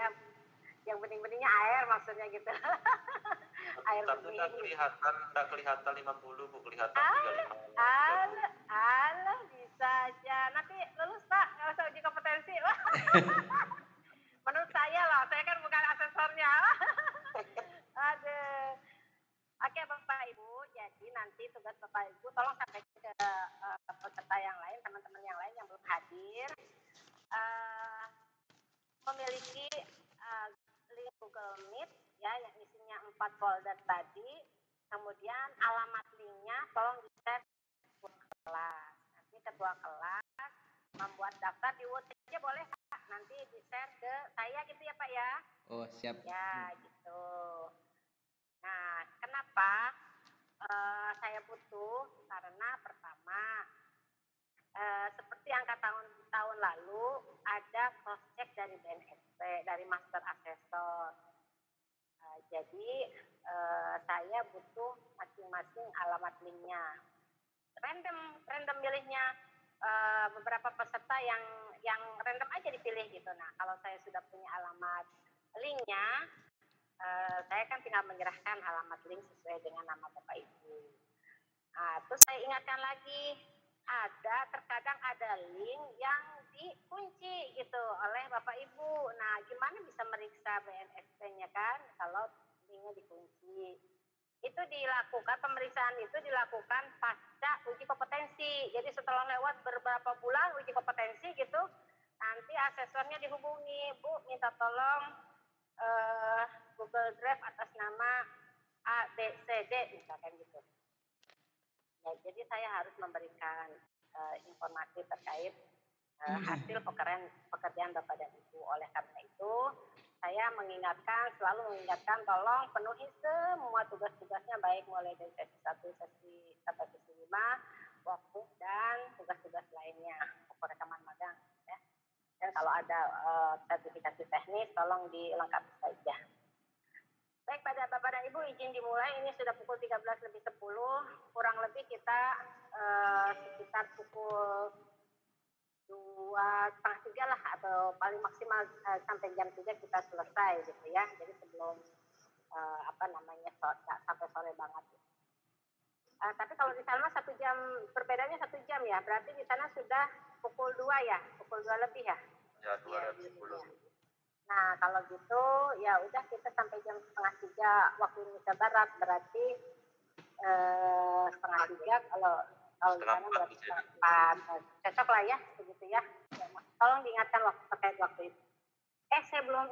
ya yang bening-beningnya air maksudnya gitu. Air Tapi bening. nggak kelihatan 50, Bu, kelihatan 35, 30. Alah, bisa aja. Nanti lulus Pak, nggak usah uji kompetensi. Menurut saya loh, saya kan bukan asesornya. Aduh. Oke Bapak Ibu, jadi nanti tugas Bapak Ibu tolong sampaikan ke peserta yang lain, teman-teman yang lain yang belum hadir. Memiliki link Google Meet ya yang isinya 4 folder tadi. Kemudian alamat linknya tolong di-share ke kelas. Nanti ketua kelas membuat daftar di Word aja boleh Pak. Nanti di-share ke saya gitu ya Pak ya. Oh siap. Ya gitu. Nah kenapa saya butuh? Karena pertama seperti angka tahun lalu ada cross check dari BNSP, dari Master Assessor. Jadi saya butuh masing-masing alamat linknya. Random milihnya beberapa peserta yang random aja dipilih gitu. Nah kalau saya sudah punya alamat linknya, saya kan tinggal menyerahkan alamat link sesuai dengan nama Bapak Ibu. Terus saya ingatkan lagi, terkadang ada link yang dikunci gitu oleh Bapak Ibu. Nah, gimana bisa meriksa BNSP-nya kan kalau linknya dikunci? Itu dilakukan, pemeriksaan itu dilakukan pasca uji kompetensi. Jadi setelah lewat beberapa bulan uji kompetensi gitu, nanti asesornya dihubungi, Bu, minta tolong Google Drive atas nama ABCD misalkan gitu. Ya, jadi saya harus memberikan informasi terkait hasil pekerjaan Bapak dan Ibu. Oleh karena itu, saya selalu mengingatkan tolong penuhi semua tugas-tugasnya baik mulai dari sesi 1 sampai sesi 5, workbook dan tugas-tugas lainnya, pokok rekaman magang ya. Dan kalau ada sertifikasi teknis tolong dilengkapi saja. Baik, pada Bapak dan Ibu izin dimulai. Ini sudah pukul 13:10, kurang lebih kita sekitar pukul 2:30 lah atau paling maksimal sampai jam 3 kita selesai gitu ya. Jadi sebelum sampai sore banget. Tapi kalau di sana 1 jam, perbedaannya 1 jam ya, berarti di sana sudah pukul 2 ya, pukul 2 lebih ya? Ya, 2:10. Nah, kalau gitu ya udah kita sampai jam 2:30 waktu Indonesia Barat, berarti 2:30 kalau di sana berarti 4. Cocok lah ya, begitu ya. Tolong diingatkan terkait waktu itu. Saya belum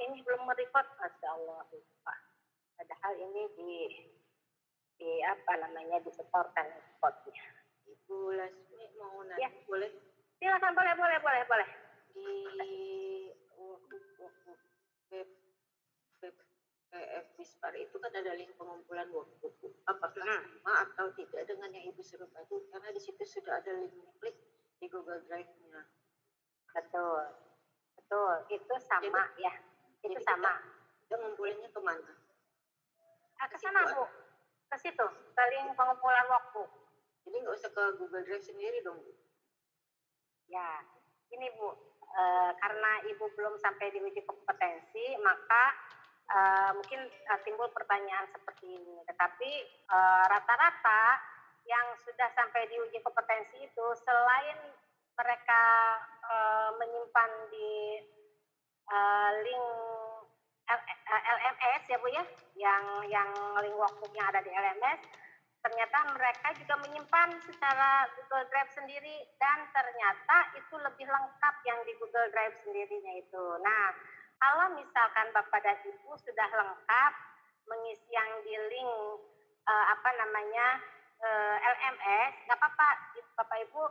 merecord, Masya Allah lupa. Padahal ini disetorkan recordnya. Ibu Lasmi mau nanya, ya. Boleh? Silakan, boleh. Di web PF Mispar itu kan ada link pengumpulan workbook. Apakah sama atau tidak dengan yang Ibu suruh tadi? Karena di situ sudah ada link klik di Google Drive-nya. Betul. Itu sama jadi, ya. Itu sama. Kita ngumpulinnya kemana? Ke sana Bu. Ke situ. Ke link pengumpulan workbook. Jadi nggak usah ke Google Drive sendiri dong Bu? Ya. Ini Bu. Karena Ibu belum sampai di uji kompetensi, maka mungkin timbul pertanyaan seperti ini. Tetapi rata-rata yang sudah sampai di uji kompetensi itu selain mereka menyimpan di link LMS ya Bu ya, yang link workbook yang ada di LMS, ternyata mereka juga menyimpan secara Google Drive sendiri dan ternyata itu lebih lengkap yang di Google Drive sendirinya itu. Nah, kalau misalkan Bapak dan Ibu sudah lengkap mengisi yang di link LMS, nggak apa-apa, Bapak Ibu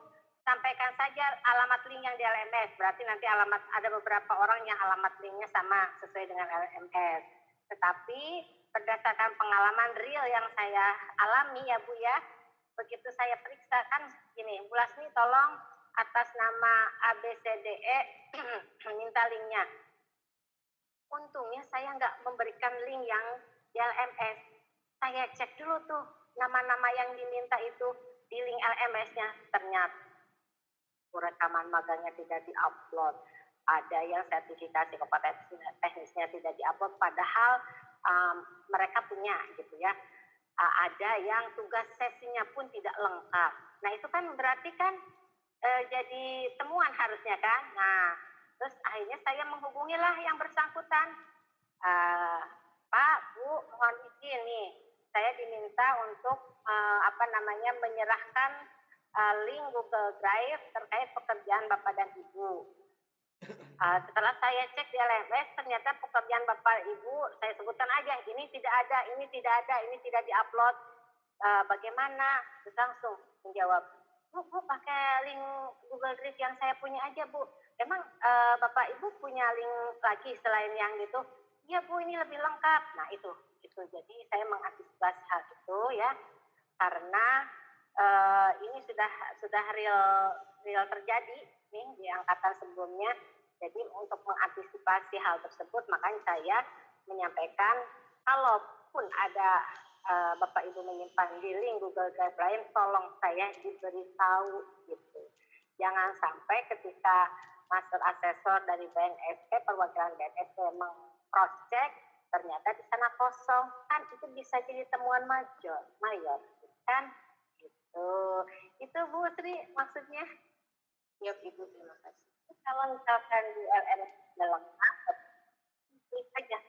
sampaikan saja alamat link yang di LMS. Berarti nanti ada beberapa orang yang alamat linknya sama sesuai dengan LMS. Tetapi berdasarkan pengalaman real yang saya alami ya Bu ya, begitu saya periksa kan gini, Bu Lasmi tolong atas nama ABCDE minta linknya. Untungnya saya nggak memberikan link yang di LMS. Saya cek dulu tuh nama-nama yang diminta itu di link LMS-nya, ternyata rekaman magangnya tidak diupload. Ada yang sertifikasi kompetensi teknisnya diupload padahal mereka punya gitu ya. Ada yang tugas sesinya pun tidak lengkap. Nah itu kan berarti kan jadi temuan harusnya kan. Nah terus akhirnya saya menghubungilah yang bersangkutan. Pak, Bu, mohon izin nih, saya diminta untuk menyerahkan link Google Drive terkait pekerjaan Bapak dan Ibu. Setelah saya cek di LMS, ternyata pekerjaan Bapak Ibu, saya sebutkan aja, ini tidak ada, ini tidak ada, ini tidak diupload. Bagaimana? Terus langsung menjawab, Bu, pakai link Google Drive yang saya punya aja, Bu. Emang Bapak Ibu punya link lagi selain yang itu? Iya, Bu, ini lebih lengkap. Nah, itu. Jadi saya mengantisipasi hal itu ya, karena ini sudah real terjadi nih di angkatan sebelumnya. Jadi untuk mengantisipasi hal tersebut, makanya saya menyampaikan kalaupun ada Bapak Ibu menyimpan di link Google Drive lain, tolong saya diberitahu gitu. Jangan sampai ketika Master Assessor dari BNSP, perwakilan BNSP meng-cross check, ternyata di sana kosong, kan itu bisa jadi temuan mayor kan? Itu Bu Sri maksudnya. Ya Ibu, terima kasih. Kalau misalkan di LMS lengkap, klik aja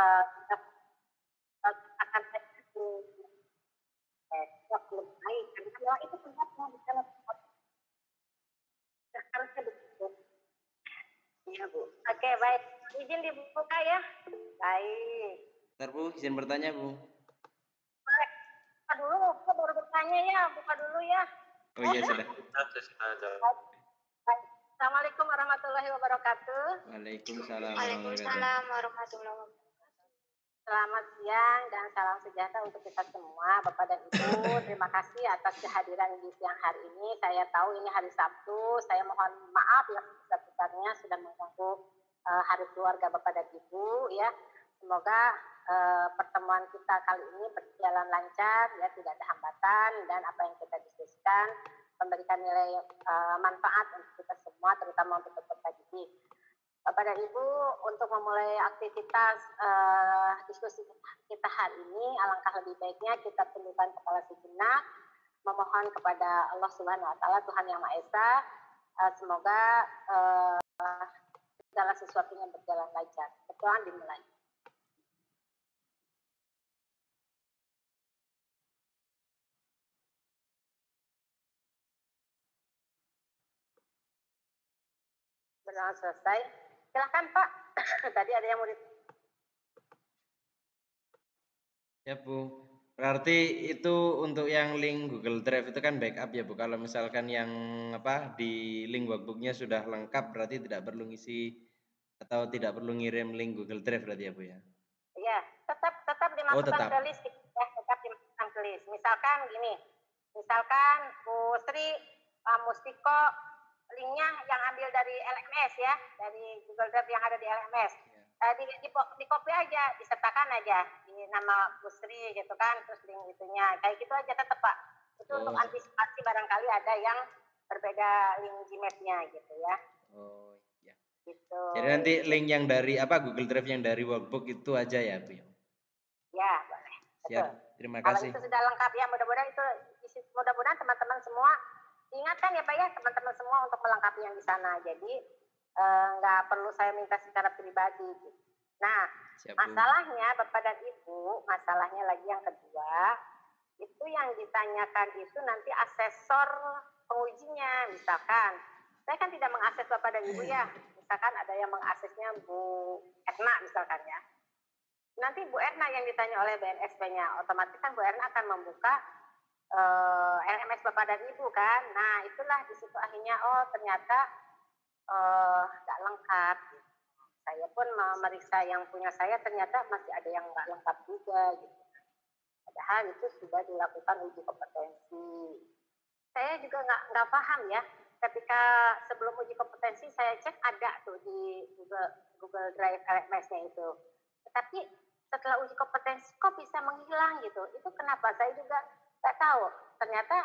kita akan lebih baik karena itu tempatnya di sana harusnya begitu. Iya Bu. Oke baik, izin dibuka ya. Baik. Bentar Bu, izin bertanya Bu. Buka dulu, aku baru bertanya ya, buka dulu ya. Oh iya sudah. Assalamualaikum warahmatullahi wabarakatuh. Waalaikumsalam. Waalaikumsalam warahmatullahi wabarakatuh. Selamat siang dan salam sejahtera untuk kita semua, Bapak dan Ibu. Terima kasih atas kehadiran di siang hari ini. Saya tahu ini hari Sabtu. Saya mohon maaf yang sebesar-besarnya sudah mengganggu hari keluarga Bapak dan Ibu. Ya, semoga pertemuan kita kali ini berjalan lancar, ya tidak ada hambatan dan apa yang kita diskusikan memberikan nilai manfaat untuk kita semua, terutama untuk peserta didik. Bapak dan Ibu, untuk memulai aktivitas diskusi kita hari ini, alangkah lebih baiknya kita tundukkan kepala sejenak, memohon kepada Allah Subhanahu Wa Taala, Tuhan Yang Maha Esa, semoga segala sesuatunya berjalan lancar. Berdoa dimulai. Berdoa selesai. Silakan Pak. Tadi ada yang murid. Ya Bu, berarti itu untuk yang link Google Drive itu kan backup ya Bu. Kalau misalkan yang di link workbooknya sudah lengkap, berarti tidak perlu ngisi atau tidak perlu ngirim link Google Drive berarti ya Bu ya? Iya, tetap dimasukkan tetap. ke list ya, tetap dimasukkan ke list. Misalkan gini, Bu Sri, Pak Mustiko, linknya yang ambil dari LMS ya, dari Google Drive yang ada di LMS. Di copy aja, disertakan aja di nama Bu Sri gitu kan, terus link itunya, kayak gitu aja tetap Pak. Itu untuk antisipasi barangkali ada yang berbeda link Gmail-nya gitu ya. Oh ya. Gitu. Jadi nanti link yang dari Google Drive yang dari workbook itu aja ya Bu? Ya, boleh. Siap. Terima Kalau kasih. itu sudah lengkap ya, mudah-mudahan teman-teman semua ingatkan ya Pak ya, teman-teman semua untuk melengkapi yang di sana. Jadi nggak perlu saya minta secara pribadi. Nah, siap, masalahnya Bapak dan Ibu, masalahnya lagi yang kedua, itu yang ditanyakan itu nanti asesor pengujinya. Misalkan, saya kan tidak mengakses Bapak dan Ibu ya, misalkan ada yang mengaksesnya Bu Etna misalkan ya. Nanti Bu Erna yang ditanya oleh BNSP-nya, otomatis kan Bu Erna akan membuka LMS Bapak dan Ibu kan. Nah itulah di situ akhirnya ternyata nggak lengkap. Saya pun memeriksa yang punya saya, ternyata masih ada yang nggak lengkap juga gitu. Padahal itu sudah dilakukan uji kompetensi. Saya juga nggak paham ya. Ketika sebelum uji kompetensi saya cek ada tuh di Google Drive LMS-nya itu. Tetapi setelah uji kompetensi kok bisa menghilang gitu. Itu kenapa? Saya juga nggak tahu. Ternyata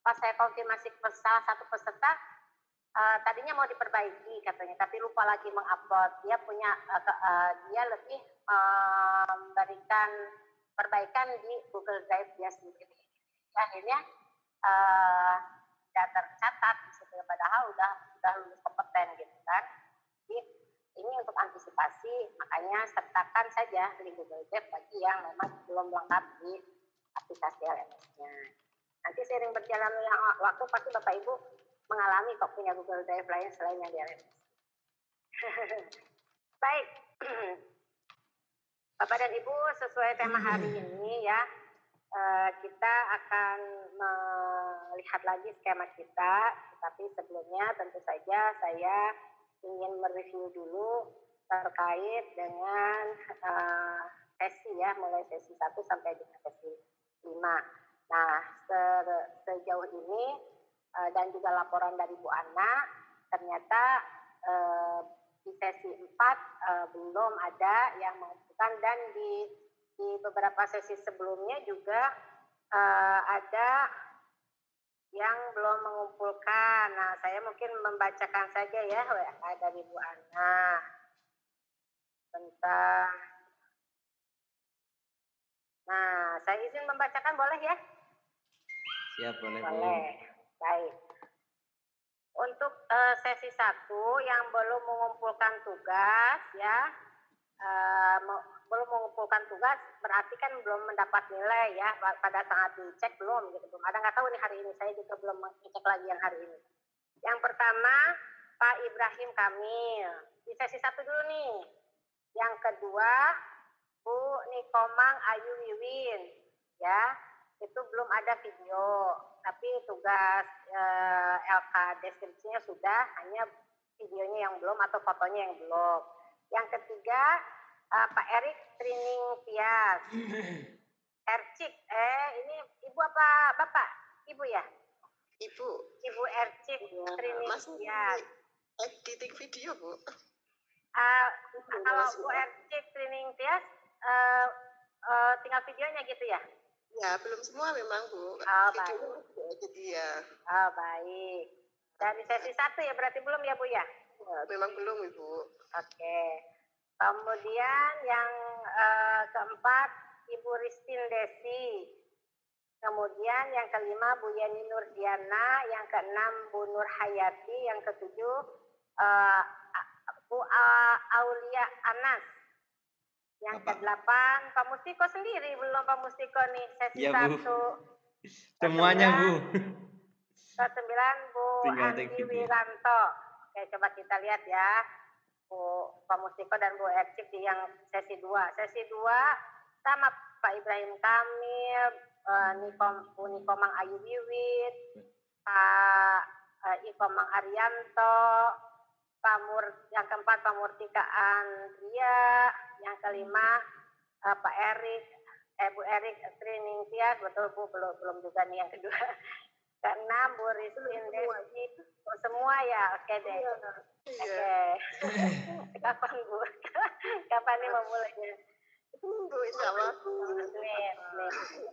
pas saya konfirmasi ke salah satu peserta, tadinya mau diperbaiki katanya, tapi lupa lagi mengupload. Dia punya dia lebih memberikan perbaikan di Google Drive dia sendiri. Akhirnya tidak tercatat gitu, padahal udah lulus kompeten gitu kan. Jadi ini untuk antisipasi, makanya sertakan saja link Google Drive bagi yang memang belum lengkap di aplikasi LMS-nya. Nanti seiring berjalannya waktu pasti Bapak Ibu mengalami kok punya Google Drive lain selain yang di LMS. Baik, Bapak dan Ibu, sesuai tema hari ini ya, kita akan melihat lagi skema kita, tapi sebelumnya tentu saja saya ingin mereview dulu terkait dengan sesi ya, mulai sesi 1 sampai dengan sesi 5. Nah, sejauh ini dan juga laporan dari Bu Ana, ternyata di sesi 4 belum ada yang mengumpulkan, dan di beberapa sesi sebelumnya juga ada yang belum mengumpulkan. Nah, saya mungkin membacakan saja ya WA dari Bu Ana. Bentar. Nah, saya izin membacakan, boleh ya? Siap, boleh, Bu. Boleh. Baik. Untuk sesi 1 yang belum mengumpulkan tugas ya, belum mengumpulkan tugas berarti kan belum mendapat nilai ya, pada saat dicek belum gitu, belum ada, nggak tahu nih hari ini, saya juga belum cek lagi yang hari ini. Yang pertama Pak Ibrahim Kamil di sesi 1 dulu nih. Yang kedua Bu Nikomang Ayu Wiwin ya, itu belum ada video, tapi tugas LK deskripsinya sudah, hanya videonya yang belum atau fotonya yang belum. Yang ketiga Pak Erik Trining Tias. Ercik, ini Ibu apa Bapak? Ibu ya? Ibu. Ibu Ercik Trining Tias. Editing video, Bu. Kalau Bu Ercik Trining Tias tinggal videonya gitu ya? Ya, belum semua memang, Bu. Videonya jadi ya. Oh, baik. Dari sesi 1 ya berarti belum ya, Bu ya? Ya, memang belum, Ibu. Oke. Kemudian yang keempat Ibu Ristin Desi. Kemudian yang kelima Bu Yeni Nurdiana, yang keenam Bu Nur Hayati, yang ketujuh Bu Aulia Anas. Yang kedelapan Pak Mustiko sendiri, belum Pak Mustiko nih sesi ya, 1. Semuanya, Bu. Ke-9 Bu Andi Wiranto. Oke, coba kita lihat ya. Bu Pak Mustiko dan Bu Ercik di yang sesi 2. Sesi 2 sama Pak Ibrahim Kamil, Bu Nikomang Ayu Wiwin, Pak Ikomang Arianto, yang keempat Pak Murtika Andria, yang kelima Pak Erik, Bu Erik Trining Tias, betul Bu, belum juga nih yang kedua. Keenam Bu Ristin Desi, semua ya, oke deh. Oke. Kapan Bu? Kapan nih memulainya? Bu, insya Allah.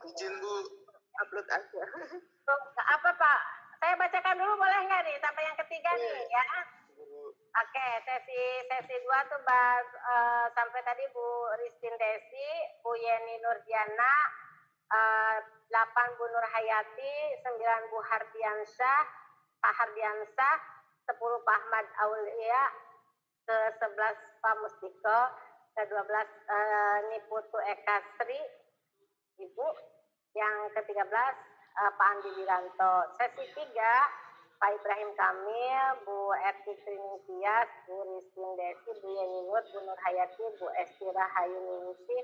Izin Bu, upload aja. Nggak apa Pak? Saya bacakan dulu boleh nggak nih sampai yang ketiga nih ya? Oke, sesi 2 tuh sampai tadi Bu Ristin Desi, Bu Yeni Nurdiana, 8 Bu Nur Hayati, 9 Bu Hardiansyah, Pak Hardiansyah, 10 Pak Ahmad Aulia, ke-11 Pak Mustiko, ke-12 Niputu Eka Sri, Ibu, yang ke-13 Pak Andi Wiranto. Sesi 3 Pak Ibrahim Kamil, Bu Erti Trining Tias, Bu Ristin Desi, Bu Yeni Nur, Bu Nur Hayati, Bu Esti Rahayu Ningsih,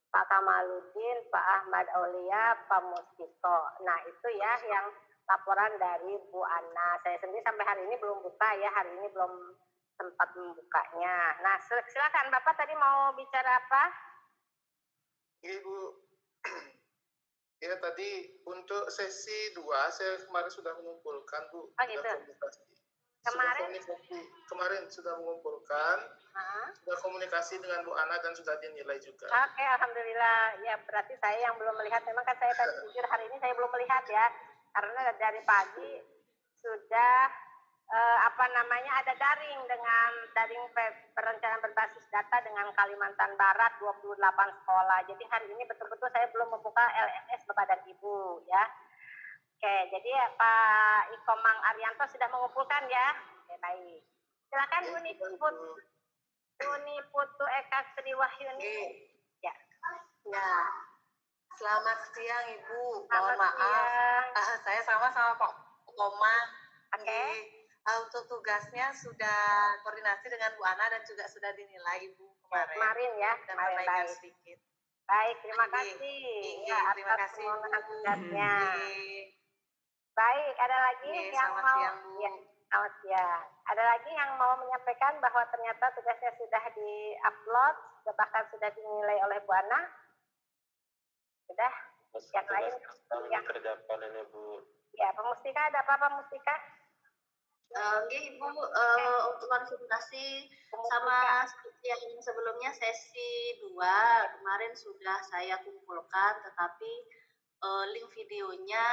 Pak Kamaludin, Pak Ahmad Aulia, Pak Mustiko. Nah, itu ya yang laporan dari Bu Ana. Saya sendiri sampai hari ini belum buka ya, hari ini belum sempat membukanya. Nah, silakan Bapak tadi mau bicara apa? Ibu, ya tadi untuk sesi 2 saya kemarin sudah mengumpulkan, Bu. Gitu. Kemarin sudah mengumpulkan, sudah komunikasi dengan Bu Ana dan sudah dinilai juga. Oke, alhamdulillah. Ya berarti saya yang belum melihat. Memang kan saya tadi jujur hari ini saya belum melihat ya, karena dari pagi sudah apa namanya, ada daring perencanaan berbasis data dengan Kalimantan Barat 28 sekolah. Jadi hari ini betul-betul saya belum membuka LMS Bapak dan Ibu ya. Oke, jadi Pak Ikomang Arianto sudah mengumpulkan ya. Oke, baik. Silakan Uni Putu Eka Sri Wahyuni. Ya. Ya. Selamat siang Ibu. Selamat Mohon maaf. siang. Saya sama Pak Koma. Oke. Untuk tugasnya sudah koordinasi dengan Bu Ana dan juga sudah dinilai Ibu Kemarin ya. Dan Kemarin baik. sedikit. Baik, terima kasih. Ya, terima kasih Bu. Tugasnya. Baik, ada lagi yang selamat mau siang, Bu. Ya, selamat siang. Ada lagi yang mau menyampaikan bahwa ternyata tugasnya sudah di-upload, bahkan sudah dinilai oleh Bu Ana? Sudah? Yang lain yang dikerjakan ini Bu. Ya, Pak Mustika, ada apa Pak Mustika? Ibu, untuk konsultasi sama seperti yang sebelumnya sesi 2 kemarin sudah saya kumpulkan, tetapi link videonya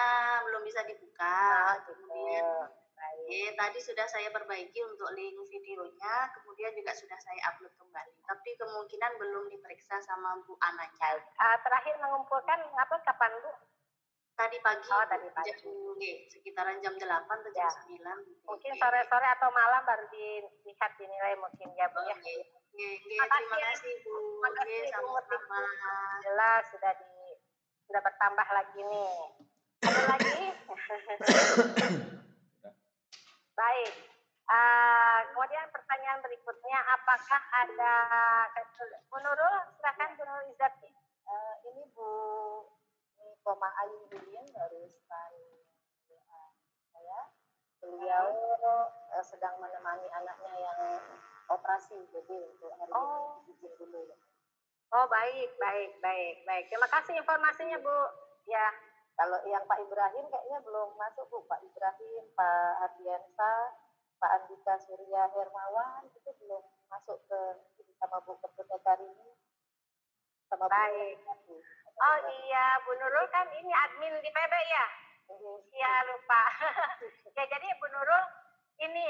belum bisa dibuka. Kemudian tadi sudah saya perbaiki untuk link videonya, kemudian juga sudah saya upload kembali. Tapi kemungkinan belum diperiksa sama Bu Ananya. Terakhir mengumpulkan kapan Bu? Tadi pagi, tadi pagi. Sekitaran jam 8 atau jam 9. Mungkin sore-sore atau malam baru dilihat dinilai mungkin ya Bu ya. Terima kasih Bu. Sama-sama. Jelas sudah bertambah lagi nih. Ada lagi? Baik. Kemudian pertanyaan berikutnya, apakah ada Bu Nurul, silakan Bu Nurul Izzati. Ini Bu Koma Ayu Julien barusan saya. Beliau sedang menemani anaknya yang operasi, jadi untuk hari ini izin dulu. Oh baik. Terima kasih informasinya Bu. Ya. Kalau yang Pak Ibrahim kayaknya belum masuk Bu. Pak Ibrahim, Pak Ardiansa, Pak Andika Surya Hermawan itu belum masuk ke sama Bu Ketut hari ini. Sama baik. Bu. Oh iya, Bu Nurul kan ini admin di PB ya? Iya lupa. Ya jadi Bu Nurul ini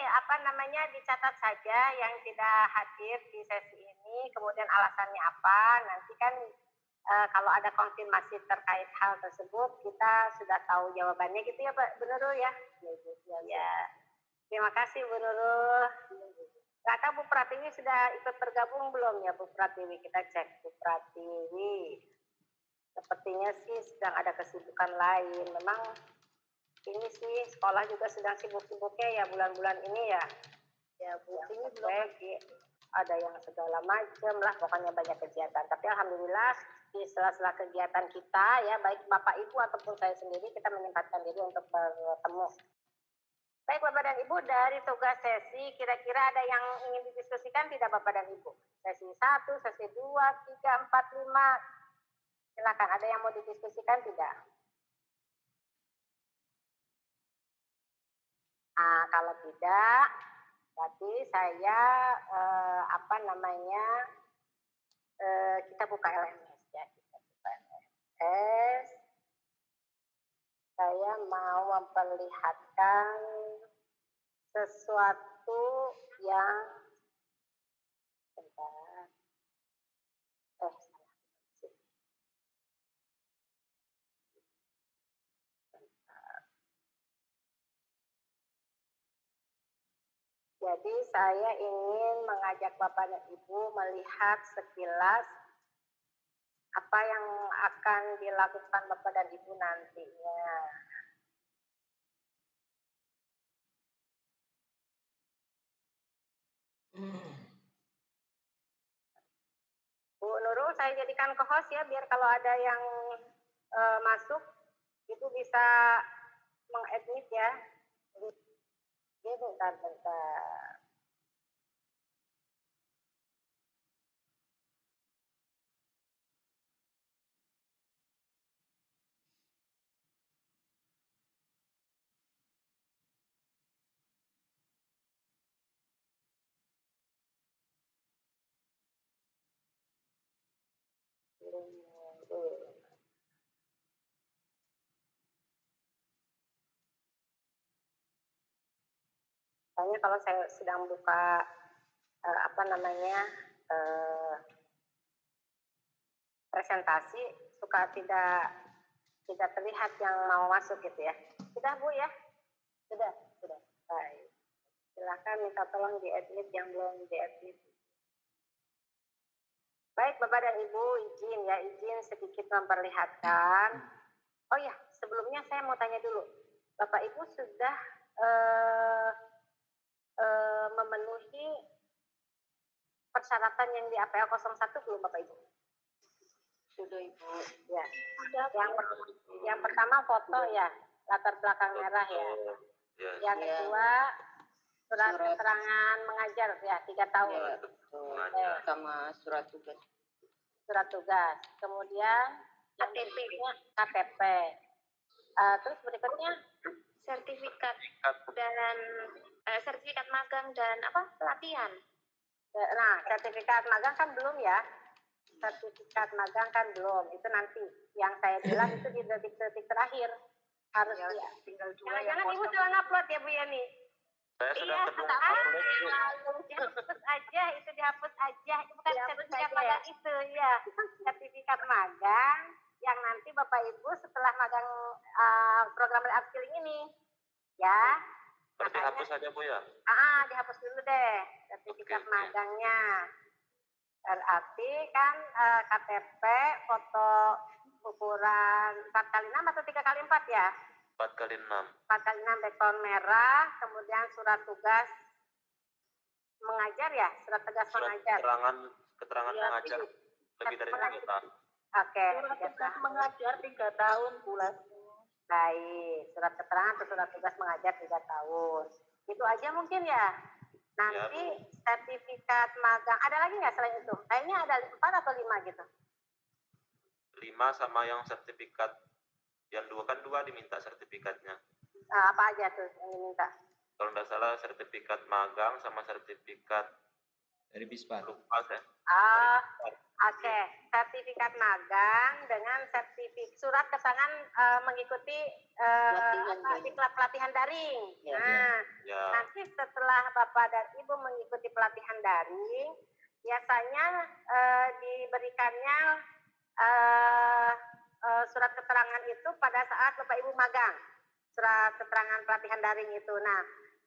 dicatat saja yang tidak hadir di sesi ini, kemudian alasannya apa, nanti kan kalau ada konfirmasi terkait hal tersebut kita sudah tahu jawabannya gitu ya Pak Bu Nurul ya. Ya. Terima kasih Bu Nurul. Kakak Bu Pratiwi sudah ikut bergabung belum ya Bu Pratiwi? Kita cek Bu Pratiwi. Sepertinya sih sedang ada kesibukan lain. Memang ini sih sekolah juga sedang sibuk-sibuknya ya bulan-bulan ini ya. Ya Bu, ini belum ada yang segala macam lah, pokoknya banyak kegiatan. Tapi alhamdulillah di sela-sela kegiatan kita ya, baik Bapak Ibu ataupun saya sendiri, kita menyempatkan diri untuk bertemu. Baik Bapak dan Ibu, dari tugas sesi kira-kira ada yang ingin didiskusikan tidak Bapak dan Ibu? Sesi 1, sesi 2, 3, 4, 5. Silakan, ada yang mau didiskusikan tidak? Kalau tidak, berarti saya kita buka LMS ya. Kita buka LMS. Saya mau memperlihatkan sesuatu yang Jadi saya ingin mengajak Bapak dan Ibu melihat sekilas apa yang akan dilakukan Bapak dan Ibu nantinya. Bu Nurul, saya jadikan co-host ya, biar kalau ada yang masuk itu bisa meng-admit ya. Ini bentar. Makanya kalau saya sedang buka presentasi suka tidak terlihat yang mau masuk gitu ya. Sudah Bu ya? Sudah. Baik. Silakan minta tolong di-edit yang belum di-edit. Baik Bapak dan Ibu, izin sedikit memperlihatkan. Oh ya, sebelumnya saya mau tanya dulu. Bapak Ibu sudah memenuhi persyaratan yang di APL 01 belum Bapak Ibu? Sudah Ibu. Ya. Yang pertama foto ya, latar belakang merah ya. Yang kedua surat keterangan mengajar ya 3 tahun. Ya, betul. Sama surat tugas. Kemudian KTP. Terus berikutnya sertifikat magang dan pelatihan. Nah, sertifikat magang kan belum ya. Sertifikat magang kan belum. Itu nanti. Yang saya bilang itu di detik-detik terakhir. Harus ya. Jangan-jangan Ibu salah ngupload ya Bu Yani? Saya sudah Dihapus aja. Itu bukan sertifikat magang itu ya. Sertifikat magang yang nanti Bapak Ibu setelah magang program upskilling ini. Ya. Berarti hapus saja Bu ya? Dihapus dulu deh sertifikat magangnya. Berarti kan KTP, foto ukuran 4x6 atau 3x4 ya? 4x6. 4x6 background merah, kemudian surat tugas mengajar ya? Surat mengajar. Keterangan mengajar lebih dari 3 tahun. Oke. Surat tugas mengajar 3 tahun bulan. Baik, surat keterangan atau surat tugas mengajar 3 tahun. Itu aja mungkin ya. Nanti sertifikat magang, ada lagi nggak selain itu? Kayaknya ada 4 atau 5 gitu. 5 sama yang sertifikat, yang 2 kan 2 diminta sertifikatnya. Apa aja tuh yang diminta? Kalau nggak salah sertifikat magang sama sertifikat dari BISPAR. Lupa saya. Oke. Sertifikat magang dengan surat keterangan mengikuti pelatihan daring. Nanti setelah Bapak dan Ibu mengikuti pelatihan daring, biasanya diberikannya surat keterangan itu pada saat Bapak Ibu magang. Surat keterangan pelatihan daring itu. Nah,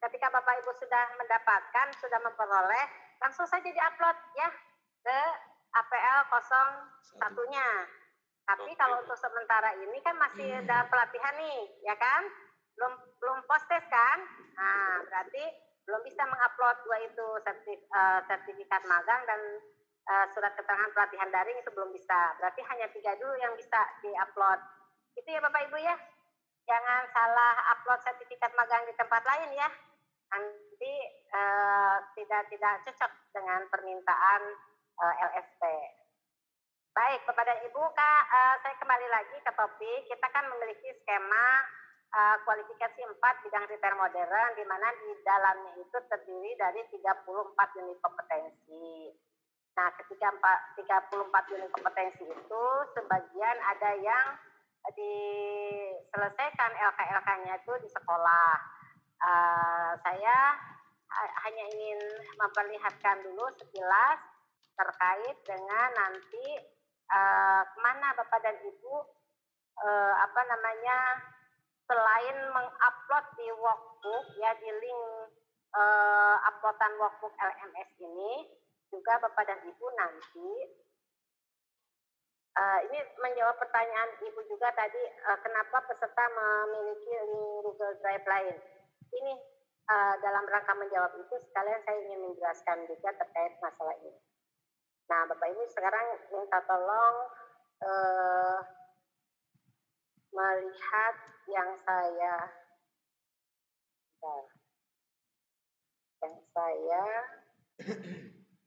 ketika Bapak Ibu sudah mendapatkan, sudah memperoleh, langsung saja diupload ya ke APL 01-nya. Tapi kalau untuk sementara ini kan masih dalam pelatihan nih, ya kan? Belum post-test kan? Nah, berarti belum bisa mengupload 2 itu, sertifikat magang dan surat keterangan pelatihan daring itu belum bisa. Berarti hanya 3 dulu yang bisa diupload. Itu ya Bapak Ibu ya. Jangan salah upload sertifikat magang di tempat lain ya. Nanti tidak cocok dengan permintaan LSP. Baik, Bapak dan Ibu, saya kembali lagi ke topik. Kita kan memiliki skema kualifikasi 4 bidang repair modern, di mana di dalamnya itu terdiri dari 34 unit kompetensi. Nah, ketika 34 unit kompetensi itu, sebagian ada yang diselesaikan LK-LK-nya itu di sekolah. Saya hanya ingin memperlihatkan dulu sekilas terkait dengan nanti kemana Bapak dan Ibu selain mengupload di workbook ya, di link uploadan workbook LMS ini, juga Bapak dan Ibu nanti ini menjawab pertanyaan Ibu juga tadi, kenapa peserta memiliki link Google Drive lain. Ini dalam rangka menjawab itu, sekalian saya ingin menjelaskan juga terkait masalah ini. Nah, Bapak Ibu sekarang minta tolong melihat yang saya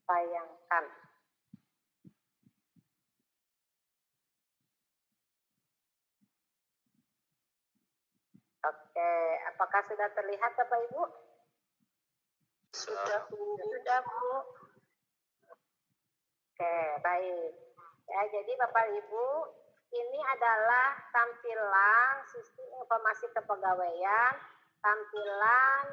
sayangkan. Oke, apakah sudah terlihat Bapak Ibu? Sudah Bu. Oke, baik. Ya, jadi Bapak Ibu, ini adalah tampilan sistem informasi kepegawaian tampilan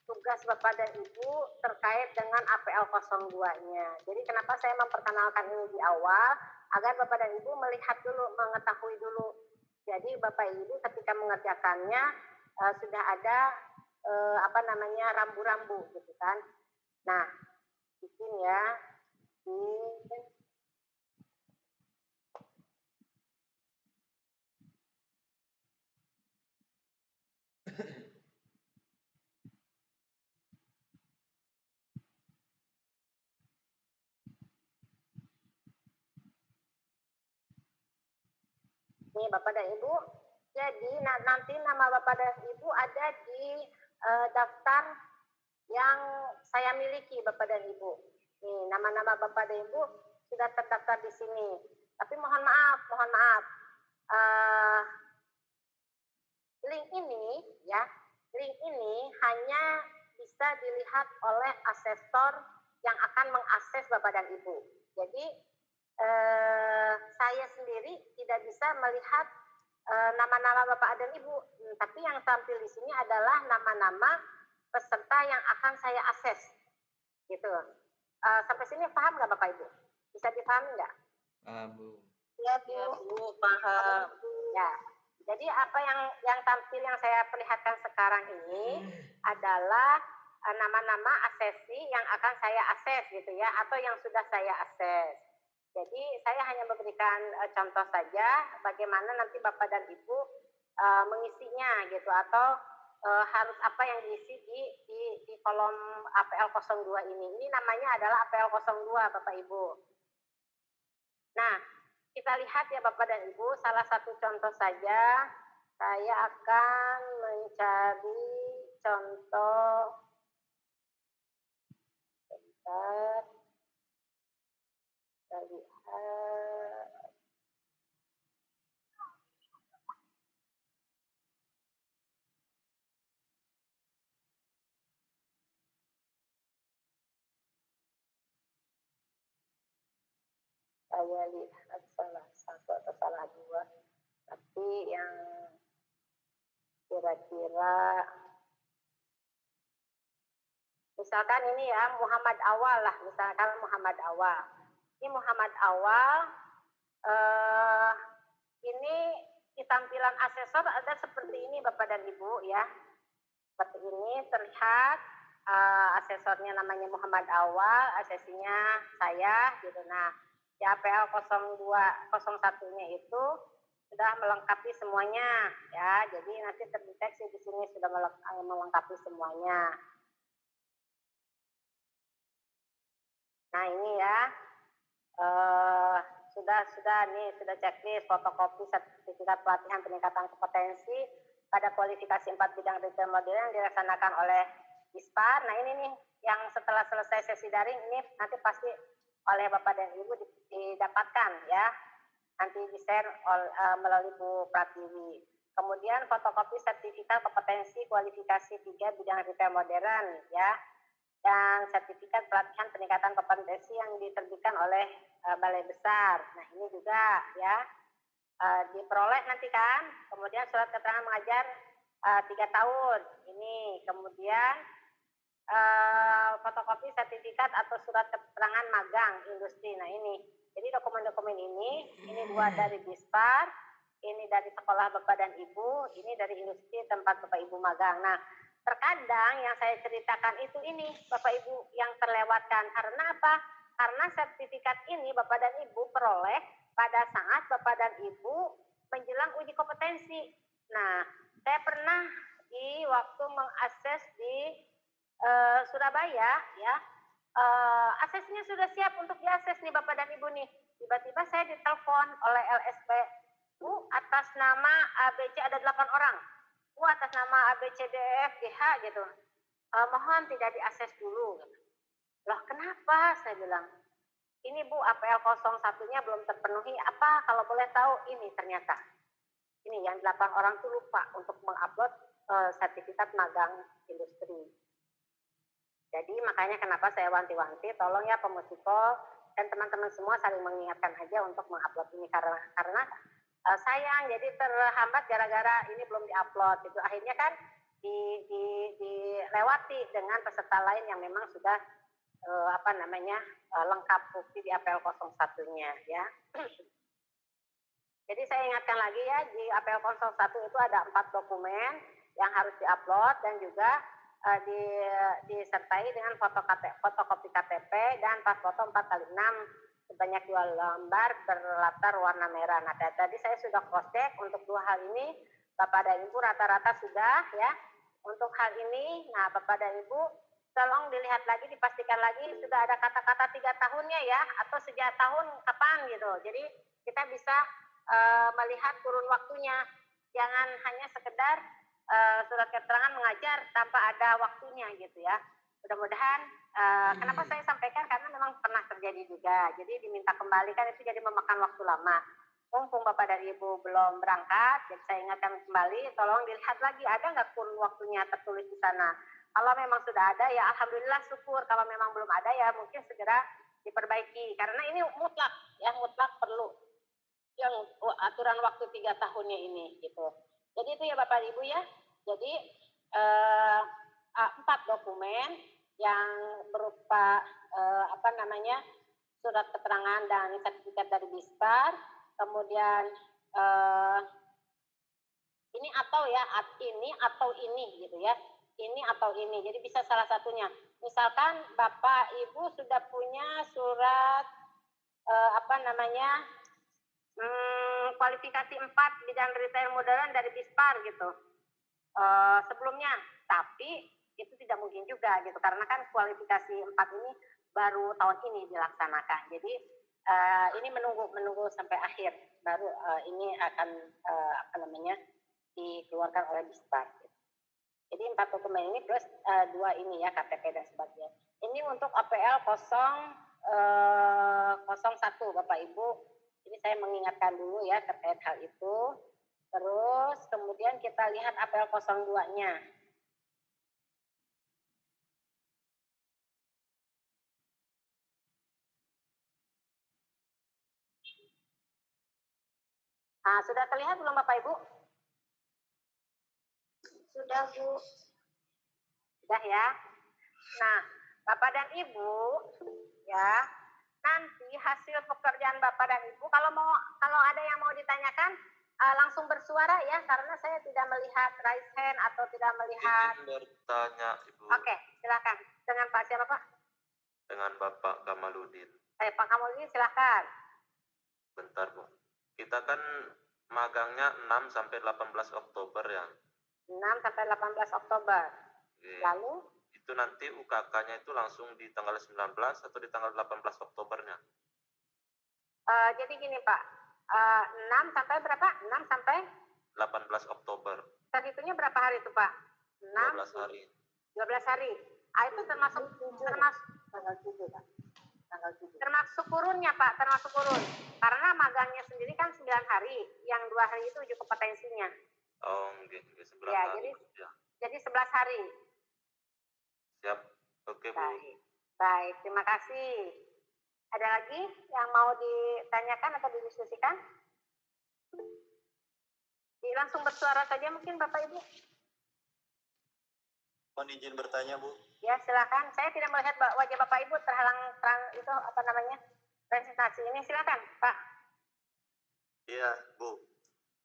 tugas Bapak dan Ibu terkait dengan APL 02-nya. Jadi kenapa saya memperkenalkan ini di awal, agar Bapak dan Ibu melihat dulu, mengetahui dulu. Jadi Bapak Ibu ketika mengerjakannya sudah ada rambu-rambu gitu kan. Nah, bikin ya. Nih Bapak dan Ibu, jadi nanti nama Bapak dan Ibu ada di daftar yang saya miliki Bapak dan Ibu. Nih nama-nama Bapak dan Ibu sudah terdaftar di sini. Tapi mohon maaf, link ini hanya bisa dilihat oleh asesor yang akan mengakses Bapak dan Ibu. Jadi saya sendiri tidak bisa melihat nama-nama Bapak dan Ibu, tapi yang tampil di sini adalah nama-nama peserta yang akan saya akses, gitu. Sampai sini paham nggak Bapak Ibu? Bisa dipahami nggak? Paham, Bu. Ya Bu, paham. Ya. Jadi apa yang tampil yang saya perlihatkan sekarang ini adalah nama-nama aksesi yang akan saya akses gitu ya, atau yang sudah saya akses. Jadi saya hanya memberikan contoh saja bagaimana nanti Bapak dan Ibu mengisinya gitu, atau harus apa yang diisi di kolom APL 02 ini. Ini namanya adalah APL 02 Bapak Ibu. Nah, kita lihat ya Bapak dan Ibu, salah satu contoh saja. Saya akan mencari contoh. Bentar. Kita lihat. Saya lihat salah satu atau salah dua, tapi yang kira-kira misalkan ini ya Muhammad Awal lah, misalkan Muhammad Awal. Ini Muhammad Awal, ini di tampilan asesor ada seperti ini Bapak dan Ibu ya. Seperti ini terlihat asesornya namanya Muhammad Awal, asesinya saya gitu. Nah, di APL 0201-nya itu sudah melengkapi semuanya ya. Jadi nanti terdeteksi di sini sudah melengkapi semuanya. Nah, ini ya. Sudah checklist fotokopi sertifikat pelatihan peningkatan kompetensi pada kualifikasi 4 bidang retail modern yang dilaksanakan oleh ISPAR. Nah ini nih yang setelah selesai sesi daring ini nanti pasti oleh Bapak dan Ibu didapatkan ya, nanti di-share melalui Bu Pratiwi. Kemudian fotokopi sertifikat kompetensi kualifikasi 3 bidang retail modern ya, dan sertifikat pelatihan peningkatan kompetensi yang diterbitkan oleh Balai Besar. Nah ini juga ya diperoleh nanti kan. Kemudian surat keterangan mengajar 3 tahun ini. Kemudian fotokopi sertifikat atau surat keterangan magang industri. Nah ini. Jadi dokumen-dokumen ini 2 dari Bispar, ini dari sekolah Bapak dan Ibu, ini dari industri tempat Bapak Ibu magang. Nah, terkadang yang saya ceritakan itu ini Bapak Ibu yang terlewatkan. Karena apa? Karena sertifikat ini Bapak dan Ibu peroleh pada saat Bapak dan Ibu menjelang uji kompetensi. Nah, saya pernah di waktu mengakses di Surabaya ya, aksesnya sudah siap untuk diakses nih Bapak dan Ibu nih. Tiba-tiba saya ditelepon oleh LSP, Bu atas nama ABC ada 8 orang. Bu atas nama ABCDEFGH gitu. Mohon tidak diakses dulu. Loh kenapa? Saya bilang. Ini Bu APL 01-nya belum terpenuhi. Apa kalau boleh tahu? Ini ternyata. Ini yang 8 orang tuh lupa untuk mengupload sertifikat magang industri. Jadi makanya kenapa saya wanti-wanti, tolong ya pemusiko dan teman-teman semua saling mengingatkan aja untuk mengupload ini karena sayang jadi terhambat gara-gara ini belum diupload gitu. Akhirnya kan dilewati dengan peserta lain yang memang sudah lengkap bukti di APL 01-nya ya. Jadi saya ingatkan lagi ya, di APL 01 itu ada 4 dokumen yang harus diupload dan juga disertai dengan fotokopi KTP dan pas foto 4x6 sebanyak 2 lembar berlatar warna merah. Nah, tadi saya sudah cross check untuk 2 hal ini, Bapak dan Ibu rata-rata sudah ya. Untuk hal ini, nah Bapak dan Ibu tolong dilihat lagi, dipastikan lagi sudah ada kata-kata 3 tahunnya ya, atau sejak tahun kapan gitu. Jadi kita bisa melihat kurun waktunya, jangan hanya sekedar surat keterangan mengajar tanpa ada waktunya gitu ya. Mudah-mudahan kenapa saya sampaikan, karena memang pernah terjadi juga. Jadi diminta kembali kan itu jadi memakan waktu lama. Mumpung Bapak dan Ibu belum berangkat, jadi saya ingatkan kembali, tolong dilihat lagi ada nggak kurun waktunya tertulis di sana. Kalau memang sudah ada ya alhamdulillah syukur. Kalau memang belum ada ya mungkin segera diperbaiki. Karena ini mutlak ya, mutlak perlu yang aturan waktu 3 tahunnya ini gitu. Jadi itu ya Bapak Ibu ya. Jadi 4 dokumen yang berupa surat keterangan dan sertifikat dari Bispar, kemudian ini atau ya, ini atau ini gitu ya. Ini atau ini. Jadi bisa salah satunya. Misalkan Bapak Ibu sudah punya surat kualifikasi 4 bidang retail modern dari Bispar gitu. Sebelumnya, tapi itu tidak mungkin juga gitu karena kan kualifikasi 4 ini baru tahun ini dilaksanakan. Jadi ini menunggu sampai akhir baru ini akan dikeluarkan oleh Bispar. Jadi 4 dokumen ini plus 2 ini ya, KTP dan sebagainya. Ini untuk APL 01 Bapak Ibu. Ini saya mengingatkan dulu ya terkait hal itu. Terus kemudian kita lihat APL 02-nya. Nah, sudah terlihat belum Bapak Ibu? Sudah Bu. Sudah ya. Nah, Bapak dan Ibu ya, nanti hasil pekerjaan Bapak dan Ibu kalau ada yang mau ditanyakan langsung bersuara ya, karena saya tidak melihat raise hand atau tidak melihat. Ingin bertanya Ibu. Oke, silakan. Dengan Pak siapa Pak? Dengan Bapak Kamaludin. Pak Kamaludin silakan. Bentar Bu. Kita kan magangnya 6 sampai 18 Oktober ya. 6 sampai 18 Oktober. Oke. Lalu? Itu nanti UKK-nya itu langsung di tanggal 19 atau di tanggal 18 Oktobernya? Jadi gini Pak, 6 sampai berapa? 6 sampai? 18 Oktober. Terhitungnya berapa hari itu Pak? 12 hari. 12 hari. Itu termasuk tanggal 7 Pak. Tanggal 7. Termasuk kurunnya Pak, termasuk kurun. Karena magangnya sendiri kan 9 hari, yang 2 hari itu uji kompetensinya. Oh, enggak 11 ya, hari. Jadi 11 hari. Siap. Oke, Bu. Baik, terima kasih. Ada lagi yang mau ditanyakan atau didiskusikan? Langsung bersuara saja mungkin Bapak Ibu. Mohon izin bertanya Bu. Ya silakan. Saya tidak melihat wajah Bapak Ibu terhalang presentasi ini. Silakan Pak. Iya Bu.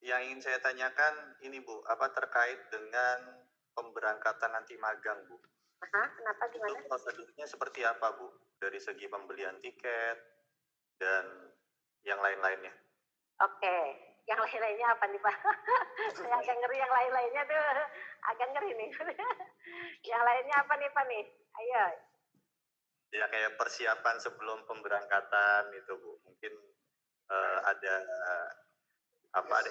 Yang ingin saya tanyakan ini Bu, terkait dengan pemberangkatan nanti magang Bu. Kenapa gimana? Itu prosedurnya seperti apa Bu? Dari segi pembelian tiket dan yang lain-lainnya. Oke, yang lain-lainnya apa nih Pak? Saya agak ngeri yang lain-lainnya tuh, agak ngeri nih. Yang lainnya apa nih Pak nih? Ayo. Ya kayak persiapan sebelum pemberangkatan itu Bu. Mungkin ada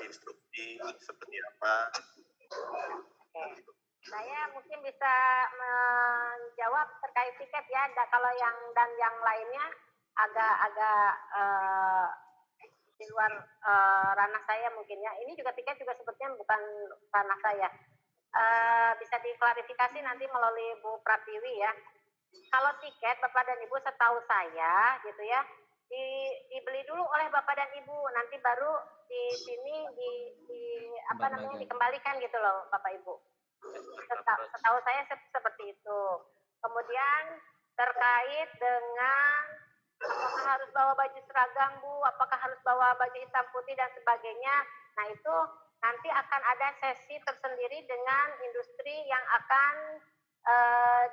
instruksi seperti apa? Oke. Saya mungkin bisa menjawab terkait tiket ya. Kalau yang lainnya agak di luar ranah saya mungkin ya. Ini juga tiket juga sebetulnya bukan ranah saya. Bisa diklarifikasi nanti melalui Bu Pratiwi ya. Kalau tiket Bapak dan Ibu setahu saya gitu ya, dibeli dulu oleh Bapak dan Ibu, nanti baru di sini dikembalikan gitu loh Bapak Ibu. Setahu saya seperti itu. Kemudian terkait dengan apakah harus bawa baju seragam Bu, apakah harus bawa baju hitam putih dan sebagainya. Nah itu nanti akan ada sesi tersendiri dengan industri yang akan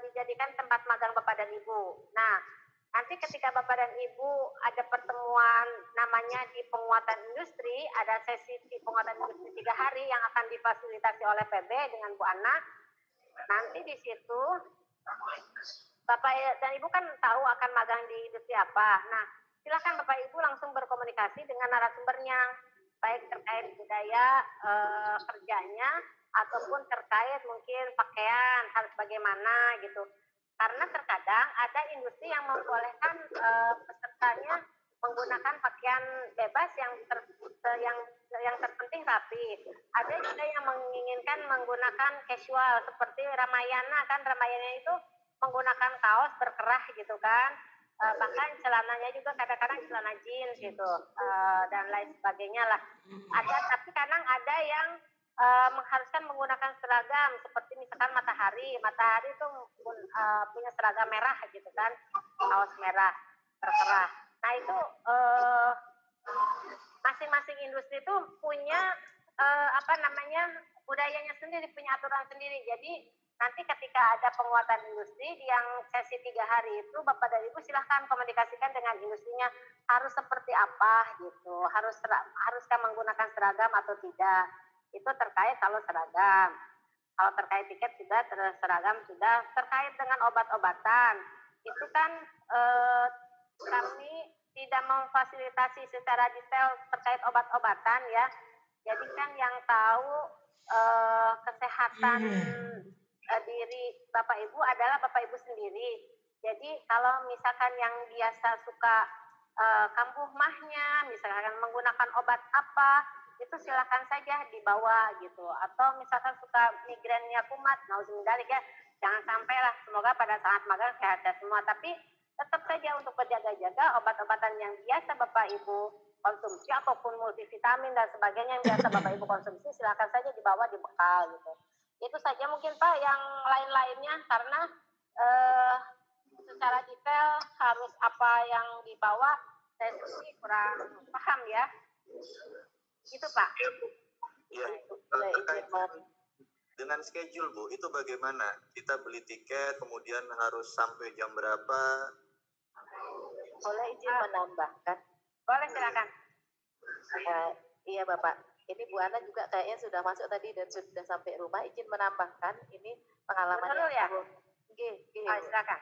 dijadikan tempat magang Bapak dan Ibu. Nah nanti ketika Bapak dan Ibu ada pertemuan namanya di penguatan industri, ada sesi di penguatan industri 3 hari yang akan difasilitasi oleh PB dengan Bu Ana. Nanti di situ Bapak dan Ibu kan tahu akan magang di industri apa. Nah, silakan Bapak Ibu langsung berkomunikasi dengan narasumbernya, baik terkait budaya kerjanya ataupun terkait mungkin pakaian harus bagaimana gitu. Karena terkadang ada industri yang membolehkan pesertanya menggunakan pakaian bebas yang terpenting rapi. Ada juga yang menginginkan menggunakan casual seperti Ramayana, kan Ramayana itu menggunakan kaos berkerah gitu kan, bahkan celananya juga kadang-kadang celana jeans gitu, dan lain sebagainya lah. Ada, tapi kadang ada yang mengharuskan menggunakan seragam seperti misalkan Matahari itu punya seragam merah gitu kan, kaos merah berkerah. Nah itu masing-masing industri itu punya budayanya sendiri, punya aturan sendiri. Jadi nanti ketika ada penguatan industri yang sesi 3 hari itu, Bapak dan Ibu silahkan komunikasikan dengan industrinya harus seperti apa gitu, haruskah menggunakan seragam atau tidak. Itu terkait kalau seragam. Kalau terkait tiket sudah, seragam sudah. Terkait dengan obat-obatan, itu kan kami tidak memfasilitasi secara detail terkait obat-obatan ya. Jadi kan yang tahu kesehatan diri Bapak Ibu adalah Bapak Ibu sendiri. Jadi kalau misalkan yang biasa suka kambuh mahnya, misalkan menggunakan obat apa, itu silakan saja dibawa gitu. Atau misalkan suka migrennya kumat, nauzubillah ya, jangan sampai lah, semoga pada saat magang sehat semua. Tapi tetap saja untuk berjaga-jaga obat-obatan yang biasa Bapak Ibu konsumsi ataupun multivitamin dan sebagainya yang biasa Bapak Ibu konsumsi, silakan saja dibawa di bekal gitu. Itu saja mungkin Pak, yang lain-lainnya karena secara detail harus apa yang dibawa saya sendiri kurang paham ya. Itu Pak. Ya, terkait dengan schedule Bu, itu bagaimana? Kita beli tiket kemudian harus sampai jam berapa? Boleh izin menambahkan? Boleh silakan. Iya Bapak, ini Bu Ana juga kayaknya sudah masuk tadi dan sudah sampai rumah. Izin menambahkan, ini pengalaman yang ya? silakan.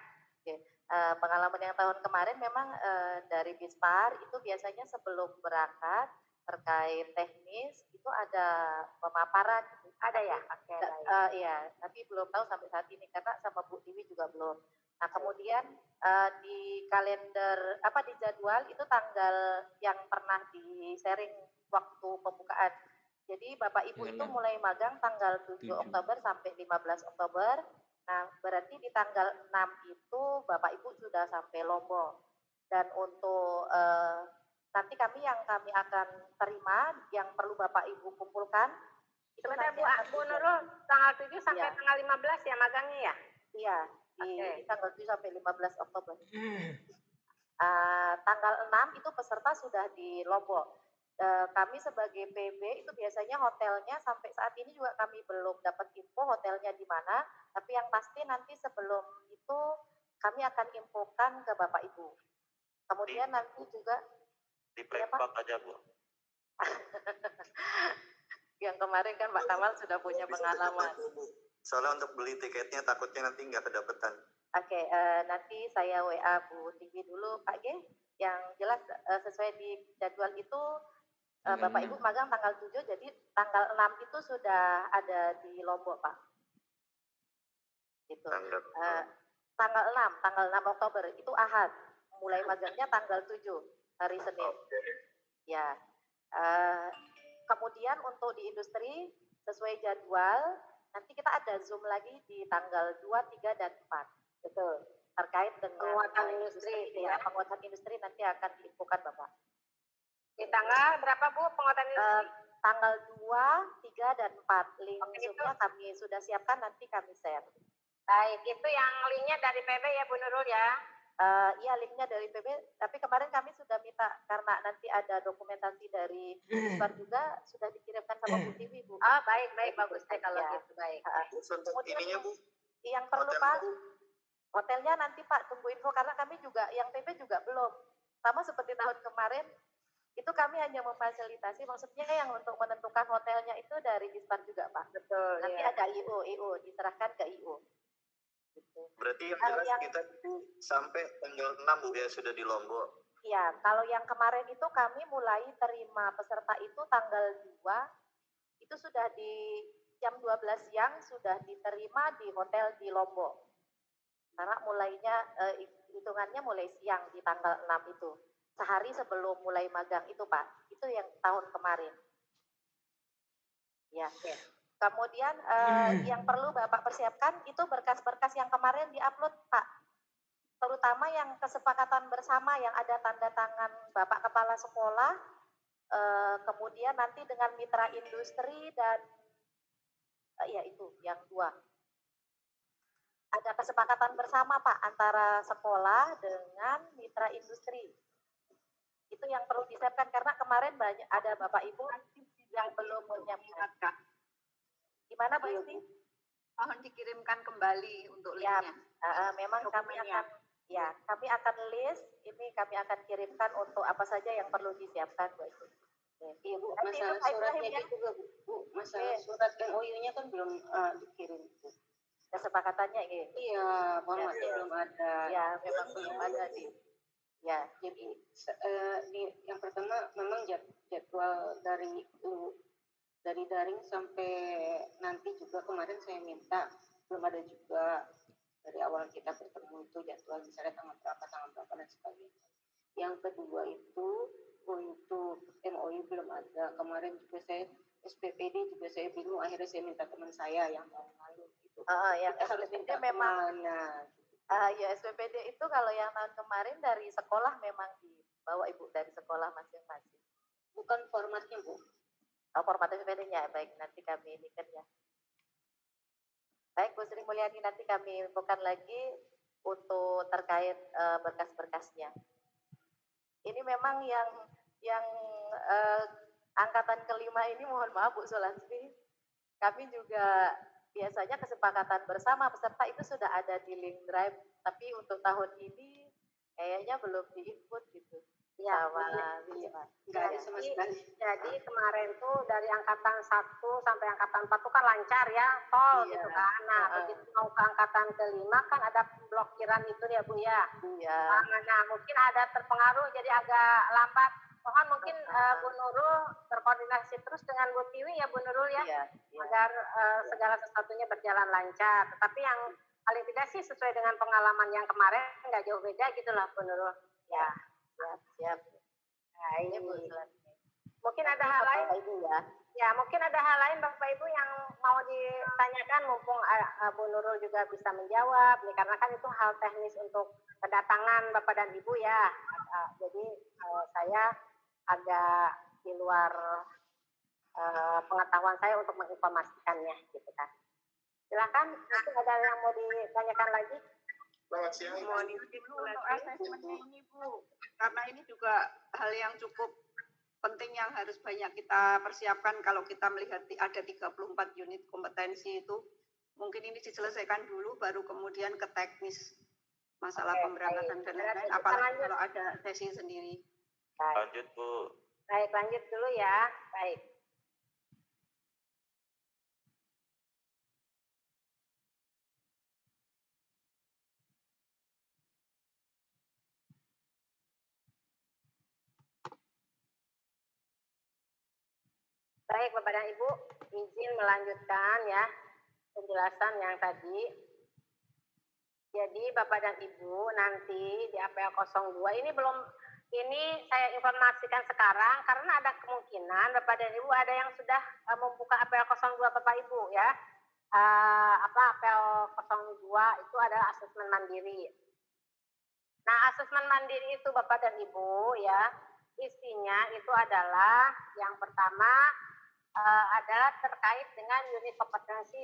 Pengalaman yang tahun kemarin memang dari Bispar itu biasanya sebelum berangkat terkait teknis itu ada pemaparan. Ada ya? Iya, tapi belum tahu sampai saat ini karena sama Bu Tiwi juga belum. Nah kemudian di kalender di jadwal itu tanggal yang pernah di sharing waktu pembukaan. Jadi Bapak Ibu itu mulai magang tanggal 7 Oktober sampai 15 Oktober. Nah berarti di tanggal 6 itu Bapak Ibu sudah sampai Lombok. Dan untuk nanti kami akan terima yang perlu Bapak Ibu kumpulkan. Sebentar Bu Nurul, tanggal 7 sampai tanggal 15 ya magangnya ya? Iya, di tanggal 7 sampai 15 Oktober. Tanggal 6 itu peserta sudah di Lombok. Kami sebagai PB itu biasanya hotelnya sampai saat ini juga kami belum dapat info hotelnya di mana, tapi yang pasti nanti sebelum itu kami akan infokan ke Bapak Ibu. Kemudian nanti juga di Pemkot aja Bu. Yang kemarin kan Pak Kamal sudah punya pengalaman. Soalnya untuk beli tiketnya takutnya nanti nggak kedapetan. Oke, nanti saya WA Bu Tiwi dulu Pak G. Yang jelas sesuai di jadwal itu Bapak Ibu magang tanggal 7, jadi tanggal 6 itu sudah ada di Lombok Pak. Gitu. Tanggal 6 Oktober itu Ahad. Mulai magangnya tanggal 7 hari Senin. Ya. Kemudian untuk di industri sesuai jadwal nanti kita ada Zoom lagi di tanggal 2, 3 dan 4. Betul. terkait dengan penguatan industri itu ya. penguatan industri nanti akan diinfokan Bapak. Di tanggal berapa Bu penguatan industri? Tanggal 2, 3, dan 4. Link Oke, Zoom-nya kami sudah siapkan, nanti kami share. Baik, itu yang linknya dari PB ya Bu Nurul ya? Iya, linknya dari PB, tapi kemarin kami sudah minta, karena nanti ada dokumentasi dari Isbar juga, sudah dikirimkan sama Bu Tiwi, Bu. Oh, baik, bagus deh kalau gitu, baik. Untuk Kemudian ininya Bu, yang perlu hotel, Pak, Bu. hotelnya nanti Pak tunggu info, karena kami juga, yang PB juga belum. Sama seperti tahun kemarin, itu kami hanya memfasilitasi, maksudnya yang untuk menentukan hotelnya itu dari Isbar juga Pak. Betul, Nanti ya. ada IO, diserahkan ke IO. Gitu. Berarti yang jelas kita sampai tanggal 6 Bu ya sudah di Lombok. Iya, kalau yang kemarin itu kami mulai terima peserta itu tanggal 2, itu sudah di jam 12 siang sudah diterima di hotel di Lombok. Karena mulainya, hitungannya mulai siang di tanggal 6 itu. Sehari sebelum mulai magang itu Pak, itu yang tahun kemarin. Ya. Kemudian yang perlu Bapak persiapkan itu berkas-berkas yang kemarin diupload Pak. Terutama yang kesepakatan bersama yang ada tanda tangan Bapak Kepala Sekolah, kemudian nanti dengan mitra industri dan ya itu yang 2. Ada kesepakatan bersama Pak antara sekolah dengan mitra industri. Itu yang perlu disiapkan karena kemarin banyak ada Bapak Ibu yang belum menyiapkan. Gimana Bu Isti? Mohon dikirimkan kembali untuk Ya, linknya. memang kami akan list, ini kami akan kirimkan untuk apa saja yang perlu disiapkan Bu Isti. Iya Bu, masalah suratnya itu juga Bu, masalah surat MOU-nya kan belum dikirim Bu. Kesepakatannya gitu. Iya, belum ada. Ya, memang belum ada di. Ya, jadi yang pertama memang jadwal dari daring sampai nanti juga kemarin saya minta belum ada juga dari awal kita bertemu itu jadwal misalnya tanggal berapa dan sebagainya. Yang kedua itu untuk MOU belum ada. Kemarin juga saya SPPD juga saya bingung, akhirnya saya minta teman saya yang tahun lalu gitu. Yang kita harus minta memang kemana? Ya SPPD itu kalau yang tahun kemarin dari sekolah memang dibawa Ibu dari sekolah masing-masing. Bukan formatnya Bu. Format SPPD-nya, baik nanti kami ini kan ya. Baik Bu Sri Mulyani, nanti kami infokan lagi untuk terkait berkas-berkasnya. Ini memang yang angkatan kelima ini, mohon maaf Bu Sulansri, kami juga biasanya kesepakatan bersama peserta itu sudah ada di link drive, tapi untuk tahun ini kayaknya belum di-input gitu. Ya, sama Wisma. Jadi kemarin tuh dari angkatan 1 sampai angkatan 4 tuh kan lancar ya, tol gitu kan. Nah, begitu mau ke angkatan kelima kan ada pemblokiran itu ya Bu ya. Iya. Nah, mungkin ada terpengaruh jadi agak lambat. Mohon mungkin Bu Nurul berkoordinasi terus dengan Bu Tiwi ya Bu Nurul ya, agar segala sesuatunya berjalan lancar. Tetapi yang paling tidak sih sesuai dengan pengalaman yang kemarin, nggak jauh beda gitu lah Bu Nurul. Ya. Siap. Nah, ini mungkin ada hal lain Ibu ya. Ya, mungkin ada hal lain Bapak Ibu yang mau ditanyakan, mumpung Bu Nurul juga bisa menjawab, nih, karena kan itu hal teknis untuk kedatangan Bapak dan Ibu ya. Jadi saya agak di luar pengetahuan saya untuk menginformasikannya, gitu kan. Silakan, mungkin ada yang mau ditanyakan lagi? Selamat siang. Mohon izin dulu untuk asesmennya ini Bu, karena ini juga hal yang cukup penting yang harus banyak kita persiapkan kalau kita melihat ada 34 unit kompetensi itu. Mungkin ini diselesaikan dulu baru kemudian ke teknis masalah pemberangkatan dan lain-lain, apalagi kalau ada sesi sendiri. Lanjut Bu. Baik, lanjut dulu ya. Baik. Baik Bapak dan Ibu, izin melanjutkan ya penjelasan yang tadi. Jadi Bapak dan Ibu nanti di APL 02 ini saya informasikan sekarang karena ada kemungkinan Bapak dan Ibu ada yang sudah membuka APL 02 Bapak Ibu ya. APL 02 itu adalah asesmen mandiri. Nah, asesmen mandiri itu Bapak dan Ibu ya, isinya itu adalah yang pertama adalah terkait dengan unit kompetensi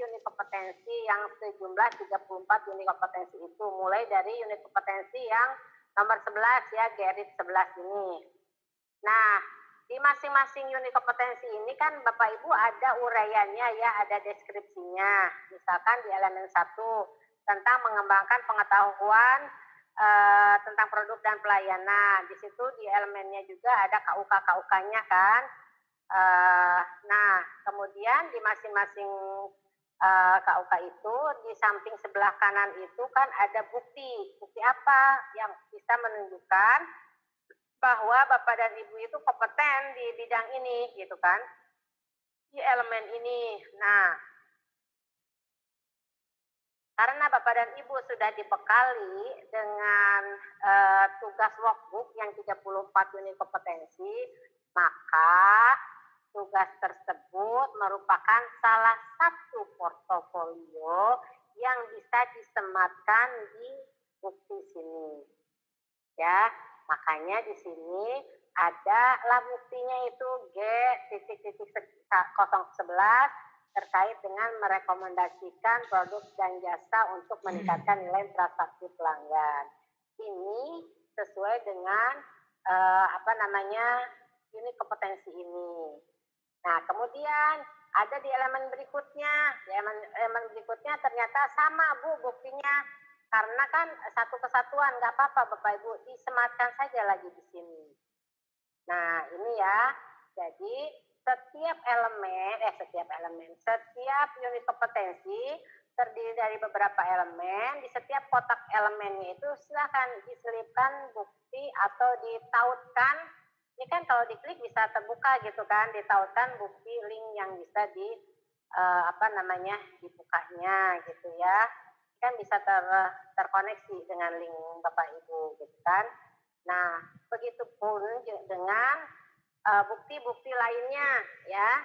yang sejumlah 34 unit kompetensi itu, mulai dari unit kompetensi yang nomor 11 ya, Gerit 11 ini. Nah, di masing-masing unit kompetensi ini kan Bapak Ibu ada uraiannya ya, ada deskripsinya. Misalkan di elemen 1 tentang mengembangkan pengetahuan tentang produk dan pelayanan. Di situ di elemennya juga ada KUK-KUK-nya kan. Nah, kemudian di masing-masing KUK itu di samping sebelah kanan itu kan ada bukti. Bukti apa yang bisa menunjukkan bahwa Bapak dan Ibu itu kompeten di bidang ini gitu kan. Di elemen ini. Nah, karena Bapak dan Ibu sudah dibekali dengan tugas workbook yang 34 unit kompetensi, maka tugas tersebut merupakan salah satu portofolio yang bisa disematkan di bukti sini. Ya, makanya di sini adalah buktinya itu G.011 terkait dengan merekomendasikan produk dan jasa untuk meningkatkan nilai transaksi pelanggan. Ini sesuai dengan unit kompetensi ini. Nah, kemudian ada di elemen berikutnya. Di elemen berikutnya ternyata sama Bu buktinya. Karena kan satu kesatuan, nggak apa-apa Bapak Ibu, disematkan saja lagi di sini. Nah, ini ya. Jadi setiap unit kompetensi terdiri dari beberapa elemen. Di setiap kotak elemennya itu silakan diselipkan bukti atau ditautkan. Ini kan kalau diklik bisa terbuka gitu kan, ditautkan bukti link yang bisa dibukanya gitu ya. Kan bisa terkoneksi dengan link Bapak Ibu gitu kan. Nah, begitupun dengan bukti-bukti lainnya ya.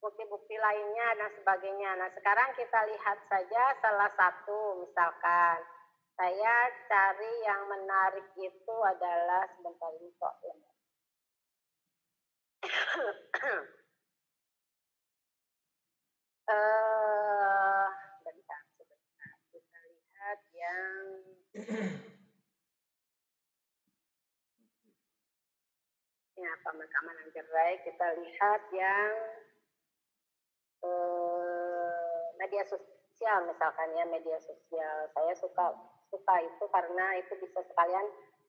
Bukti-bukti lainnya dan sebagainya. Nah, sekarang kita lihat saja salah satu, misalkan saya cari yang menarik itu adalah sebentar ini kok. Sebentar. Kita lihat yang ini apa keamanan cerai. Kita lihat yang media sosial misalkan ya, media sosial. Saya suka itu karena itu bisa sekalian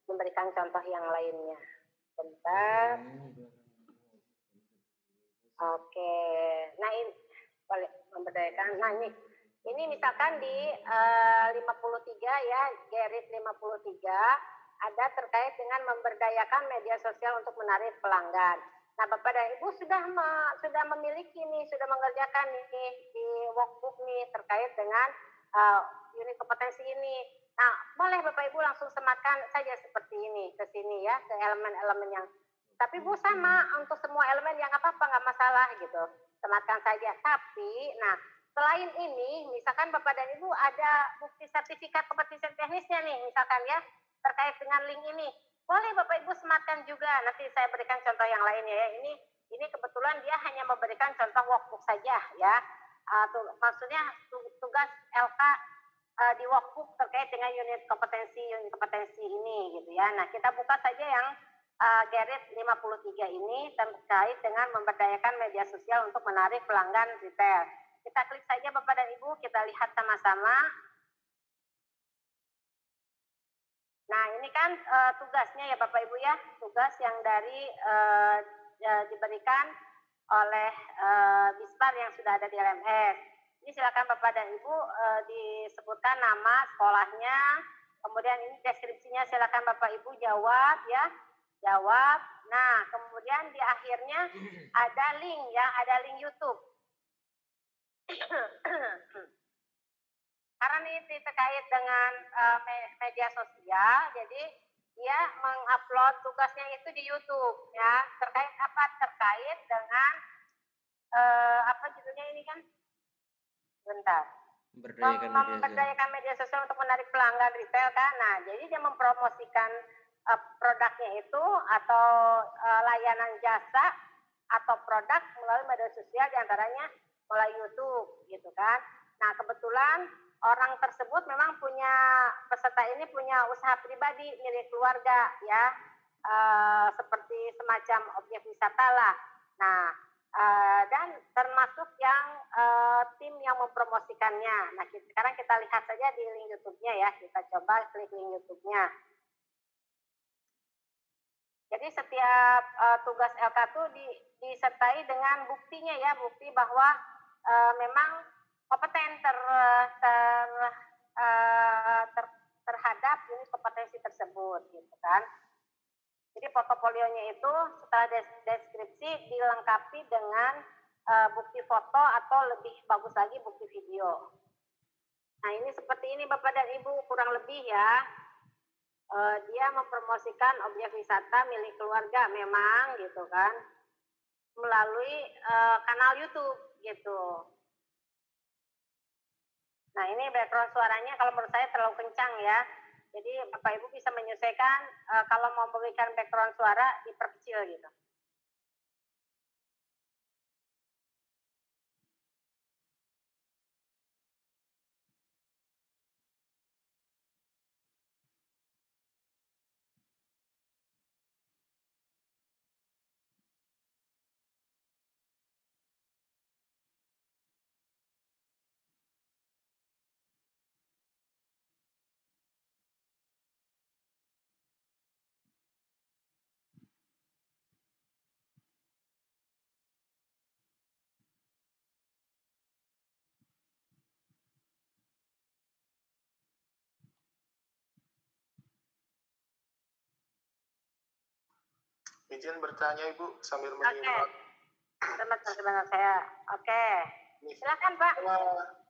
memberikan contoh yang lainnya. Bentar. Oke. Nah, ini boleh memberdayakan. Nah, ini misalkan di 53 ya, Gerit 53 ada terkait dengan memberdayakan media sosial untuk menarik pelanggan. Nah, Bapak dan Ibu sudah memiliki nih, sudah mengerjakan nih di workbook nih terkait dengan unit kompetensi ini. Nah, boleh Bapak Ibu langsung sematkan saja seperti ini ke sini ya, ke elemen-elemen yang. Tapi Bu sama untuk semua elemen yang apa-apa nggak masalah gitu, sematkan saja. Tapi, nah selain ini, misalkan Bapak dan Ibu ada bukti sertifikat kompetensi teknisnya nih, misalkan ya terkait dengan link ini. Boleh Bapak Ibu sematkan juga. Nanti saya berikan contoh yang lainnya ya. Ini kebetulan dia hanya memberikan contoh workbook saja ya. Maksudnya tugas LK di workbook terkait dengan unit kompetensi ini gitu ya. Nah, kita buka saja yang Gerit 53 ini terkait dengan memberdayakan media sosial untuk menarik pelanggan retail. Kita klik saja Bapak dan Ibu, kita lihat sama-sama. Nah, ini kan tugasnya ya Bapak Ibu ya, tugas yang diberikan oleh Bispar yang sudah ada di LMS. Ini silakan Bapak dan Ibu disebutkan nama sekolahnya, kemudian ini deskripsinya silakan Bapak Ibu jawab ya, jawab. Nah, kemudian di akhirnya ada link ya, ada link YouTube. Karena ini terkait dengan media sosial, jadi dia mengupload tugasnya itu di YouTube ya. Terkait apa? Terkait dengan apa judulnya ini kan? Bentar. memberdayakan media sosial untuk menarik pelanggan retail kan. Nah, jadi dia mempromosikan produknya itu atau layanan jasa atau produk melalui media sosial, diantaranya melalui YouTube gitu kan. Nah, kebetulan orang tersebut memang punya, peserta ini punya usaha pribadi milik keluarga ya, seperti semacam objek wisata lah. Nah, dan termasuk yang tim yang mempromosikannya. Nah, sekarang kita lihat saja di link YouTube-nya ya. Kita coba klik link YouTube-nya. Jadi setiap tugas LK itu disertai dengan buktinya ya, bukti bahwa memang kompeten terhadap unit kompetensi tersebut gitu kan. Jadi portofolionya itu setelah deskripsi dilengkapi dengan bukti foto atau lebih bagus lagi bukti video. Nah, ini seperti ini Bapak dan Ibu kurang lebih ya. Dia mempromosikan objek wisata milik keluarga memang gitu kan, melalui kanal YouTube gitu. Nah, ini background suaranya kalau menurut saya terlalu kencang ya. Jadi Bapak Ibu bisa menyesuaikan kalau mau memberikan background suara diperkecil gitu. Izin bertanya Ibu sambil menyimak. Sebentar saya. Oke. Silakan Pak.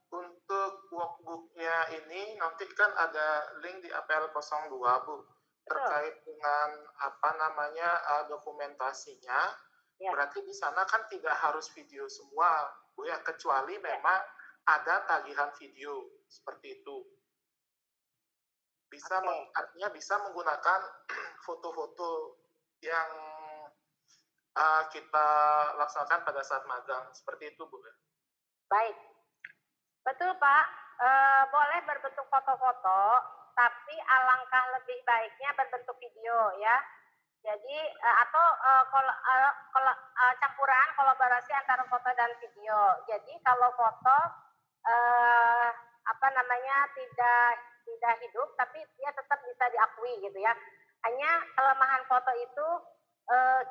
Untuk workbooknya ini nanti kan ada link di APL 02 Bu. Terkait dengan apa namanya dokumentasinya. Ya. Berarti di sana kan tidak harus video semua Bu ya, kecuali memang ada tagihan video seperti itu. Bisa artinya bisa menggunakan foto-foto yang kita laksanakan pada saat magang seperti itu Bu. Baik, betul Pak. Boleh berbentuk foto-foto, tapi alangkah lebih baiknya berbentuk video ya. Jadi atau campuran kolaborasi antara foto dan video. Jadi kalau foto apa namanya tidak hidup, tapi dia tetap bisa diakui gitu ya. Hanya kelemahan foto itu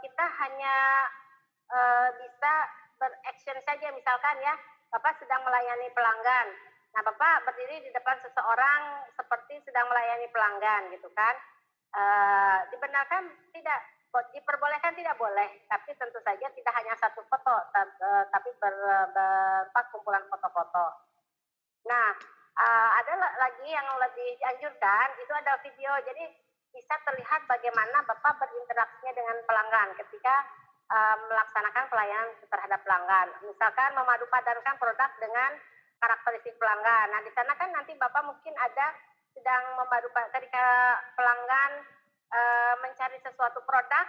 kita hanya bisa beraction saja, misalkan ya Bapak sedang melayani pelanggan. Nah, Bapak berdiri di depan seseorang seperti sedang melayani pelanggan gitu kan. Dibenarkan tidak, diperbolehkan tidak boleh, tapi tentu saja tidak hanya satu foto, tapi kumpulan foto-foto. Nah, ada lagi yang lebih dianjurkan, itu ada video, jadi bisa terlihat bagaimana Bapak berinteraksinya dengan pelanggan ketika melaksanakan pelayanan terhadap pelanggan. Misalkan memadupadankan produk dengan karakteristik pelanggan. Nah, di sana kan nanti Bapak mungkin ada sedang memadupadan ketika pelanggan mencari sesuatu produk,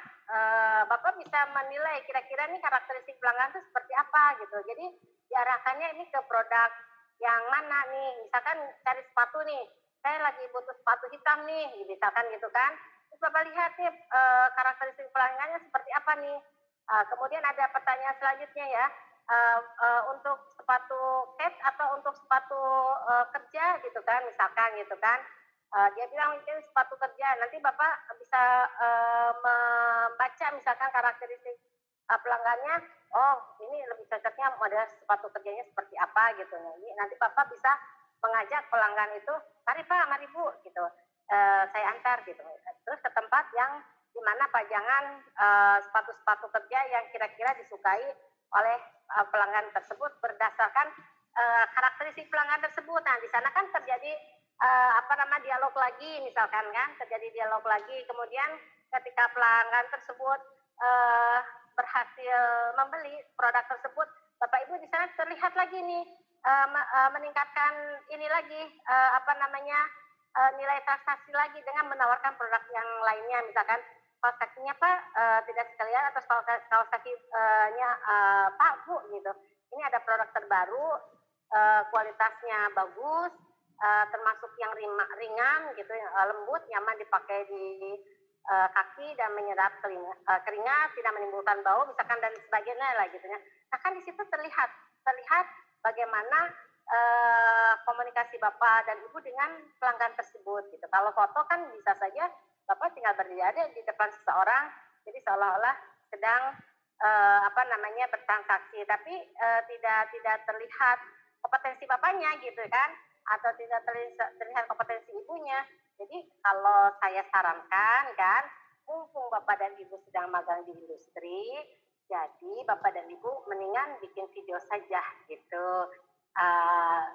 Bapak bisa menilai kira-kira nih karakteristik pelanggan itu seperti apa gitu. Jadi diarahkannya ini ke produk yang mana nih, misalkan cari sepatu nih, saya lagi butuh sepatu hitam nih, misalkan gitu kan. Terus Bapak lihat nih karakteristik pelanggannya seperti apa nih. Kemudian ada pertanyaan selanjutnya ya, untuk sepatu cats atau untuk sepatu kerja gitu kan, misalkan gitu kan. Dia bilang mungkin sepatu kerja, nanti Bapak bisa membaca misalkan karakteristik pelanggannya, oh ini lebih cocoknya model sepatu kerjanya seperti apa gitu. Nanti Bapak bisa mengajak pelanggan itu, mari Pak, mari Bu gitu, saya antar gitu. Terus ke tempat yang dimana pajangan sepatu-sepatu kerja yang kira-kira disukai oleh pelanggan tersebut berdasarkan karakteristik pelanggan tersebut. Nah, di sana kan terjadi dialog lagi, misalkan kan terjadi dialog lagi. Kemudian ketika pelanggan tersebut berhasil membeli produk tersebut, Bapak Ibu di sana terlihat lagi nih meningkatkan ini lagi nilai transaksi lagi dengan menawarkan produk yang lainnya, misalkan kaos kakinya Pak tidak sekalian atau kaos kakinya Pak Bu gitu. Ini ada produk terbaru, kualitasnya bagus, termasuk yang ringan gitu, lembut, nyaman dipakai di kaki dan menyerap keringat, tidak menimbulkan bau, misalkan dan sebagainya lah gitu ya. Nah kan di situ terlihat bagaimana komunikasi Bapak dan Ibu dengan pelanggan tersebut gitu. Kalau foto kan bisa saja Bapak tinggal berdiri aja di depan seseorang, jadi seolah-olah sedang bertransaksi, tapi tidak terlihat kompetensi Bapaknya gitu kan, atau tidak terlihat kompetensi Ibunya. Jadi kalau saya sarankan kan, mumpung Bapak dan Ibu sedang magang di industri, jadi Bapak dan Ibu mendingan bikin video saja gitu.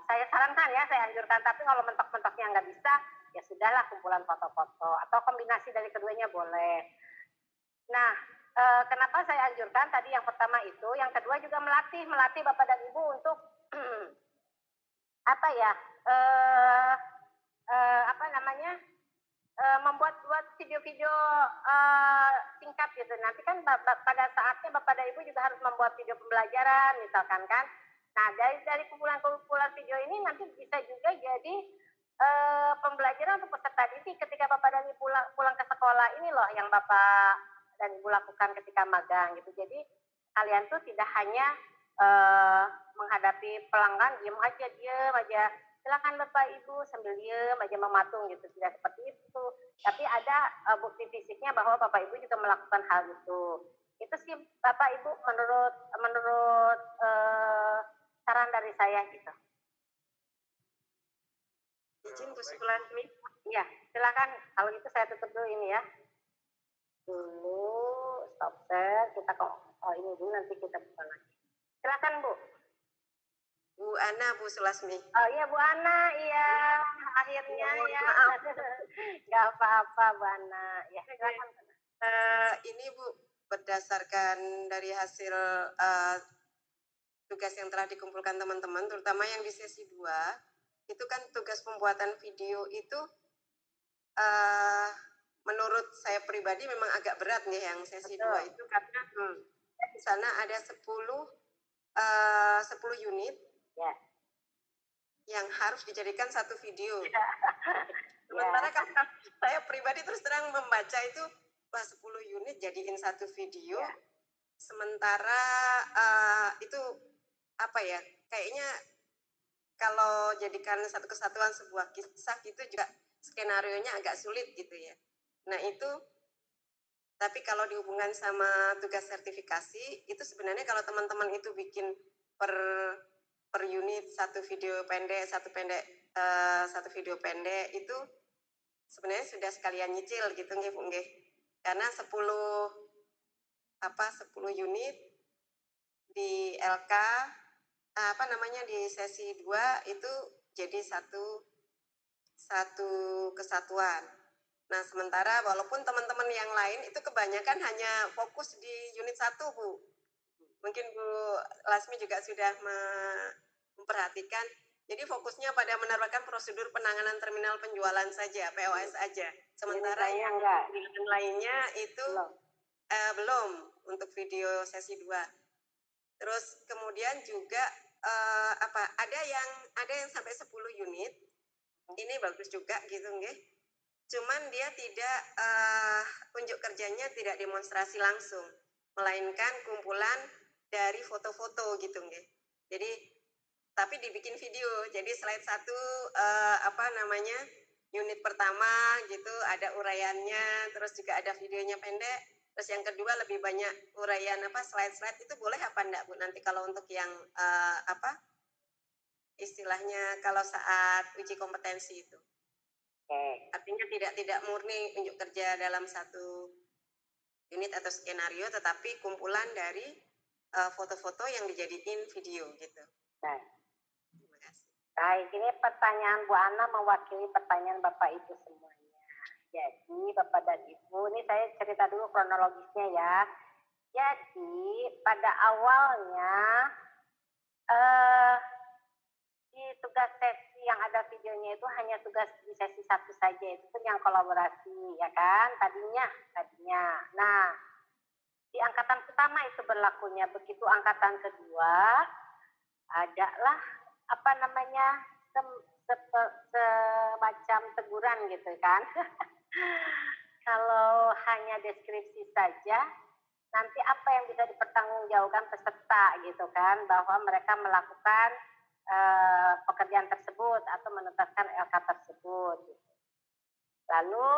Saya sarankan ya, saya anjurkan, tapi kalau mentok-mentoknya nggak bisa, ya sudahlah kumpulan foto-foto atau kombinasi dari keduanya boleh. Nah, kenapa saya anjurkan tadi yang pertama itu, yang kedua juga melatih Bapak dan Ibu untuk membuat video-video singkat gitu. Nanti kan pada saatnya Bapak dan Ibu juga harus membuat video pembelajaran misalkan kan. Nah dari kumpulan video ini nanti bisa juga jadi pembelajaran untuk peserta didik ketika Bapak dan Ibu pulang ke sekolah ini loh yang Bapak dan Ibu lakukan ketika magang gitu. Jadi kalian tuh tidak hanya menghadapi pelanggan diem aja, silakan Bapak Ibu sambil diem aja mematung gitu, tidak seperti itu. Tapi ada bukti fisiknya bahwa Bapak Ibu juga melakukan hal itu. Itu sih Bapak Ibu menurut saran dari saya gitu. Izin Bu Sulasmi. Iya, silakan. Kalau gitu saya tutup dulu ini ya. Dulu stop share, kita ini dulu nanti kita buka lagi. Silakan Bu. Bu Ana, Bu Sulasmi. Oh iya Bu Ana, iya akhirnya ya. Gak apa-apa Bu Ana. Ya silakan. Ini Bu, berdasarkan dari hasil tugas yang telah dikumpulkan teman-teman, terutama yang di sesi 2, itu kan tugas pembuatan video itu menurut saya pribadi memang agak berat nih yang sesi 2 itu, karena di sana ada 10 unit ya, yang harus dijadikan satu video. Sementara kalau saya pribadi terus terang membaca itu, wah 10 unit jadiin satu video, sementara itu kayaknya kalau jadikan satu kesatuan sebuah kisah gitu juga skenarionya agak sulit gitu ya. Nah itu, tapi kalau dihubungkan sama tugas sertifikasi, itu sebenarnya kalau teman-teman itu bikin per unit satu video pendek, satu video pendek itu sebenarnya sudah sekalian nyicil gitu nggih Bu nggih. Karena 10 unit di LK di sesi 2 itu jadi satu kesatuan. Nah, sementara walaupun teman-teman yang lain itu kebanyakan hanya fokus di unit 1, Bu. Mungkin Bu Lasmi juga sudah memperhatikan. Jadi fokusnya pada menerapkan prosedur penanganan terminal penjualan saja, POS aja. Sementara yang lainnya itu belum untuk video sesi 2. Terus kemudian juga ada yang sampai 10 unit. Ini bagus juga gitu nggih. Cuman dia tidak unjuk kerjanya tidak demonstrasi langsung, melainkan kumpulan dari foto-foto gitu nggih. Jadi tapi dibikin video. Jadi slide 1 unit pertama gitu ada uraiannya, terus juga ada videonya pendek. Terus yang kedua lebih banyak uraian slide-slide itu boleh apa enggak Bu nanti kalau untuk yang istilahnya kalau saat uji kompetensi itu. Artinya tidak murni unjuk kerja dalam satu unit atau skenario, tetapi kumpulan dari foto-foto yang dijadiin video gitu. Baik. Terima kasih. Baik, ini pertanyaan Bu Ana mewakili pertanyaan Bapak Ibu semuanya. Jadi Bapak dan Ibu, ini saya cerita dulu kronologisnya ya. Jadi pada awalnya di tugas sesi yang ada videonya itu hanya tugas di sesi 1 saja, itu pun yang kolaborasi, ya kan? Tadinya. Nah, di angkatan pertama itu berlakunya, begitu angkatan kedua adalah apa namanya semacam teguran gitu kan. Kalau hanya deskripsi saja, nanti apa yang bisa dipertanggungjawabkan peserta gitu kan, bahwa mereka melakukan pekerjaan tersebut atau menuntaskan LK tersebut. Gitu. Lalu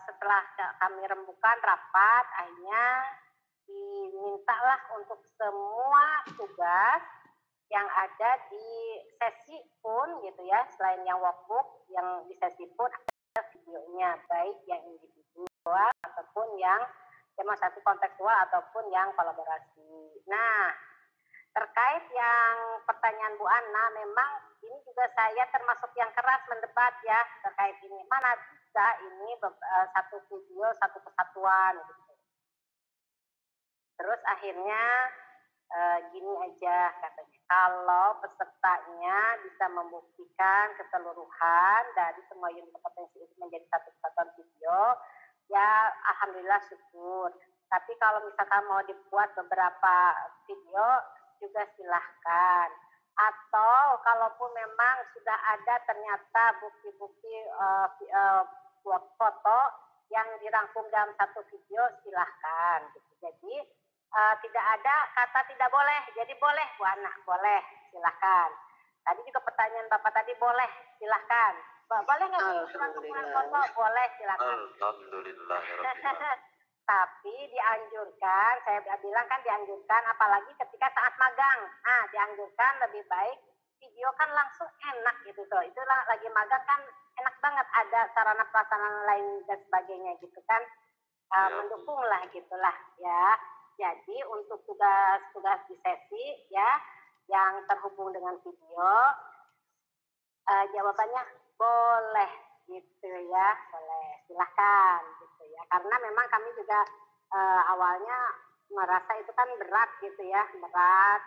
setelah kami rembukan rapat, akhirnya dimintalah untuk semua tugas yang ada di sesi pun gitu ya, selain yang workbook, yang di sesi pun ada videonya, baik yang individual ataupun yang demonstrasi kontekstual ataupun yang kolaborasi. Nah, terkait yang pertanyaan Bu Ana, memang ini juga saya termasuk yang keras mendebat ya terkait ini. Mana bisa ini satu video, satu kesatuan gitu. Terus akhirnya gini aja katanya, kalau pesertanya bisa membuktikan keseluruhan dari semua unit kompetensi itu menjadi satu kesatuan video, ya alhamdulillah syukur. Tapi kalau misalkan mau dibuat beberapa video juga silahkan. Atau kalaupun memang sudah ada ternyata bukti-bukti foto yang dirangkum dalam satu video, silahkan. Gitu. Jadi tidak ada kata tidak boleh, jadi boleh Bu Ana, boleh, silahkan. Tadi juga pertanyaan Bapak tadi, boleh, silahkan. Boleh nggak kumpulan foto? Boleh, silahkan. Alhamdulillah. Tapi dianjurkan, saya bilang kan dianjurkan, apalagi ketika saat magang. Nah, dianjurkan lebih baik video kan langsung enak gitu tuh. Itu lagi magang kan enak banget, ada sarana prasarana lain dan sebagainya gitu kan. Mendukung lah gitulah ya. Jadi untuk tugas di sesi ya yang terhubung dengan video, jawabannya boleh gitu ya, boleh, silahkan gitu ya. Karena memang kami juga awalnya merasa itu kan berat gitu ya, berat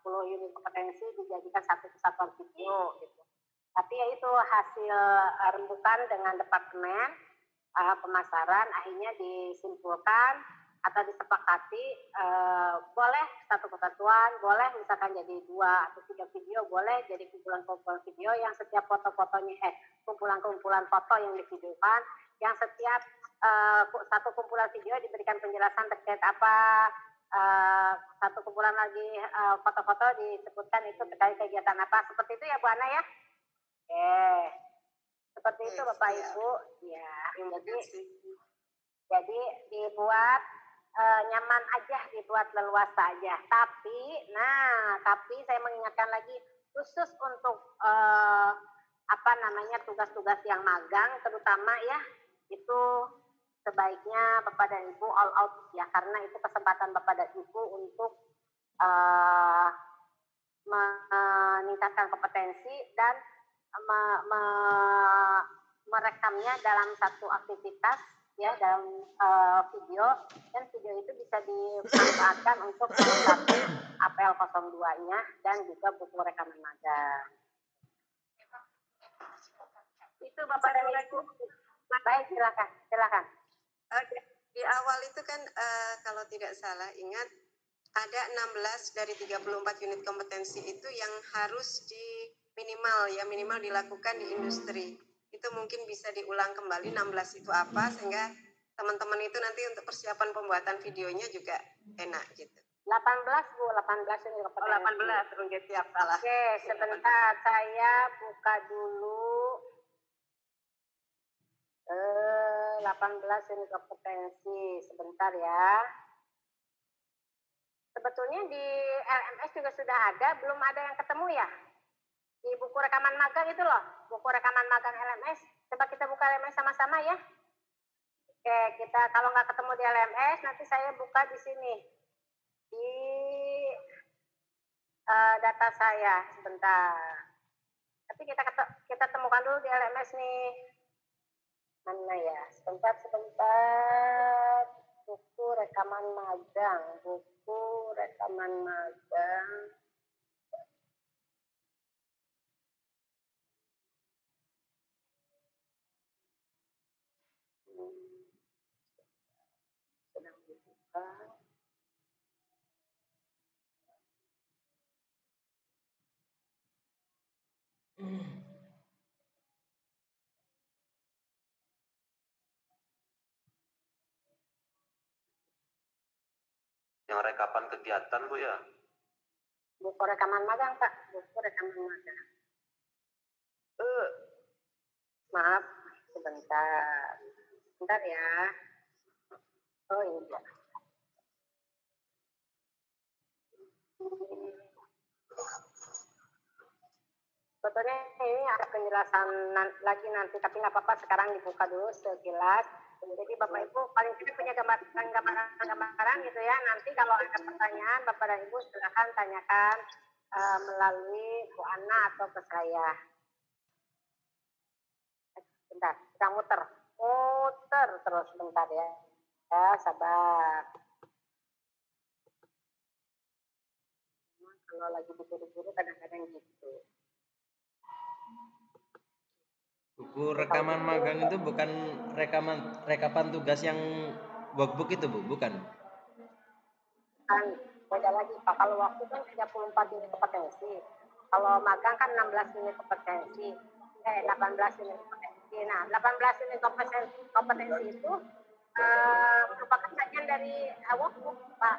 10 unit kompetensi dijadikan satu kesatuan video gitu. Tapi ya itu hasil rembukan dengan departemen pemasaran, akhirnya disimpulkan atau disepakati boleh satu kesatuan, boleh misalkan jadi 2 atau 3 video, boleh jadi kumpulan-kumpulan video yang setiap foto-fotonya kumpulan-kumpulan foto yang divideokan, yang setiap satu kumpulan video diberikan penjelasan terkait apa, satu kumpulan lagi foto-foto disebutkan itu terkait kegiatan apa, seperti itu ya Bu Ana ya. Seperti itu Bapak Ibu ya. Jadi dibuat nyaman aja, dibuat leluasa aja. Tapi saya mengingatkan lagi, khusus untuk tugas-tugas yang magang, terutama ya itu sebaiknya Bapak dan Ibu all out ya, karena itu kesempatan Bapak dan Ibu untuk meningkatkan kompetensi dan merekamnya dalam satu aktivitas ya, dalam video, dan video itu bisa dimanfaatkan untuk melengkapi APL 02-nya dan juga buku rekaman magang. Itu Bapak dan Ibu. Baik, silakan. Di awal itu kan kalau tidak salah ingat ada 16 dari 34 unit kompetensi itu yang harus minimal dilakukan di industri. Itu mungkin bisa diulang kembali 16 itu apa, sehingga teman-teman itu nanti untuk persiapan pembuatan videonya juga enak gitu. 18 Bu, 18 ini kompetensi. 18, udah siap, salah. Oke, sebentar saya buka dulu 18 ini kompetensi, sebentar ya. Sebetulnya di LMS juga sudah ada, belum ada yang ketemu ya? Di buku rekaman magang itu loh, buku rekaman magang LMS. Coba kita buka LMS sama-sama ya. Oke, kita kalau nggak ketemu di LMS, nanti saya buka di sini. Di data saya, sebentar. Tapi kita temukan dulu di LMS nih. Mana ya? Sebentar. Buku rekaman magang. Yang rekapan kegiatan Bu ya? Buku rekaman magang Pak, buku rekaman magang. Maaf, sebentar. Sebentar ya. Oh ini dia. Sebetulnya ini ada penjelasan lagi nanti, tapi nggak apa-apa sekarang dibuka dulu sekilas. Jadi Bapak Ibu paling tidak punya gambaran gitu ya. Nanti kalau ada pertanyaan Bapak dan Ibu silakan tanyakan melalui Bu Ana atau ke saya. Bentar, sedang muter terus bentar ya. Ya sabar. Kalau lagi diburu-buru kadang-kadang gitu. Buku rekaman magang itu bukan rekapan tugas yang workbook itu Bu, bukan? Kan beda lagi Pak, kalau waktu kan 34 unit kompetensi. Kalau magang kan 16 unit kompetensi. 18 unit kompetensi. Nah, 18 unit kompetensi itu merupakan bagian dari workbook Pak.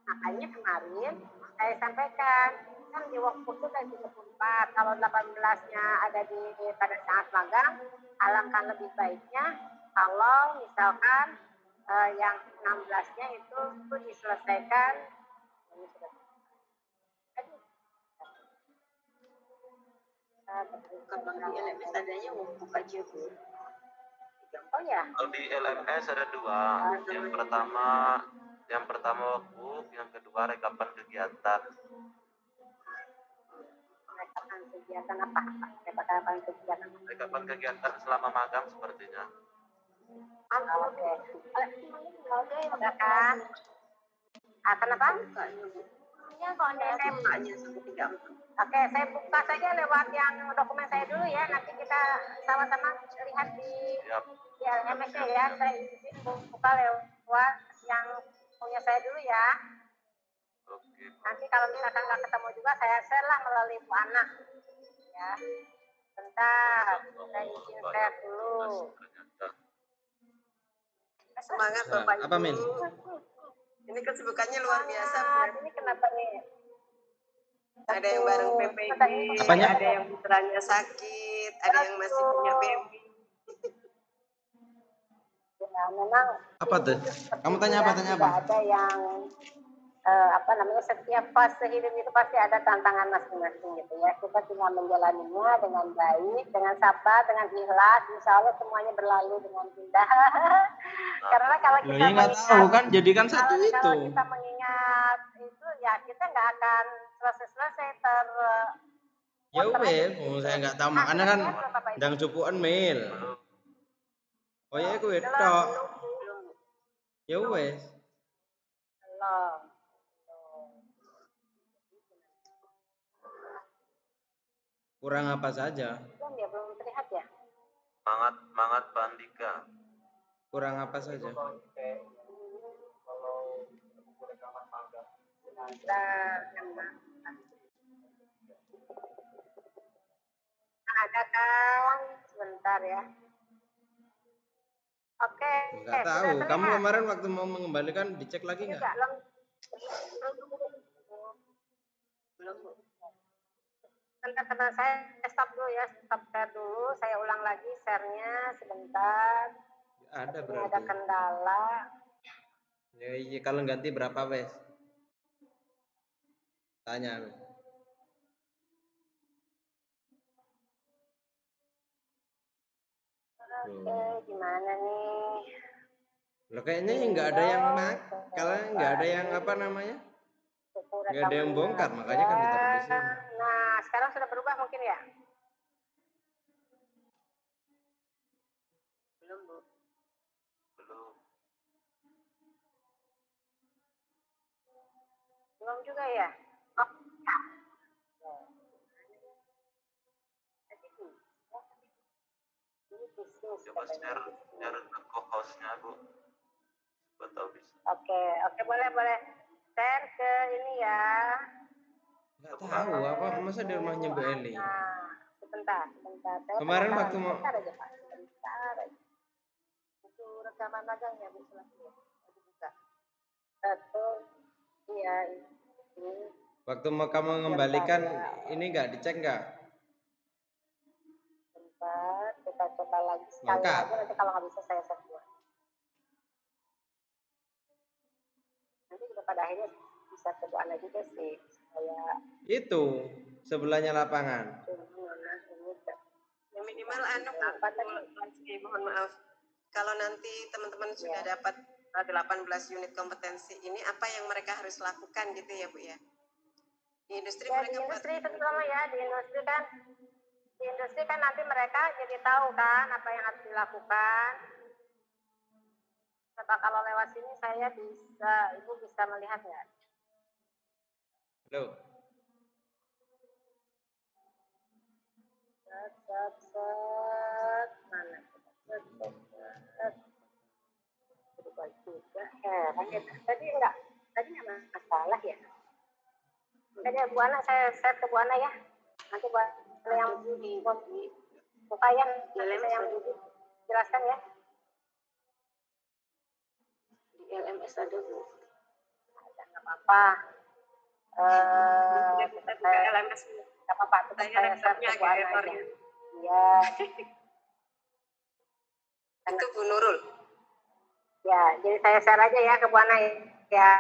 Makanya kemarin saya sampaikan kan di workbook itu ada 34, kalau 18-nya ada pada saat magang, alangkah lebih baiknya kalau misalkan yang 16-nya itu diselesaikan. Kalau di LMS adanya workbook aja Bu. Oh ya. Kalau di LMS ada dua. Yang pertama workbook, yang kedua rekapan kegiatan. Rekapan kegiatan apa? Rekapan kegiatan. Rekapan kegiatan selama magang sepertinya. Oke. Ada kan? Kenapa? Ya, kok ada bukanya sampai 34. Oke, saya buka saja lewat yang dokumen saya dulu ya. Nanti kita sama-sama lihat di LMS-nya ya. Saya buka lewat yang punya saya dulu ya. Nanti kalau misalkan nggak ketemu juga, saya share lah melalui Bu Ana. Ya. Bentar, saya izin share dulu. Semangat Bapak Ibu. Apa Min? Ini kesibukannya luar biasa. Ini kenapa nih? Ada yang bareng PPG, Apanya? ada yang putranya sakit, ada yang masih punya baby. Ya, memang Apa tuh? Kamu tanya apa? Ada yang setiap fase hidup itu pasti ada tantangan masing-masing gitu ya. Kita tinggal menjalaninya dengan baik, dengan sabar, dengan ikhlas. Insya Allah semuanya berlalu dengan indah. Karena kalau kita nggak tahu kan, jadikan satu itu. Kalau kita mengingat itu ya kita nggak akan selesai Ya wes, saya nggak tahu makanya kan ndang cupukan Mil. Oh ya gue tok. Ya wes. Belum. Kurang apa saja? Belum terlihat ya. Semangat Pak Andika. Kurang apa saja? Ada kan? Sebentar ya. Oke. Nggak tahu. Kamu kemarin waktu mau mengembalikan dicek lagi nggak? Belum Bu. Sebentar, saya stop dulu ya. Stop share dulu. Saya ulang lagi share-nya sebentar. Ada berarti. berarti. Ada kendala. Ya iya, kalau ganti berapa wes? Tanya. Oke, gimana nih? Loh kayaknya nggak ada yang kalau nggak ada yang apa namanya? Nggak ada yang bongkar, makanya kan ditaruh di sini. Nah, sekarang sudah berubah mungkin ya? Belum Bu. Belum juga ya? Oh, Coba share ke co-host-nya Bu. Betul bisa. Oke, boleh share ke ini ya. Nggak tahu apa masa di rumahnya Bu Eli. Nah, sebentar. Saya Kemarin penasaran. waktu mau Sebentar aja Pak. Sebentar aja. Itu rekaman magangnya Bu Selasi. Aku buka. Satu, iya ini. waktu mau kamu mengembalikan ini nggak dicek nggak? Sebentar, kita coba lagi sekali Lengkap. lagi. Nanti kalau nggak bisa saya share dua. Nanti juga pada akhirnya bisa ke Bu Ana juga sih. Supaya Itu sebelahnya lapangan. Ya, minimal mohon maaf. Kalau nanti teman-teman sudah dapat 18 unit kompetensi ini, apa yang mereka harus lakukan gitu ya Bu ya? Di industri ya, di industri terutama ya, di industri kan nanti mereka jadi tahu kan apa yang harus dilakukan. Coba kalau lewat sini saya bisa, Ibu bisa melihat nggak? Halo. Mana? Berubah juga. Tadi nggak masalah ya. Tadi Bu Ana saya share ke Bu Ana ya. Nanti Bu Ana yang buka ya, nanti yang jelaskan ya. Di LMS ada Bu. Ada nggak apa-apa. Saya LMS. Nggak apa-apa. Saya share ke Bu Ana aja. Iya. Itu Bu Nurul. Ya, jadi saya share aja ya ke Bu Ana ya.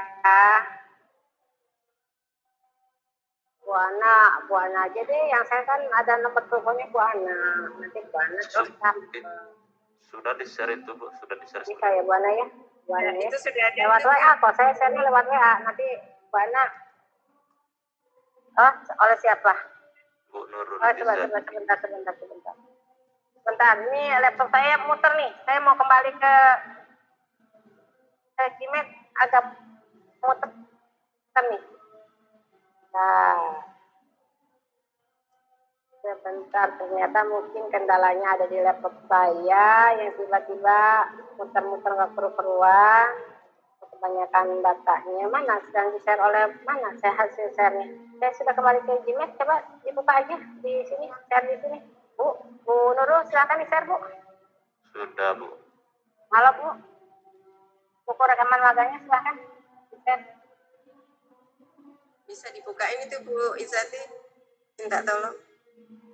Bu Ana aja deh. Yang saya kan ada nomor teleponnya Bu Ana. Nanti Bu Ana Sudah di-share itu Bu, sudah di-share. Bisa ya Bu Ana ya. Bu Ana ya. Itu sudah ada. Lewat WA kok, saya share-nya lewat WA. Nanti Bu Ana. Oh, oleh siapa? Bu Nurul. Oh, sebentar. Sebentar, ini laptop saya muter nih. Saya mau kembali ke Gmail, agak muter nih. Nah, sebentar, ternyata mungkin kendalanya ada di laptop saya yang tiba-tiba muter-muter nggak keruan. Kebanyakan datanya mana sedang di-share oleh mana saya hasil share-nya. Saya sudah kembali ke Gmail, coba dibuka aja di sini, share di sini. Bu Nurul, silakan di-share Bu. Sudah Bu. Halo Bu. Buku rekaman magangnya silakan di-share. Bisa dibukain itu Bu Izati, minta tolong.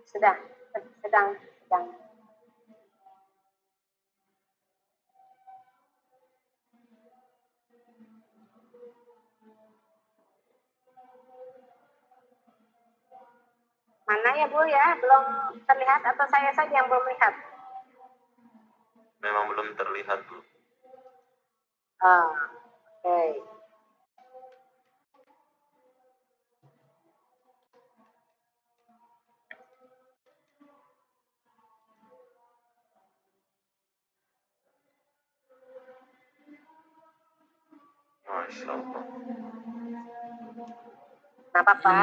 Sedang. Mana ya Bu ya, belum terlihat atau saya saja yang belum lihat? Memang belum terlihat Bu. Oke. Masya Allah. Nggak apa-apa.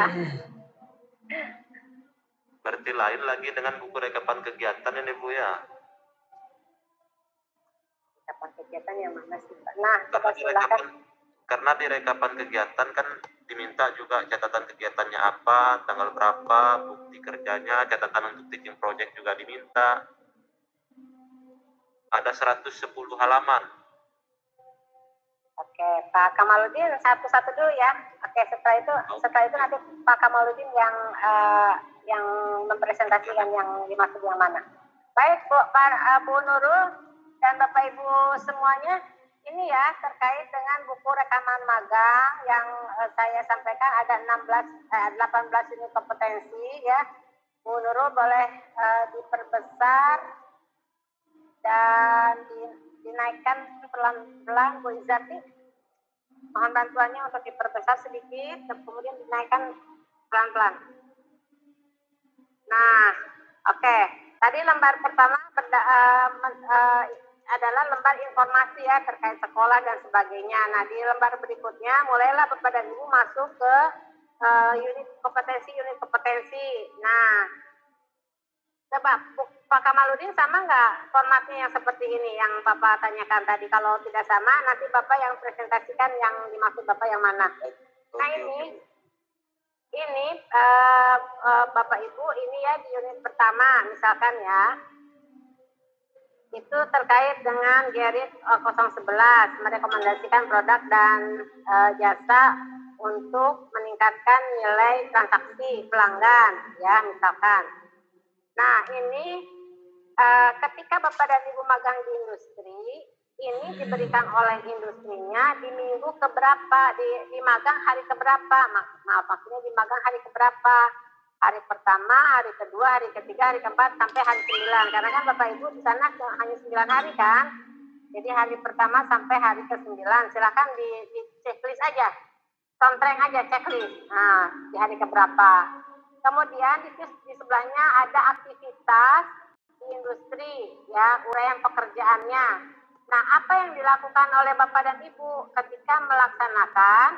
Berarti lain lagi dengan buku rekapan kegiatan ini Bu ya? Rekapan kegiatan yang mana sih Pak? Nah, coba silakan. Karena di rekapan kegiatan kan diminta juga catatan kegiatannya apa, tanggal berapa, bukti kerjanya, catatan untuk teaching project juga diminta. Ada 110 halaman. Oke, Pak Kamaludin satu-satu dulu ya. Oke, setelah itu nanti Pak Kamaludin yang mempresentasikan yang dimaksud yang mana. Baik, Bu Nurul dan Bapak Ibu semuanya, ini ya terkait dengan buku rekaman magang yang saya sampaikan ada 18 unit kompetensi ya. Bu Nurul boleh diperbesar dan dinaikkan pelan-pelan Bu Izati. Mohon bantuannya untuk diperbesar sedikit dan kemudian dinaikkan pelan-pelan. Nah, oke. Tadi lembar pertama adalah lembar informasi ya terkait sekolah dan sebagainya. Nah, di lembar berikutnya mulailah Bapak dan Ibu masuk ke unit kompetensi. Nah, Coba Pak Kamaludin sama nggak formatnya yang seperti ini yang Bapak tanyakan tadi? Kalau tidak sama, nanti Bapak yang presentasikan yang dimaksud Bapak yang mana. Nah ini Bapak Ibu, ini ya di unit pertama misalkan ya, itu terkait dengan GERIT 011, merekomendasikan produk dan jasa untuk meningkatkan nilai transaksi pelanggan, ya misalkan. Nah ini ketika Bapak dan Ibu magang di industri, ini diberikan oleh industrinya di minggu keberapa, di magang hari keberapa, maaf maksudnya di magang hari keberapa, hari pertama, hari kedua, hari ketiga, hari keempat, sampai hari 9, karena kan Bapak Ibu di sana hanya 9 hari kan, jadi hari pertama sampai hari ke-9, silakan di checklist aja, contreng aja checklist, nah di hari keberapa. Kemudian di sebelahnya ada aktivitas di industri, ya uraian pekerjaannya. Nah, apa yang dilakukan oleh Bapak dan Ibu ketika melaksanakan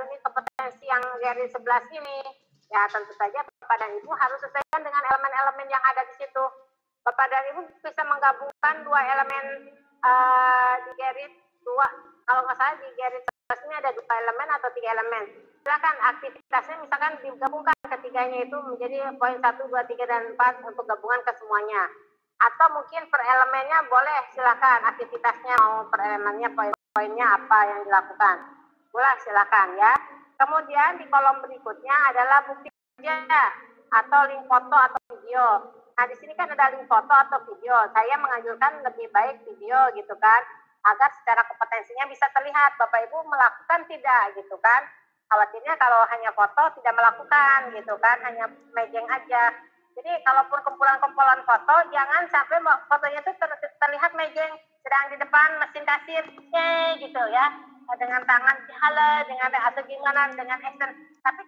unit kompetensi yang dari 11 ini? Ya, tentu saja Bapak dan Ibu harus sesuaikan dengan elemen-elemen yang ada di situ. Bapak dan Ibu bisa menggabungkan dua elemen di GERIT 2, kalau nggak salah di GERIT 11 ini ada 2 elemen atau 3 elemen. Silakan aktivitasnya misalkan digabungkan ketiganya itu menjadi poin 1, 2, 3, dan 4 untuk gabungan ke semuanya. Atau mungkin per elemennya boleh, silakan aktivitasnya mau per elemennya poin-poinnya apa yang dilakukan. Boleh silakan ya. Kemudian di kolom berikutnya adalah bukti kerja atau link foto atau video. Nah di sini kan ada link foto atau video. Saya menganjurkan lebih baik video gitu kan, agar secara kompetensinya bisa terlihat Bapak Ibu melakukan tidak gitu kan. Khawatirnya kalau hanya foto tidak melakukan gitu kan, hanya mejeng aja. Jadi kalaupun kumpulan-kumpulan foto, jangan sampai fotonya itu terlihat mejeng sedang di depan mesin kasir, gitu ya, dengan tangan hala, dengan atau gimana dengan action. Tapi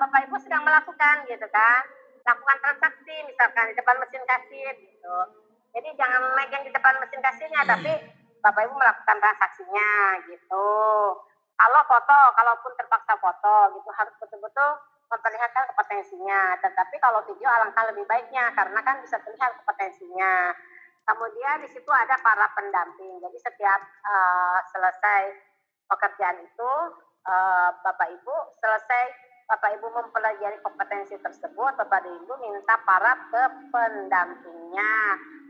Bapak Ibu sedang melakukan gitu kan, lakukan transaksi misalkan di depan mesin kasir gitu. Jadi jangan mejeng di depan mesin kasirnya, tapi Bapak Ibu melakukan transaksinya gitu. Kalau foto, kalaupun terpaksa foto gitu harus betul-betul memperlihatkan kompetensinya. Tetapi kalau video alangkah lebih baiknya karena kan bisa terlihat kompetensinya. Kemudian di situ ada para pendamping. Jadi setiap selesai pekerjaan itu Bapak Ibu selesai Bapak Ibu mempelajari kompetensi tersebut, Bapak Ibu minta para ke pendampingnya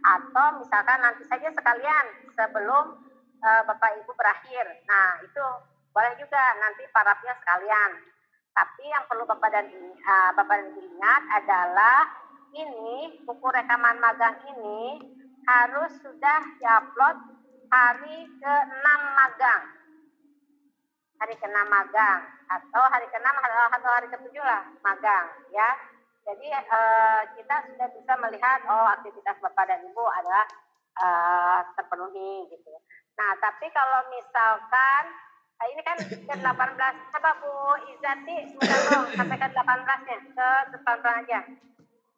atau misalkan nanti saja sekalian sebelum Bapak Ibu berakhir. Nah, itu boleh juga nanti parafnya sekalian. Tapi yang perlu Bapak dan Ibu ingat adalah ini buku rekaman magang ini harus sudah diupload hari ke-6 magang. Hari ke-6 magang atau hari ke-6 atau hari ke-7 lah magang ya. Jadi kita sudah bisa melihat aktivitas Bapak dan Ibu adalah terpenuhi gitu. Nah, tapi kalau misalkan ini kan ke-18, coba Bu Izati sebentar dong sampai ke-18-nya, ke-18 aja.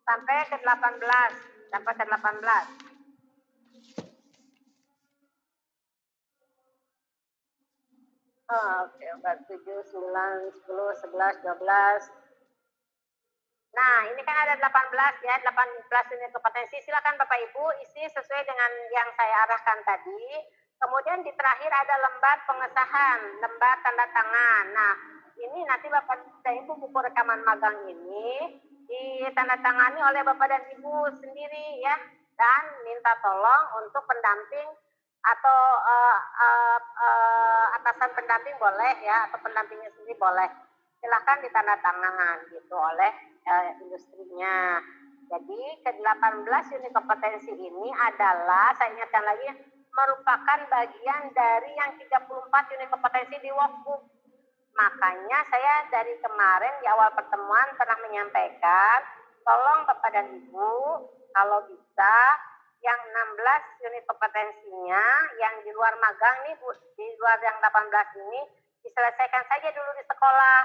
Sampai ke-18, sampai ke-18. Oke, 7, 9, 10, 11, 12. Nah, ini kan ada 18 ya, 18 unit kompetensi. Silakan Bapak Ibu isi sesuai dengan yang saya arahkan tadi. Kemudian di terakhir ada lembar pengesahan, lembar tanda tangan. Nah, ini nanti Bapak dan Ibu buku rekaman magang ini ditandatangani oleh Bapak dan Ibu sendiri ya, dan minta tolong untuk pendamping atau atasan pendamping boleh ya, atau pendampingnya sendiri boleh. Silahkan ditandatangan gitu oleh industrinya. Jadi ke-18 unit kompetensi ini adalah, saya ingatkan lagi, merupakan bagian dari yang 34 unit kompetensi di workbook. Makanya saya dari kemarin di awal pertemuan pernah menyampaikan, tolong Bapak dan Ibu kalau bisa yang 16 unit kompetensinya yang di luar magang nih Bu, di luar yang 18 ini diselesaikan saja dulu di sekolah.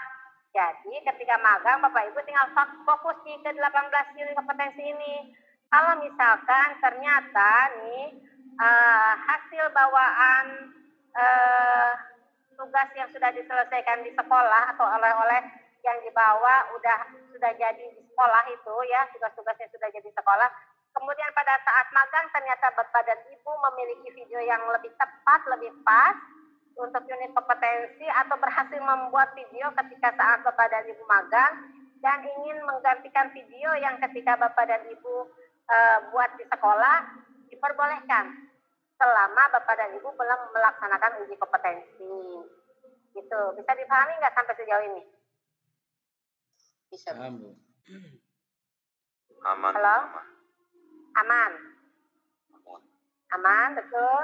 Jadi ketika magang Bapak Ibu tinggal fokus di ke-18 unit kompetensi ini. Kalau misalkan ternyata nih hasil bawaan tugas yang sudah diselesaikan di sekolah atau oleh yang dibawa sudah jadi di sekolah itu ya, tugas-tugasnya sudah jadi sekolah. Kemudian pada saat magang ternyata Bapak dan Ibu memiliki video yang lebih tepat, lebih pas untuk unit kompetensi atau berhasil membuat video ketika saat Bapak dan Ibu magang dan ingin menggantikan video yang ketika Bapak dan Ibu buat di sekolah, diperbolehkan selama Bapak dan Ibu belum melaksanakan uji kompetensi. Gitu. Bisa dipahami nggak sampai sejauh ini? Bisa. Paham, Bu. Aman. Halo? Aman. Aman, betul.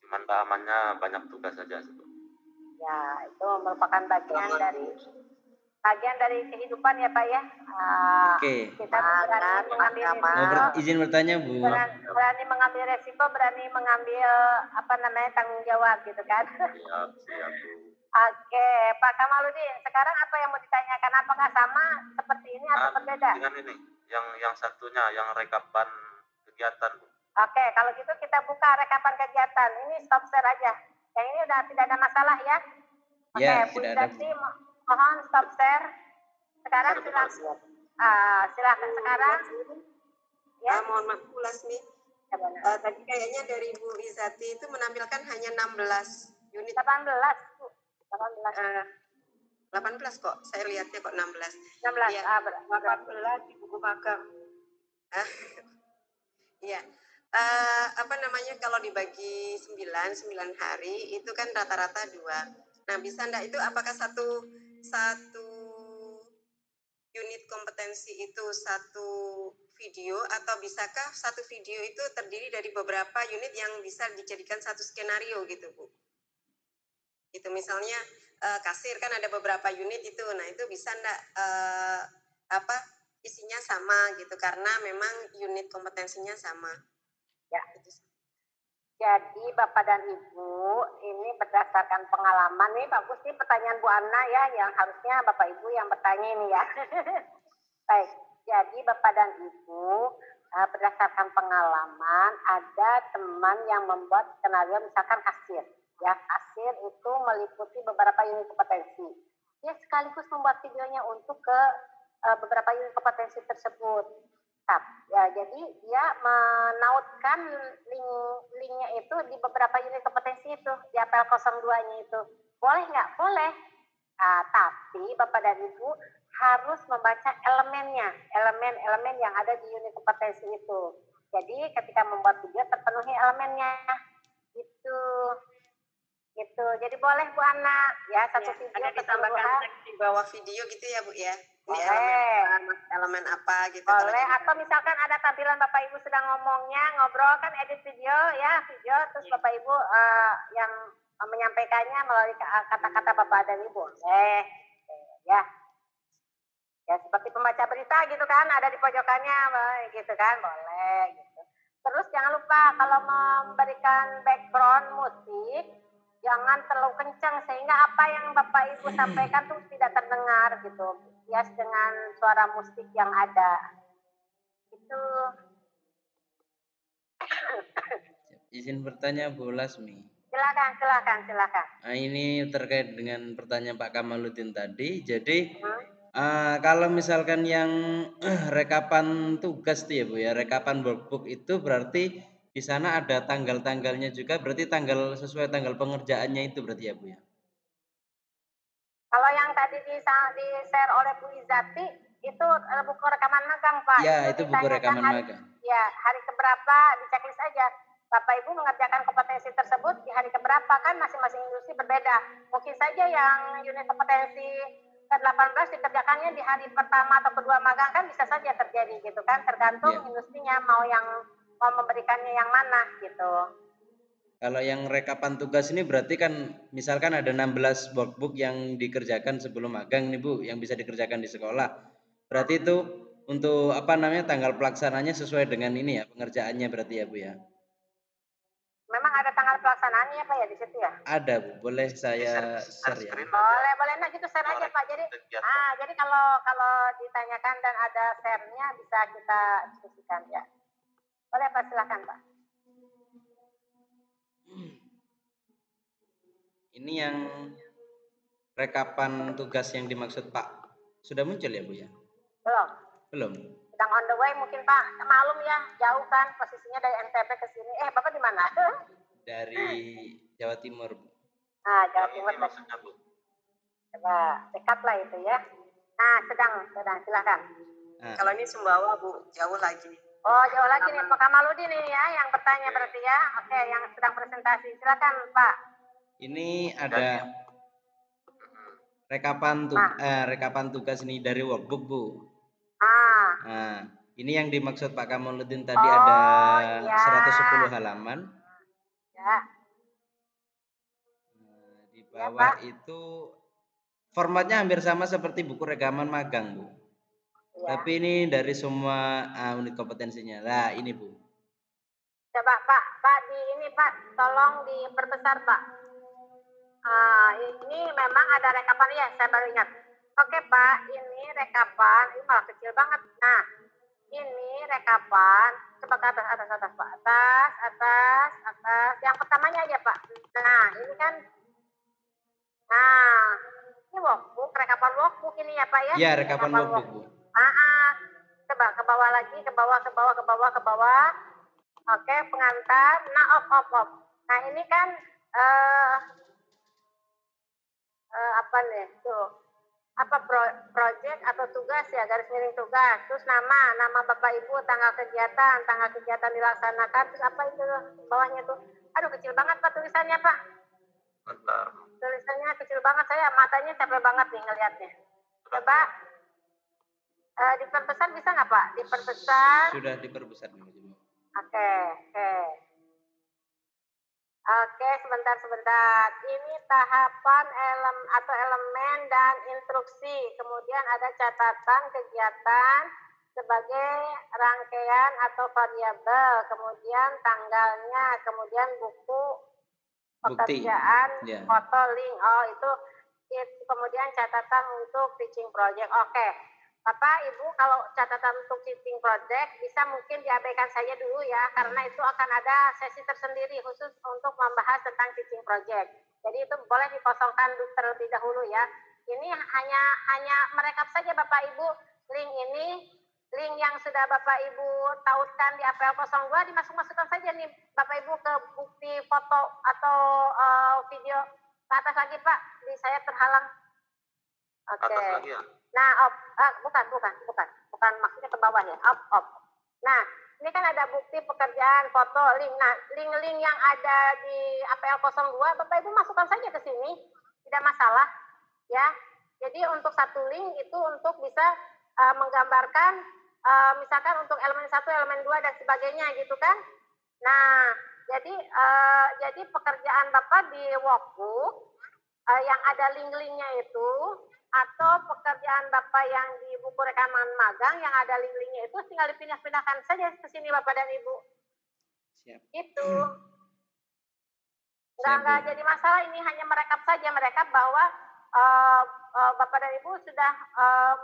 Cuman amannya banyak tugas saja. Ya, itu merupakan bagian dari kehidupan ya Pak ya. Oke. Kita berani mengambil Mau izin bertanya, Bu. berani mengambil resiko, berani mengambil tanggung jawab gitu kan. Siap, Bu. Oke, Pak Kamaludin, sekarang apa yang mau ditanyakan? Apakah sama seperti ini atau berbeda? Dengan ini, yang satunya, yang rekapan kegiatan, Bu. Oke, kalau gitu kita buka rekapan kegiatan. Ini stop share aja. Yang ini udah tidak ada masalah ya? Oke, Ya, Bu tidak ada. Izati, mohon stop share. Sekarang silakan. Sekarang. Ya. Mohon maaf, Bu Lasmi. Tadi kayaknya dari Bu Izati itu menampilkan hanya 16 unit. 18, Bu. 18 kok, saya lihatnya kok 16. 16, ya, 18 di buku magang. Iya. Kalau dibagi 9 hari itu kan rata-rata 2. Nah, bisa enggak itu apakah satu unit kompetensi itu satu video atau bisakah satu video itu terdiri dari beberapa unit yang bisa dijadikan satu skenario gitu, Bu? Itu misalnya kasir kan ada beberapa unit itu. Nah, itu bisa enggak isinya sama gitu karena memang unit kompetensinya sama. Ya. Jadi Bapak dan Ibu, ini berdasarkan pengalaman nih, bagus nih pertanyaan Bu Anna ya, yang harusnya Bapak Ibu yang bertanya ini ya. Baik, jadi Bapak dan Ibu, berdasarkan pengalaman, ada teman yang membuat skenario misalkan kasir. Ya, kasir itu meliputi beberapa unit kompetensi. Dia sekaligus membuat videonya untuk ke beberapa unit kompetensi tersebut. Ya, jadi dia menautkan linknya itu di beberapa unit kompetensi itu, di APL 02-nya itu. Boleh nggak? Boleh. Tapi Bapak dan Ibu harus membaca elemennya, elemen yang ada di unit kompetensi itu. Jadi ketika membuat video terpenuhi elemennya. Gitu. Jadi boleh Bu Anna, ya satu video ada ditambahkan teks di bawah video gitu ya Bu ya. Ini elemen apa gitu. Boleh, atau misalkan ada tampilan Bapak Ibu sedang ngobrol kan edit video terus Bapak Ibu yang menyampaikannya melalui kata-kata Bapak dan Ibu. Boleh. Ya. Ya seperti pembaca berita gitu kan, ada di pojokannya gitu kan, boleh gitu. Terus jangan lupa kalau memberikan background musik jangan terlalu kencang sehingga apa yang Bapak Ibu sampaikan tuh tidak terdengar gitu. Bias dengan suara musik yang ada. Itu. Izin bertanya Bu Lasmi. Silakan. Nah, ini terkait dengan pertanyaan Pak Kamaludin tadi. Jadi kalau misalkan yang rekapan tugas tuh ya Bu ya, rekapan workbook itu berarti di sana ada tanggal-tanggalnya juga, berarti sesuai tanggal pengerjaannya itu berarti ya Bu ya? Kalau yang tadi di-share oleh Bu Izati, itu buku rekaman magang Pak. Ya, itu buku rekaman magang. Ya, hari keberapa, di checklist aja. Bapak Ibu mengerjakan kompetensi tersebut di hari keberapa, kan masing-masing industri berbeda. Mungkin saja yang unit kompetensi ke-18 dikerjakannya di hari pertama atau kedua magang kan bisa saja terjadi gitu kan, tergantung industrinya mau memberikannya yang mana gitu. Kalau yang rekapan tugas ini berarti kan misalkan ada 16 workbook yang dikerjakan sebelum magang nih Bu, yang bisa dikerjakan di sekolah. Berarti itu untuk tanggal pelaksananya sesuai dengan ini ya, pengerjaannya berarti ya Bu ya? Memang ada tanggal pelaksanaannya ya Pak ya di situ ya? Ada Bu, boleh saya share ya? Boleh, nah gitu share aja Pak. Jadi kalau ditanyakan dan ada share-nya bisa kita diskusikan ya. Boleh Pak, silakan Pak. Ini yang rekapan tugas yang dimaksud Pak Sudah muncul ya Bu ya? Belum. Belum. Sedang on the way mungkin Pak. Malum ya, jauh kan posisinya dari NTB ke sini. Bapak di mana? Dari Jawa Timur Bu. Nah, Jawa Timur maksudnya Bu. Coba dekat lah itu ya. Nah, sedang silakan. Nah. Kalau ini Sumbawa Bu, jauh lagi. Oh, jauh lagi nih Pak Kamaludin ini ya yang bertanya berarti ya. Oke, yang sedang presentasi. Silakan Pak. Ini ada rekapan tugas ini dari workbook Bu. Nah, ini yang dimaksud Pak Kamaludin tadi ada ya. 110 halaman. Ya. Nah, di bawah ya, itu formatnya hampir sama seperti buku rekaman magang Bu. Ya. Tapi ini dari semua unit kompetensinya. Nah, ini Bu. Coba Pak di ini Pak, tolong diperbesar Pak. Ini memang ada rekapan ya, saya baru ingat. Oke Pak, ini rekapan, ini malah kecil banget. Nah, ini rekapan, coba ke atas Pak, atas. Yang pertamanya aja Pak. Nah, ini kan, ini workbook, rekapan workbook ini ya Pak ya? Iya, rekapan workbook Bu. Coba ke bawah lagi, ke bawah. Oke, pengantar. Nah, off. Nah, ini kan apa nih? Tuh. Apa project atau tugas ya, garis miring tugas. Terus nama Bapak Ibu, tanggal kegiatan dilaksanakan. Terus apa itu bawahnya tuh? Aduh, kecil banget Pak tulisannya, Pak. Bentar. Tulisannya kecil banget, saya matanya capek banget nih ngelihatnya. Coba diperbesar bisa nggak Pak? Diperbesar. Sudah diperbesar dulu. Oke, sebentar. Ini tahapan elemen dan instruksi. Kemudian ada catatan kegiatan sebagai rangkaian atau variabel. Kemudian tanggalnya. Kemudian buku pekerjaan, foto, link. Oh, itu kemudian catatan untuk teaching project. Oke. Bapak, Ibu, kalau catatan untuk teaching project bisa mungkin diabaikan saja dulu ya, karena itu akan ada sesi tersendiri khusus untuk membahas tentang teaching project. Jadi itu boleh dikosongkan terlebih dahulu ya. Ini hanya merekap saja Bapak Ibu link ini, link yang sudah Bapak Ibu tautkan di APL 02 dimasuk-masukkan saja nih Bapak Ibu ke bukti foto atau video. Ke atas lagi Pak, di saya terhalang. Oke. Atas lagi ya? Nah, bukan maksudnya ke bawah ya. Up. Nah, ini kan ada bukti pekerjaan, foto, link. Nah, link-link yang ada di APL 02, Bapak Ibu masukkan saja ke sini. Tidak masalah, ya. Jadi untuk satu link itu untuk bisa menggambarkan, misalkan untuk elemen 1, elemen 2, dan sebagainya gitu kan. Nah, jadi pekerjaan Bapak di workbook, yang ada link-linknya itu, atau pekerjaan Bapak yang di buku rekaman magang yang ada link-linknya itu tinggal dipindah-pindahkan saja ke sini Bapak dan Ibu. Siap. Itu. Enggak jadi masalah, ini hanya merekap saja, merekap bahwa Bapak dan Ibu sudah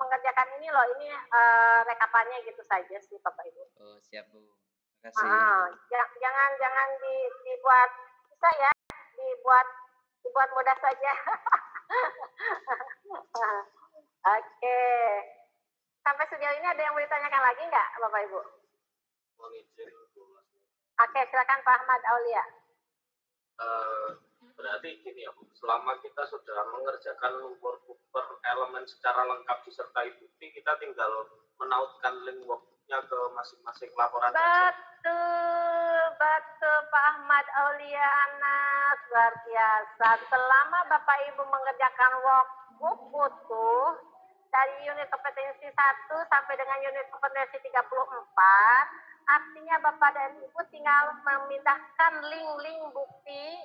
mengerjakan ini loh, ini rekapannya gitu saja sih Bapak Ibu. Oh, siap Bu. Terima kasih. Jangan dibuat susah ya, dibuat mudah saja. Oke. Sampai sejauh ini ada yang mau ditanyakan lagi nggak, Bapak Ibu? Oke, silakan Pak Ahmad Aulia. Berarti gini ya Bu, selama kita sudah mengerjakan workbook per elemen secara lengkap disertai bukti, kita tinggal menautkan link workbooknya ke masing-masing laporan. Betul Pak Ahmad Aulia Anas, luar biasa. Selama Bapak Ibu mengerjakan workbook utuh dari unit kompetensi 1 sampai dengan unit kompetensi 34, artinya Bapak dan Ibu tinggal memindahkan link-link bukti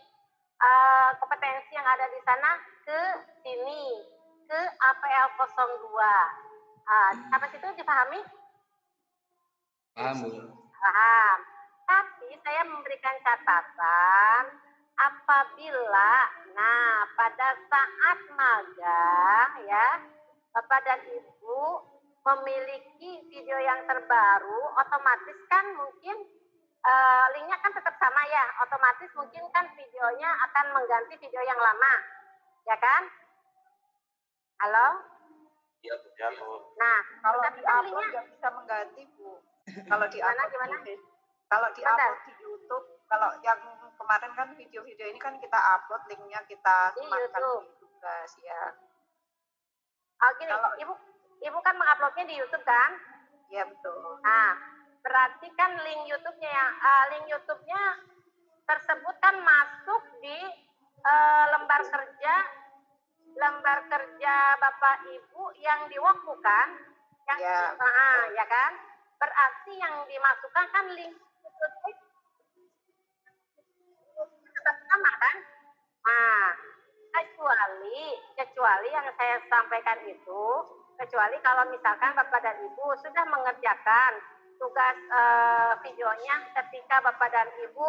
kompetensi yang ada di sana ke sini, ke APL 02. Sampai situ dipahami? Paham Bu. Paham. Tapi saya memberikan catatan apabila, pada saat magang ya, Bapak dan Ibu memiliki video yang terbaru, otomatis kan mungkin linknya kan tetap sama ya, otomatis mungkin kan videonya akan mengganti video yang lama, ya kan? Halo? Iya, Bu. Ya, Bu. Nah, Kalau tapi kan di-upload linknya nggak bisa mengganti, Bu. Kalau gimana? kalau Bentar. di-upload di YouTube, kalau yang kemarin kan video-video ini kan kita upload linknya, kita Di sematkan YouTube. di tugas ya. Oh gini, ibu kan menguploadnya di YouTube kan? Iya betul. Nah, berarti kan link YouTube-nya tersebut kan masuk di lembar kerja Bapak Ibu yang di Workbook kan? Yang ya kan? Berarti yang dimasukkan kan link YouTube sama kan? Nah, kecuali yang saya sampaikan itu, kecuali kalau misalkan Bapak dan Ibu sudah mengerjakan tugas videonya ketika Bapak dan Ibu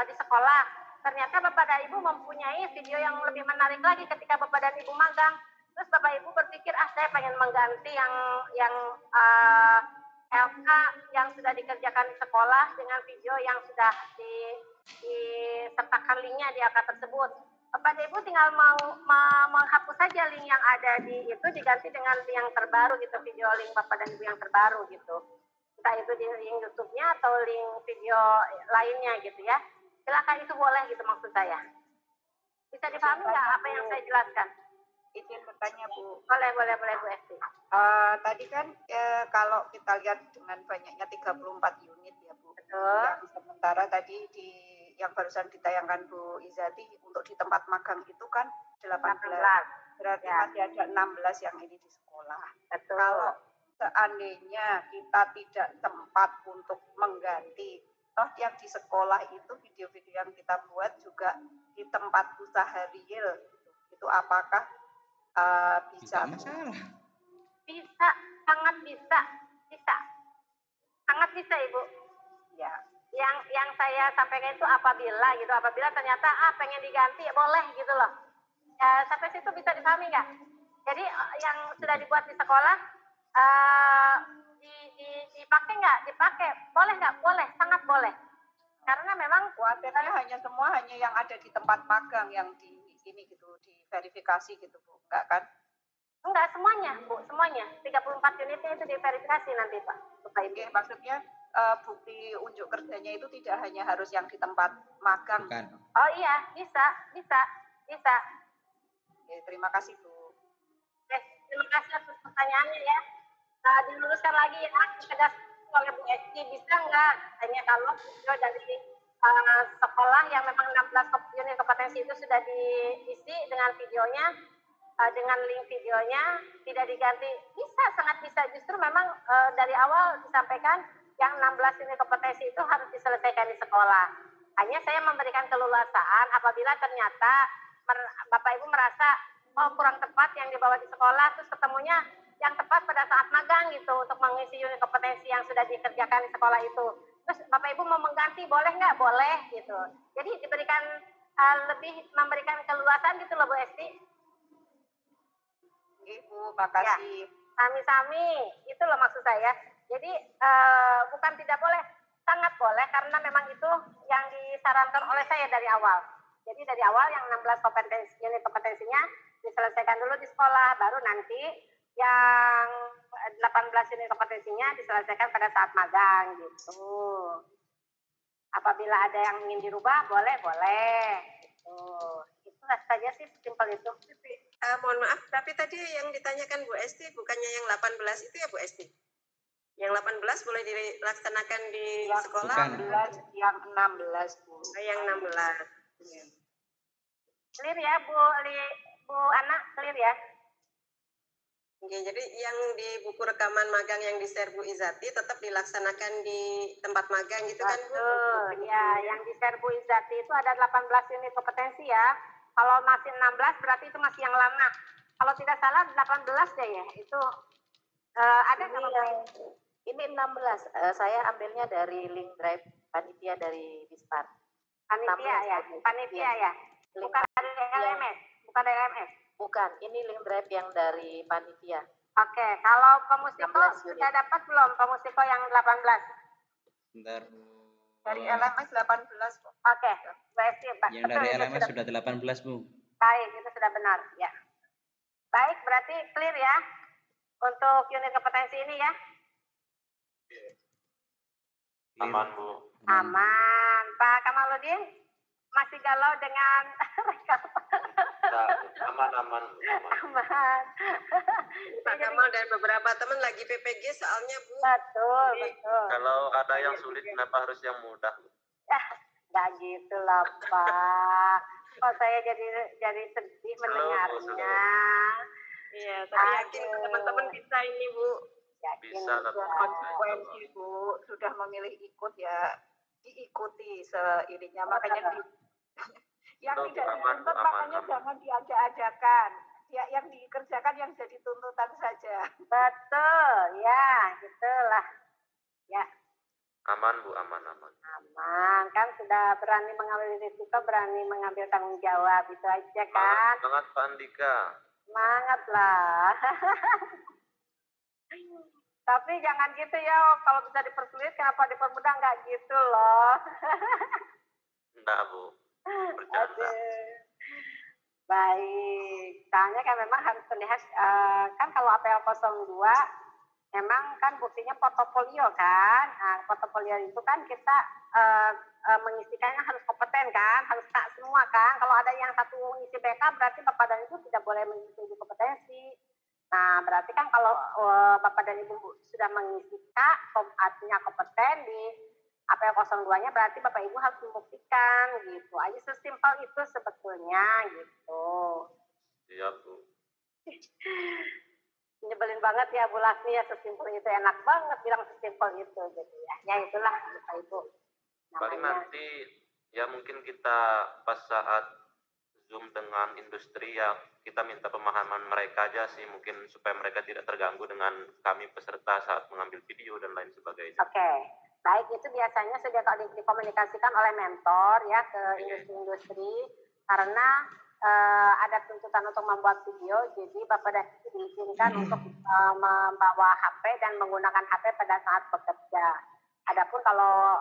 di sekolah, ternyata Bapak dan Ibu mempunyai video yang lebih menarik lagi ketika Bapak dan Ibu magang, terus Bapak Ibu berpikir saya pengen mengganti yang LK yang sudah dikerjakan di sekolah dengan video yang sudah disertakan linknya di LK tersebut. Bapak dan Ibu tinggal menghapus saja link yang ada di itu, diganti dengan link yang terbaru gitu, video link Bapak dan Ibu yang terbaru gitu. Entah itu di link YouTube-nya atau link video lainnya gitu ya. Silakan, itu boleh gitu maksud saya. Bisa dipahami nggak apa yang saya jelaskan? Izin bertanya, Bu. Boleh Bu Esti. Tadi kan kalau kita lihat dengan banyaknya 34 unit ya, Bu. Betul. Yang sementara tadi yang barusan ditayangkan Bu Izati untuk di tempat magang itu kan 18. Berarti ya. Masih ada 16 yang ini di sekolah. Betul. Kalau seandainya kita tidak sempat untuk mengganti, toh yang di sekolah itu video-video yang kita buat juga di tempat usaha real, itu apakah bisa? Masalah. Bisa, sangat bisa, sangat bisa Ibu. Ya. Yang saya sampaikan itu apabila ternyata pengen diganti boleh gitu loh. Sampai situ bisa dipahami nggak? Jadi yang sudah dibuat di sekolah dipakai nggak? Dipakai, boleh nggak? Boleh, sangat boleh. Karena memang khawatirnya hanya yang ada di tempat magang yang di ini gitu, diverifikasi gitu, Bu. Enggak kan? Enggak semuanya, Bu, semuanya. 34 unitnya itu diverifikasi nanti, Pak. Oke, maksudnya bukti unjuk kerjanya itu tidak hanya harus yang di tempat magang. Bukan. Oh iya, bisa. Oke, terima kasih, Bu. Terima kasih atas pertanyaannya ya. Diluruskan lagi ya, tegas oleh Bu Esti, bisa nggak? Hanya kalau video dari sekolah yang memang 16 unit kompetensi itu sudah diisi dengan videonya, dengan link videonya, tidak diganti. Bisa, sangat bisa. Justru memang dari awal disampaikan yang 16 unit kompetensi itu harus diselesaikan di sekolah. Hanya saya memberikan keleluasaan apabila ternyata Bapak Ibu merasa kurang tepat yang dibawa di sekolah, terus ketemunya yang tepat pada saat magang gitu untuk mengisi unit kompetensi yang sudah dikerjakan di sekolah itu. Terus Bapak Ibu mau mengganti, boleh nggak? Boleh gitu. Jadi diberikan lebih memberikan keleluasaan gitu loh Bu Esti. Ibu, makasih. Ya, sami-sami, itu loh maksud saya. Jadi bukan tidak boleh, sangat boleh karena memang itu yang disarankan oleh saya dari awal. Jadi dari awal yang 16 unit kompetensinya diselesaikan dulu di sekolah, baru nanti yang 18 unit kompetensinya diselesaikan pada saat magang gitu. Apabila ada yang ingin dirubah, boleh gitu. Itu saja sih, simpel itu. Mohon maaf, tapi tadi yang ditanyakan Bu Esti bukannya yang 18 itu ya Bu Esti? Yang 18 boleh dilaksanakan di sekolah? Bukan. Yang 16, Bu. Yang 16. Clear ya Bu Ana, clear ya? Oke, jadi yang di buku rekaman magang yang di-share Bu Izati tetap dilaksanakan di tempat magang gitu kan Bu? Ya, yang di-share Bu Izati itu ada 18 unit kompetensi ya. Kalau masih 16 berarti itu masih yang lama. Kalau tidak salah 18 deh ya. Itu ada nggak Bapak? Ini 16. Saya ambilnya dari link drive panitia dari Dispar. Panitia ya, panitia ya. Bukan dari LMS, bukan dari LMS. Bukan, ini link drive yang dari panitia. Oke, kalau pemusiko sudah dapat belum pemusiko yang 18? Bentar. Dari LMS 18, Bu. Oke, baik. Yang dari LMS sudah 18, Bu. Baik, itu sudah benar, ya. Baik, berarti clear ya untuk unit kompetensi ini ya. Aman, Bu. Aman. Pak Kamaludin masih galau dengan rekap. Aman. Aman. Pak Kamal dan beberapa teman lagi PPG soalnya, Bu. Betul. Kalau ada yang sulit, kenapa harus yang mudah? Nggak gitu lah, Pak. Kok saya jadi sedih mendengarnya. Iya, tapi yakin teman-teman bisa ini, Bu. Bisa lah. Konsekuensi, Bu. Sudah memilih ikut ya, diikuti seirinya. Makanya yang tidak dituntut makanya jangan diajak-ajakan. Ya, yang dikerjakan yang jadi tuntutan saja. Betul, ya, gitulah. Ya. Aman, Bu, aman. Aman, kan sudah berani mengambil risiko, berani mengambil tanggung jawab, itu aja kan. Semangat Pak Andika. Semangat lah. Tapi jangan gitu ya, kalau bisa dipersulit kenapa dipermudah, nggak gitu loh. Enggak, Bu. Bercanda. Baik, soalnya kan memang harus terlihat, kan kalau APL 02 memang kan buktinya portofolio kan. Nah, portofolio itu kan kita mengisikannya harus kompeten kan, harus tak semua kan. Kalau ada yang satu ngisi BK berarti Bapak dan Ibu tidak boleh mengisi kompetensi. Nah, berarti kan kalau Bapak dan Ibu sudah mengisi K, artinya kompeten di APL 02-nya berarti Bapak Ibu harus membuktikan gitu. Aja sesimpel itu sebetulnya gitu. Iya, Bu. Nyebelin banget ya Bu Lasmi ya, sesimpel itu, enak banget bilang sesimpel itu gitu ya. Ya itulah Bapak Ibu. Paling nanti ya mungkin kita pas saat Zoom dengan industri ya kita minta pemahaman mereka aja sih, mungkin supaya mereka tidak terganggu dengan kami peserta saat mengambil video dan lain sebagainya. Oke. Baik, itu biasanya sudah dikomunikasikan oleh mentor ya ke industri-industri karena ada tuntutan untuk membuat video, jadi Bapak dan Ibu diizinkan untuk membawa HP dan menggunakan HP pada saat bekerja. Adapun kalau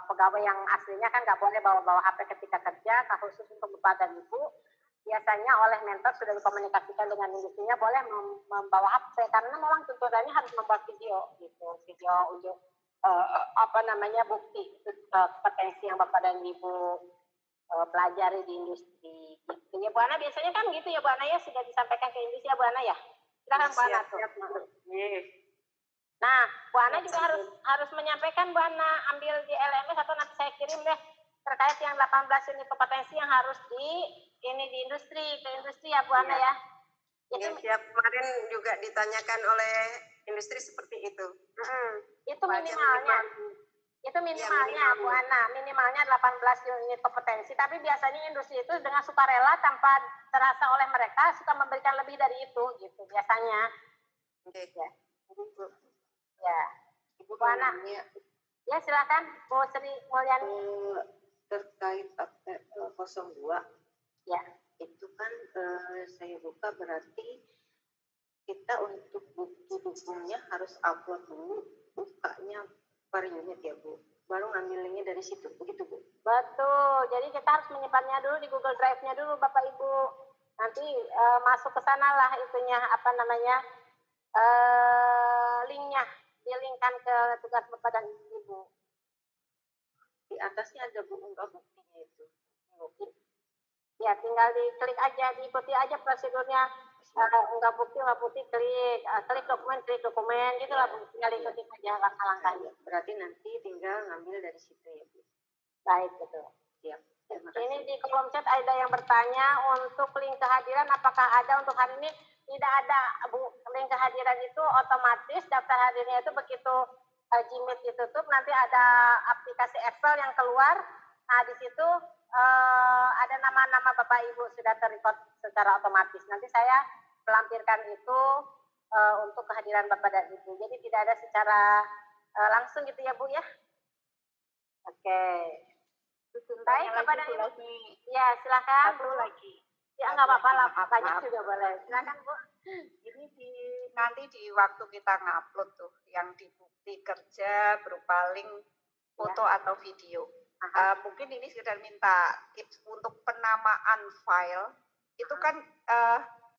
pegawai yang aslinya kan nggak boleh bawa HP ketika kerja, khusus untuk Bapak dan Ibu, biasanya oleh mentor sudah dikomunikasikan dengan industrinya boleh membawa HP karena memang tuntutannya harus membuat video gitu, video untuk bukti kompetensi yang Bapak dan Ibu pelajari di industri gitu ya Bu Ana. Biasanya kan gitu ya Bu Ana ya, sudah disampaikan ke industri ya Bu Ana ya. Silakan Bu Ana tuh. Nah, Bu Ana juga harus menyampaikan Bu Ana, ambil di LMS atau nanti saya kirim deh terkait yang 18 unit kompetensi yang harus di industri, ke industri ya Bu Ana ya. Itu siap, kemarin juga ditanyakan oleh industri seperti itu. Itu minimalnya. Itu minimalnya Bu Ana, minimalnya 18 unit kompetensi, tapi biasanya industri itu dengan sukarela tanpa terasa oleh mereka suka memberikan lebih dari itu gitu biasanya. Oke. Ya. Ibu Bu Ana. Ya silakan Bu Sri Mulyani. Terkait APL 02. Ya. Itu kan saya buka berarti kita untuk bukti dukungnya harus upload dulu, bukanya per unit ya Bu, baru ngambil linknya dari situ, begitu Bu? Betul, jadi kita harus menyimpannya dulu di Google Drive-nya dulu Bapak Ibu, nanti masuk ke sana lah itunya linknya, dilingkan ke tugas Bapak dan Ibu. Di atasnya ada Bu, unggah buktinya itu. Ya tinggal diklik aja, diikuti aja prosedurnya. Unggah bukti klik dokumen gitu lah Bu, tinggal ikuti saja langkah-langkahnya. Berarti nanti tinggal ngambil dari situ ya Bu. Baik, betul. Siap. Ini di kolom chat ada yang bertanya untuk link kehadiran, apakah ada untuk hari ini? Tidak ada Bu, link kehadiran itu otomatis daftar hadirnya itu begitu Gmeet ditutup nanti ada aplikasi Excel yang keluar. Nah di situ ada nama-nama Bapak Ibu sudah terrecord secara otomatis. Nanti saya melampirkan itu untuk kehadiran Bapak dan Ibu. Jadi tidak ada secara langsung gitu ya Bu ya. Oke. Baik Bapak dan Ibu. Ya silakan Bu. Lagi. Ya nggak apa-apa lah, banyak juga boleh. Silakan Bu. Ini nanti di waktu kita ngupload tuh yang di bukti kerja berupa link foto atau video. Mungkin ini sekedar minta tips untuk penamaan file. Itu kan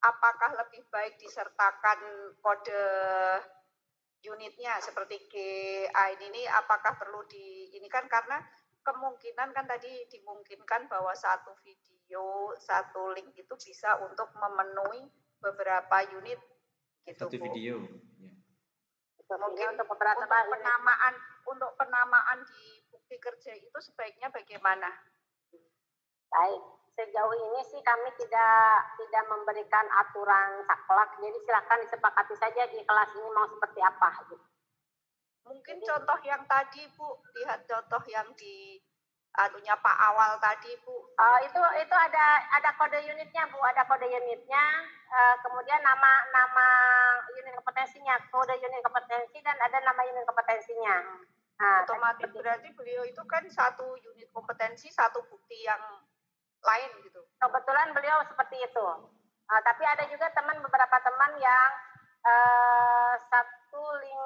apakah lebih baik disertakan kode unitnya seperti GA ini apakah perlu ini kan karena kemungkinan kan tadi dimungkinkan bahwa satu video, satu link itu bisa untuk memenuhi beberapa unit gitu, satu Bu. video. Ya. Mungkin untuk penamaan di bukti kerja itu sebaiknya bagaimana? Baik, sejauh ini sih kami tidak memberikan aturan saklek, jadi silakan disepakati saja di kelas ini mau seperti apa. Gitu. Mungkin jadi, contoh yang tadi Bu, lihat contoh yang di anunya Pak Awal tadi Bu. Itu ada kode unitnya Bu, ada kode unitnya, kemudian nama unit kompetensinya, kode unit kompetensi dan ada nama unit kompetensinya. Nah, otomatis berarti beliau itu kan satu unit kompetensi, satu bukti yang lain gitu. Kebetulan beliau seperti itu. Tapi ada juga beberapa teman yang satu link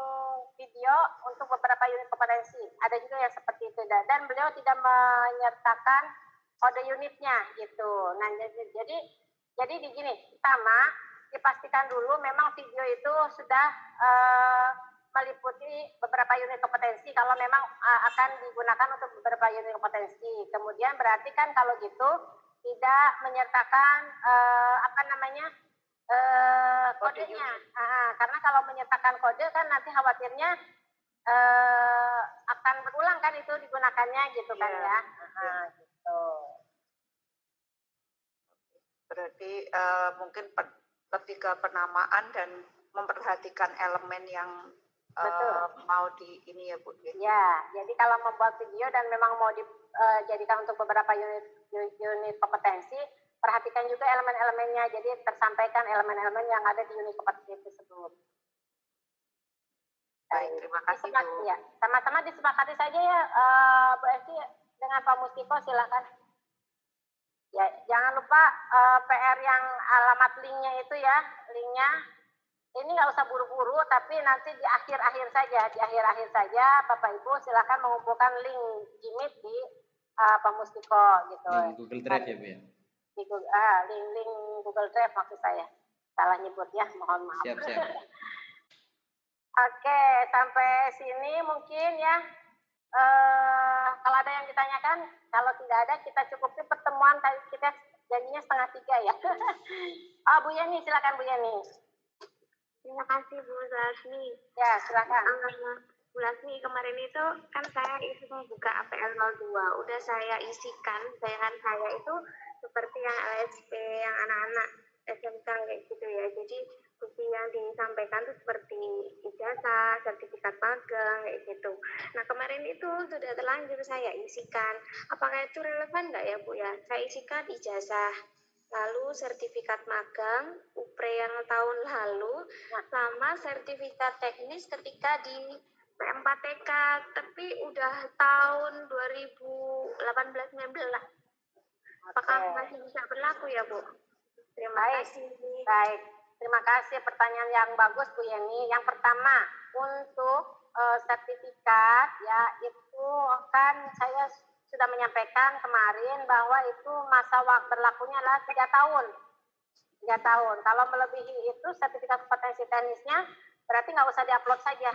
video untuk beberapa unit kompetensi. Ada juga yang seperti itu dan beliau tidak menyertakan kode unitnya gitu. Nah jadi begini, pertama dipastikan dulu memang video itu sudah meliputi beberapa unit kompetensi kalau memang akan digunakan untuk beberapa unit kompetensi. Kemudian berarti kan kalau gitu tidak menyertakan kodenya. Karena kalau menyertakan kode kan nanti khawatirnya akan berulang kan itu digunakannya gitu kan ya. Gitu. Berarti mungkin lebih ke penamaan dan memperhatikan elemen yang mau di ini ya Bu. Ya, jadi kalau membuat video dan memang mau dijadikan untuk beberapa unit kompetensi, perhatikan juga elemen-elemennya. Jadi tersampaikan elemen-elemen yang ada di unit kompetensi tersebut. Baik, terima kasih Bu. Ya, sama-sama disepakati saja ya Bu Esti dengan Pak Mustiko, silakan. Ya, jangan lupa PR yang alamat linknya itu ya, linknya. Ini nggak usah buru-buru, tapi nanti di akhir-akhir saja, Bapak Ibu silakan mengumpulkan link Jimit di Pak Mustiko gitu. Di Google Drive ya Bu ya? Di link Google Drive maksud saya. Salah nyebut ya, mohon maaf. Siap. Oke, sampai sini mungkin ya. Kalau ada yang ditanyakan, kalau tidak ada kita cukupi pertemuan tadi kita janjinya 2:30 ya. Bu Yani, silakan Bu Yani. Terima kasih Bu Lasmi. Ya, silakan. Bu Lasmi, kemarin itu kan saya iseng buka APL 02. Udah saya isikan, bayangan saya itu seperti yang LSP, yang anak-anak SMK kayak gitu ya. Jadi bukti yang disampaikan itu seperti ijazah, sertifikat magang kayak gitu. Nah kemarin itu sudah terlanjur saya isikan. Apakah itu relevan nggak ya Bu ya? Saya isikan ijazah, lalu sertifikat magang, UPRE yang tahun lalu, sama sertifikat teknis ketika di PM4TK, tapi udah tahun 2018-19. Apakah masih bisa berlaku ya Bu? Terima kasih. Baik, terima kasih pertanyaan yang bagus Bu Yeni. Yang pertama, untuk sertifikat ya itu kan saya sudah menyampaikan kemarin bahwa itu masa waktu berlakunya adalah 3 tahun. 3 tahun. Kalau melebihi itu sertifikat kompetensi teknisnya berarti nggak usah diupload saja,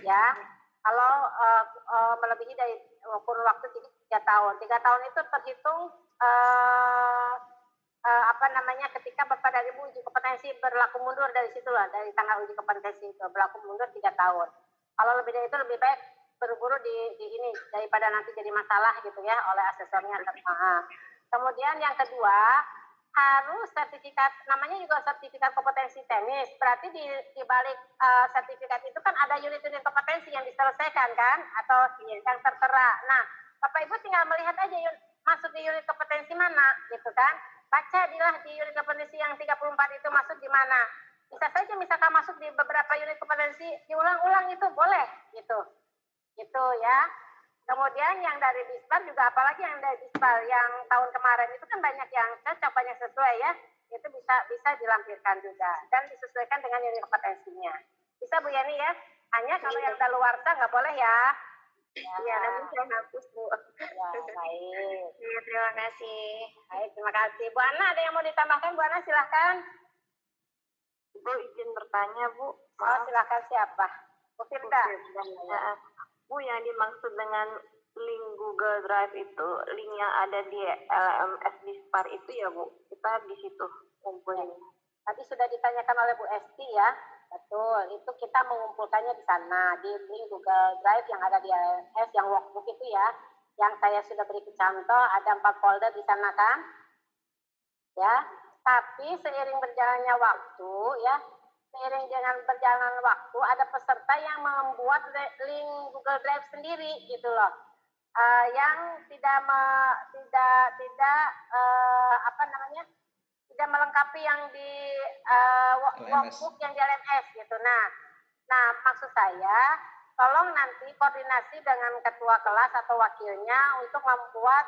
ya. Kalau melebihi dari kurun waktu 3 tahun. 3 tahun itu terhitung ketika Bapak dari uji kompetensi berlaku mundur dari situ lah, dari tanggal uji kompetensi itu berlaku mundur 3 tahun. Kalau lebih dari itu lebih baik buru-buru di ini daripada nanti jadi masalah gitu ya oleh asesornya. Kemudian yang kedua, harus sertifikat, namanya juga sertifikat kompetensi teknis. Berarti di balik sertifikat itu kan ada unit-unit kompetensi yang diselesaikan kan atau yang tertera. Nah, Bapak Ibu tinggal melihat aja masuk di unit kompetensi mana gitu kan. Baca di unit kompetensi yang 34 itu masuk di mana. Bisa saja misalkan masuk di beberapa unit kompetensi diulang-ulang itu boleh gitu. Gitu ya. Kemudian yang dari Dispar juga, apalagi yang dari Dispar yang tahun kemarin itu kan banyak yang cocok, banyak sesuai ya. Itu bisa dilampirkan juga dan disesuaikan dengan unit kompetensinya. Bisa Bu Yani ya. Hanya kalau yang daluarsa nggak boleh ya. Iya, nanti saya hapus Bu. Ya, baik. Ya, terima kasih. Baik, terima kasih. Bu Ana, ada yang mau ditambahkan? Bu Ana, silahkan. Bu, izin bertanya, Bu. Oh, silakan siapa? Bu Firda. Ya. Bu, yang dimaksud dengan link Google Drive itu, link yang ada di LMS Dispar itu ya, Bu? Kita di situ kumpulin. Tadi sudah ditanyakan oleh Bu Esti ya. Betul, itu kita mengumpulkannya di sana, di link Google Drive yang ada di LMS, yang workbook itu ya. Yang saya sudah beri contoh, ada 4 folder di sana kan? Ya, tapi seiring berjalannya waktu ya, seiring dengan berjalan waktu ada peserta yang membuat link Google Drive sendiri gitu loh, yang tidak apa namanya, tidak melengkapi yang di workbook yang di LMS gitu. Nah maksud saya tolong nanti koordinasi dengan ketua kelas atau wakilnya untuk membuat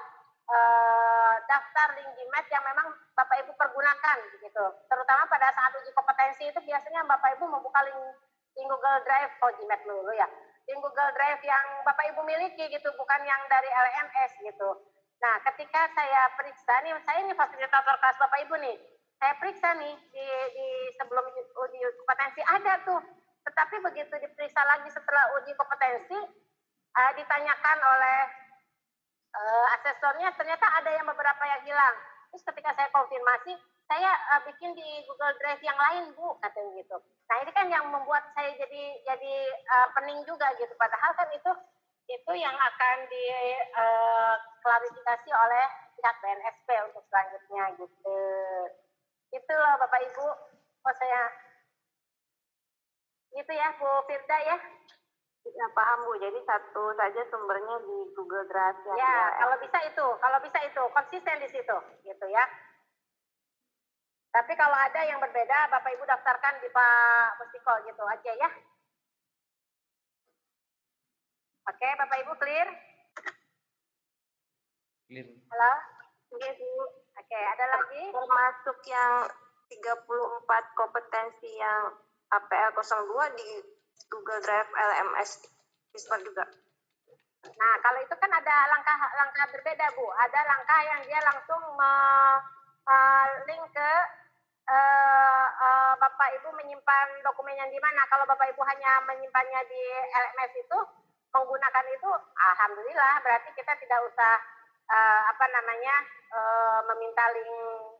daftar link GMAT yang memang Bapak Ibu pergunakan gitu. Terutama pada saat uji kompetensi itu biasanya Bapak Ibu membuka link Google Drive, GMAT dulu ya. Link Google Drive yang Bapak Ibu miliki gitu, bukan yang dari LMS gitu. Nah, ketika saya periksa nih, saya ini fasilitator kelas Bapak Ibu nih. Saya periksa nih di sebelum uji kompetensi ada tuh. Tetapi begitu diperiksa lagi setelah uji kompetensi, ditanyakan oleh asesornya, ternyata ada yang beberapa yang hilang. Terus ketika saya konfirmasi, saya bikin di Google Drive yang lain, Bu, katanya gitu. Nah, ini kan yang membuat saya jadi pening juga gitu. Padahal kan itu yang akan diklarifikasi oleh pihak BNSP untuk selanjutnya gitu. Itu loh Bapak Ibu. Oh, saya itu ya Bu Firda ya. Ya, paham Bu, jadi satu saja sumbernya di Google Drive ya. Ya, kalau bisa itu, konsisten di situ, gitu ya. Tapi kalau ada yang berbeda, Bapak Ibu daftarkan di Pak Mustiko gitu aja ya. Oke, Bapak Ibu clear? Clear. Halo? Oke, Bu. Oke, ada lagi? Termasuk yang 34 kompetensi yang APL 02 di Google Drive LMS Dispar juga. Nah, kalau itu kan ada langkah berbeda, Bu. Ada langkah yang dia langsung link ke Bapak Ibu menyimpan dokumennya di mana. Kalau Bapak Ibu hanya menyimpannya di LMS itu, menggunakan itu, alhamdulillah, berarti kita tidak usah meminta link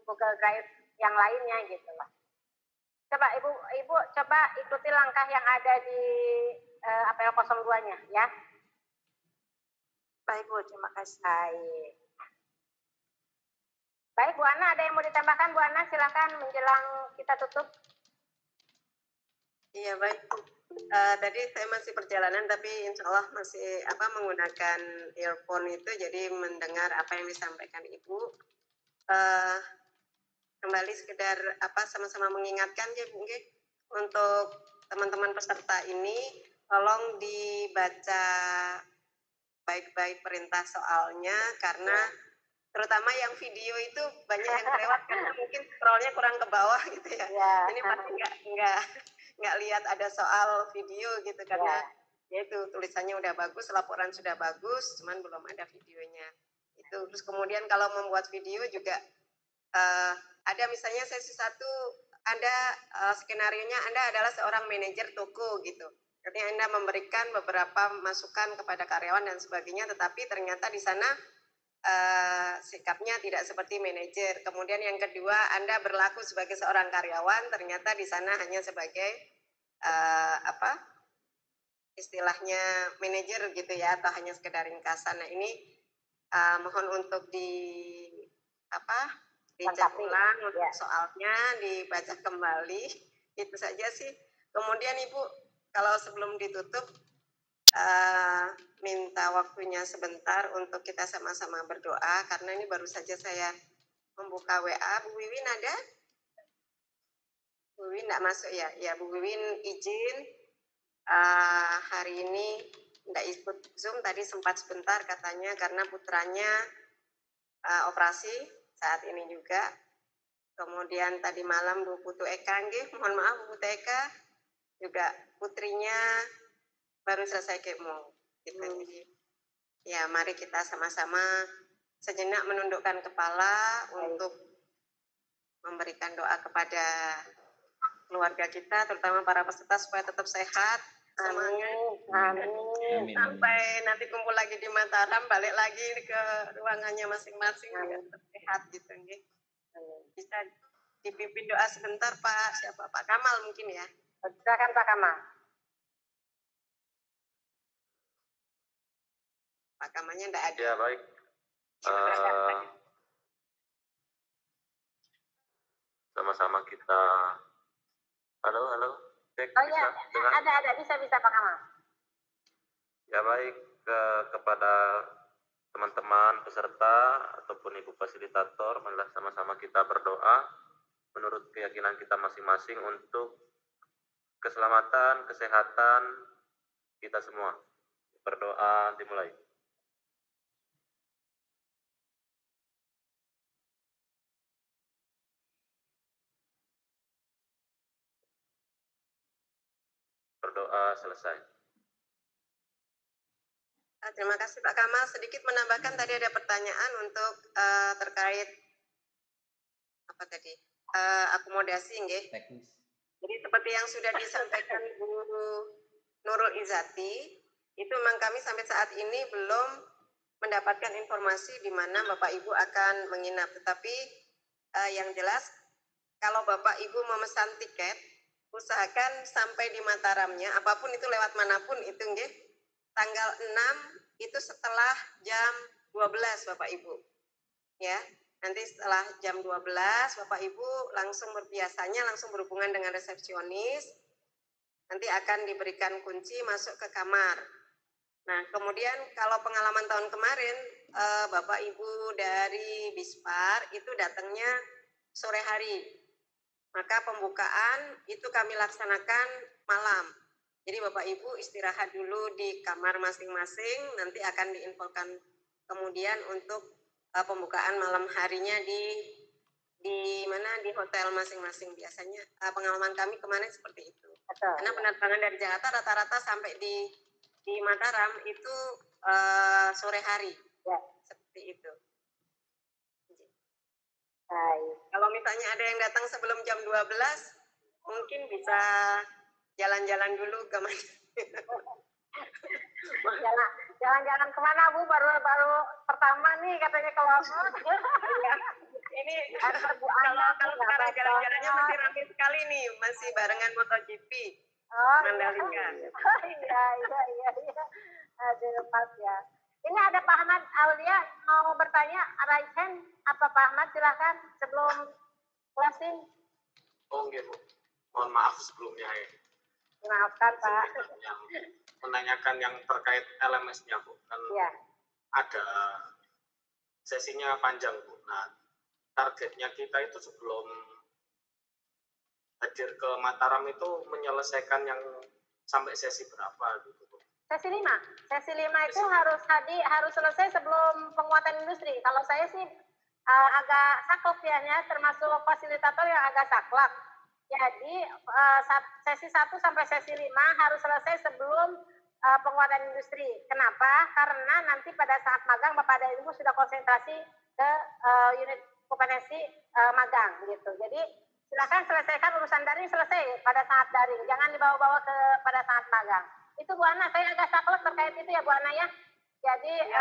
Google Drive yang lainnya gitu lah. Coba Ibu coba ikuti langkah yang ada di APL 02-nya ya. Baik Bu, terima kasih. Baik Bu Ana, ada yang mau ditambahkan Bu Ana? Silakan menjelang kita tutup. Iya baik. Tadi saya masih perjalanan tapi insya Allah masih menggunakan earphone itu jadi mendengar apa yang disampaikan Ibu. Kembali sekedar sama-sama mengingatkan ya Bu, untuk teman-teman peserta ini tolong dibaca baik-baik perintah soalnya, karena terutama yang video itu banyak yang kelewat karena mungkin scrollnya kurang ke bawah gitu ya. Ini pasti nggak lihat ada soal video gitu karena ya itu tulisannya udah bagus, laporan sudah bagus, cuman belum ada videonya. Itu terus kemudian kalau membuat video juga ada misalnya sesi 1 ada skenarionya Anda adalah seorang manajer toko gitu. Artinya Anda memberikan beberapa masukan kepada karyawan dan sebagainya, tetapi ternyata di sana sikapnya tidak seperti manajer. Kemudian yang kedua, Anda berlaku sebagai seorang karyawan, ternyata di sana hanya sebagai istilahnya manajer gitu ya, atau hanya sekedar ringkasan. Nah ini mohon untuk dicek ulang untuk soalnya, dibaca kembali, itu saja sih. Kemudian Ibu, kalau sebelum ditutup, minta waktunya sebentar untuk kita sama-sama berdoa, karena ini baru saja saya membuka WA. Bu Wiwin ada? Bu Wiwin enggak masuk ya? Ya Bu Wiwin izin hari ini enggak ikut Zoom, tadi sempat sebentar katanya karena putranya operasi saat ini juga. Kemudian tadi malam Bu Putu Eka, mohon maaf Bu Putu Eka, juga putrinya baru selesai kemo. Gitu. Jadi ya mari kita sama-sama sejenak menundukkan kepala untuk memberikan doa kepada keluarga kita, terutama para peserta supaya tetap sehat. Semangat. Amin. Sampai nanti kumpul lagi di Mataram, balik lagi ke ruangannya masing-masing biar tetap sehat gitu. Bisa dipimpin doa sebentar Pak, siapa? Pak Kamal mungkin ya. Silakan Pak Kamal. Pak Kamalnya enggak ada. Ya baik. Sama-sama kita. Halo. Cek, oh ya, ada bisa Pak Kamal. Ya baik, kepada teman-teman peserta ataupun ibu fasilitator, marilah sama-sama kita berdoa menurut keyakinan kita masing-masing untuk keselamatan, kesehatan kita semua. Berdoa dimulai. Berdoa selesai. Terima kasih Pak Kamal. Sedikit menambahkan tadi ada pertanyaan untuk terkait apa tadi? Akomodasi nggih. Teknis. Jadi seperti yang sudah disampaikan Bu Nurul Izati, itu memang kami sampai saat ini belum mendapatkan informasi di mana Bapak Ibu akan menginap. Tetapi yang jelas kalau Bapak Ibu memesan tiket, usahakan sampai di Mataramnya, apapun itu lewat manapun itu nggih, tanggal 6 itu setelah jam 12 Bapak Ibu. Ya, nanti setelah jam 12 Bapak Ibu langsung langsung berhubungan dengan resepsionis. Nanti akan diberikan kunci masuk ke kamar. Nah, kemudian kalau pengalaman tahun kemarin Bapak Ibu dari Bispar itu datangnya sore hari. Maka pembukaan itu kami laksanakan malam. Jadi Bapak Ibu istirahat dulu di kamar masing-masing, nanti akan diinfokan kemudian untuk pembukaan malam harinya di mana di hotel masing-masing. Biasanya pengalaman kami kemarin seperti itu. Karena penerbangan dari Jakarta rata-rata sampai di Mataram itu sore hari. Ya, seperti itu. Baik. Kalau misalnya ada yang datang sebelum jam 12, mungkin bisa jalan-jalan dulu ke mana? Jalan-jalan kemana Bu? Baru pertama nih katanya kalau ini kalau sekarang jalan-jalannya masih ramai sekali nih, masih barengan MotoGP Mandalika. Iya. Aduh pas ya. Ini ada Pak Ahmad Aulia mau bertanya, raise hand. Apa Pak Ahmad silahkan sebelum closing. Oh nggih Bu, mohon maaf sebelumnya ya. Maafkan Pak. Menanyakan yang terkait LMS-nya Bu, kan ya. Ada sesinya panjang Bu. Nah, targetnya kita itu sebelum hadir ke Mataram itu menyelesaikan yang sampai sesi berapa gitu Bu? Sesi 5 itu harus selesai sebelum penguatan industri. Kalau saya sih agak saklek ya, termasuk fasilitator yang agak saklek. Jadi sesi 1 sampai sesi 5 harus selesai sebelum penguatan industri. Kenapa? Karena nanti pada saat magang Bapak dan Ibu sudah konsentrasi ke unit kompetensi magang gitu. Jadi silakan selesaikan urusan daring selesai pada saat daring. Jangan dibawa-bawa pada saat magang. Itu Bu Ana, saya agak saklek terkait itu ya Bu Ana ya. Jadi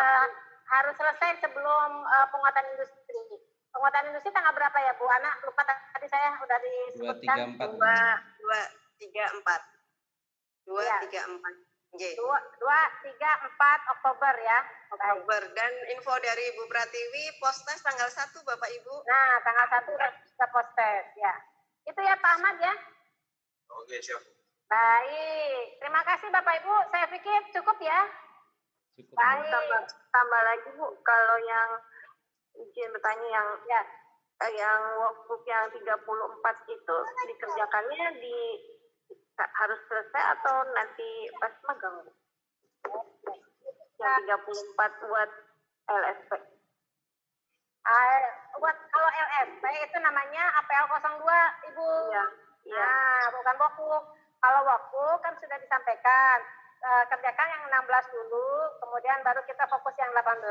harus selesai sebelum penguatan industri. Penguatan industri tanggal berapa ya Bu Ana? Lupa tadi saya udah disebutkan. 234. 234. 2, 3, 4 Oktober ya. Oktober. Dan info dari Bu Pratiwi, post-tes tanggal 1 Bapak Ibu. Nah, tanggal 1 sudah post-tes ya. Itu ya Pak Ahmad ya. Oke, siap. Baik, terima kasih Bapak Ibu. Saya pikir cukup ya. Cukup. Baik. Tambah lagi Bu, kalau yang izin bertanya yang workbook yang 34 itu dikerjakannya harus selesai atau nanti pas magang Bu? Yang 34 buat LSP. Kalau LSP itu namanya APL 02 Ibu. Iya. Nah, bukan workbook. Kalau workbook kan sudah disampaikan, kerjakan yang 16 dulu, kemudian baru kita fokus yang 18.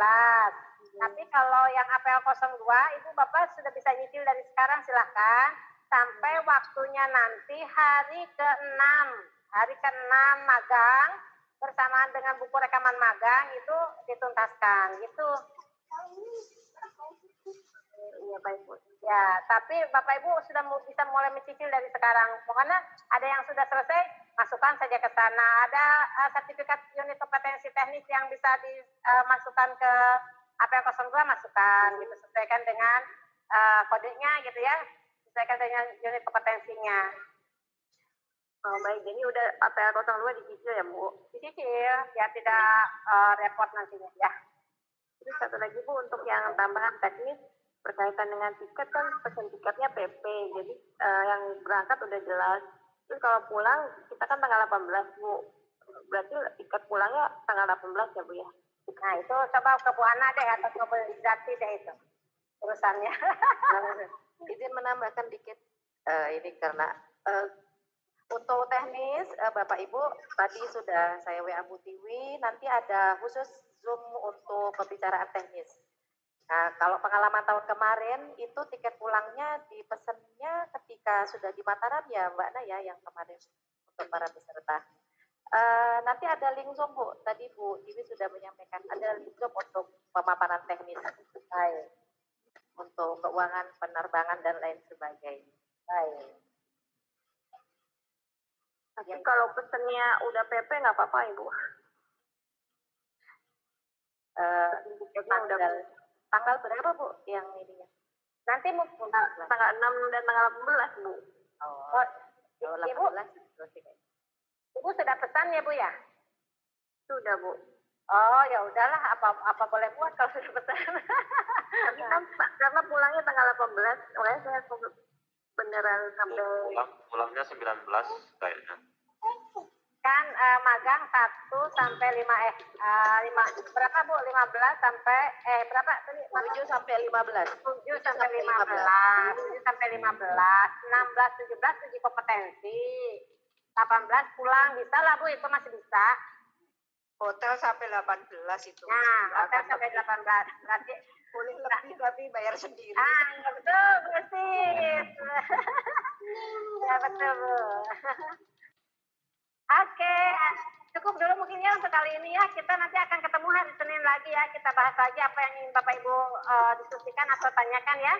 Tapi kalau yang APL 02, Ibu Bapak sudah bisa nyicil dari sekarang silahkan. sampai waktunya nanti hari ke-6. Hari ke-6 magang bersamaan dengan buku rekaman magang itu dituntaskan gitu. Iya baik Bu. Ya, tapi Bapak Ibu sudah bisa mulai mencicil dari sekarang. Pokoknya ada yang sudah selesai, masukkan saja ke sana. Ada sertifikat unit kompetensi teknis yang bisa dimasukkan ke APL 02, masukkan gitu, sesuaikan dengan kodenya gitu ya, sesuaikan dengan unit kompetensinya. Oh baik, jadi udah APL 02 dicicil ya Bu? Dicicil, ya tidak repot nantinya ya. Terus satu lagi Bu, untuk yang tambahan teknis berkaitan dengan tiket kan pesen tiketnya PP, jadi yang berangkat udah jelas. Terus kalau pulang kita kan tanggal 18 Bu, berarti tiket pulangnya tanggal 18 ya Bu ya? Nah itu coba ke Bu Ana deh atau ke Bu Zati deh itu urusannya. Izin menambahkan dikit ini karena untuk teknis Bapak Ibu tadi sudah saya WA Bu Tiwi, nanti ada khusus Zoom untuk pembicaraan teknis. Nah, kalau pengalaman tahun kemarin itu tiket pulangnya dipesennya ketika sudah di Mataram ya Mbak Naya yang kemarin untuk para peserta. Nanti ada link Zoom Bu, tadi Bu Tiwi sudah menyampaikan ada link Zoom untuk pemaparan teknis. Baik. Untuk keuangan penerbangan dan lain sebagainya. Baik. Tapi kalau pesennya udah PP nggak apa-apa Ibu? Tanggal berapa Bu yang ininya? Nanti tanggal 6 dan tanggal 18 Bu. Oh, Ibu, Ibu sudah pesan ya Bu ya? Sudah Bu. Oh ya udahlah, apa boleh buat kalau sudah pesan. Tapi kan karena pulangnya tanggal 18, makanya saya beneran sampai pulangnya 19 kayaknya. Kan magang 1 sampai 5 berapa Bu? 15 sampai berapa tadi? 7 sampai 15. 7 sampai 15. 7 sampai 15. 16 17 uji kompetensi. 18 pulang bisa lah Bu, itu masih bisa. Hotel sampai 18 itu. Nah, hotel sampai 18. Berarti boleh lebih tapi bayar sendiri. Betul, persis. Ya betul Bu. Oke, cukup dulu mungkin ya untuk kali ini ya. Kita nanti akan ketemu hari Senin lagi ya. Kita bahas lagi apa yang ingin Bapak Ibu diskusikan atau tanyakan ya.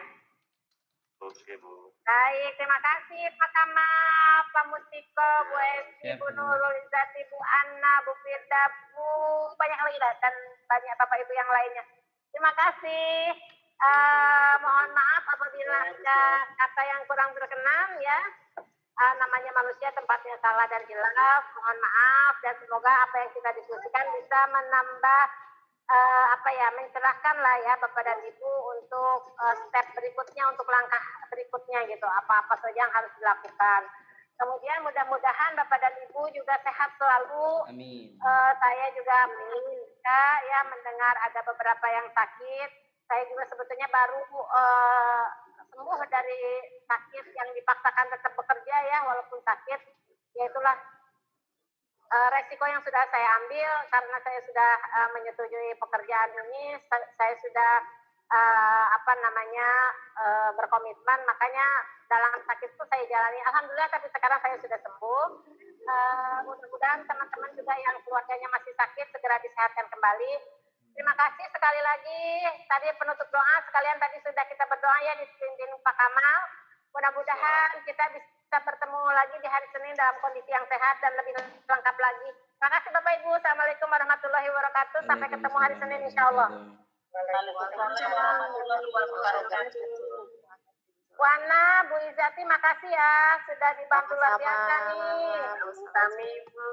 Oke Bu. Baik, terima kasih Pak Kamal, Pak Mustiko, Bu Esti, Bu Nurul Izzati, Bu Anna, Bu Firda, Bu banyak lagi dan banyak Bapak Ibu yang lainnya. Terima kasih. Mohon maaf apabila ada kata yang kurang berkenan ya. Namanya manusia tempatnya salah dan hilaf, mohon maaf dan semoga apa yang kita diskusikan bisa menambah mencerahkan lah ya Bapak dan Ibu untuk step berikutnya, untuk langkah berikutnya gitu, apa-apa saja yang harus dilakukan. Kemudian mudah-mudahan Bapak dan Ibu juga sehat selalu. Amin. Saya juga ya mendengar ada beberapa yang sakit. Saya juga sebetulnya baru sembuh dari sakit yang dipaksakan tetap bekerja ya walaupun sakit. Ya itulah resiko yang sudah saya ambil karena saya sudah menyetujui pekerjaan ini. Saya sudah berkomitmen, makanya dalam sakit itu saya jalani. Alhamdulillah, tapi sekarang saya sudah sembuh. Mudah-mudahan teman-teman juga yang keluarganya masih sakit segera disehatkan kembali. Terima kasih sekali lagi. Tadi penutup doa sekalian tadi sudah kita berdoa ya dipimpin Pak Kamal. Mudah-mudahan kita bisa bertemu lagi di hari Senin dalam kondisi yang sehat dan lebih lengkap lagi. Terima kasih Bapak Ibu. Assalamualaikum warahmatullahi wabarakatuh. Sampai ketemu hari Senin insya Allah. Bu Ana, Bu Izzati, makasih ya sudah dibantu luar biasa nih. Kami Bu.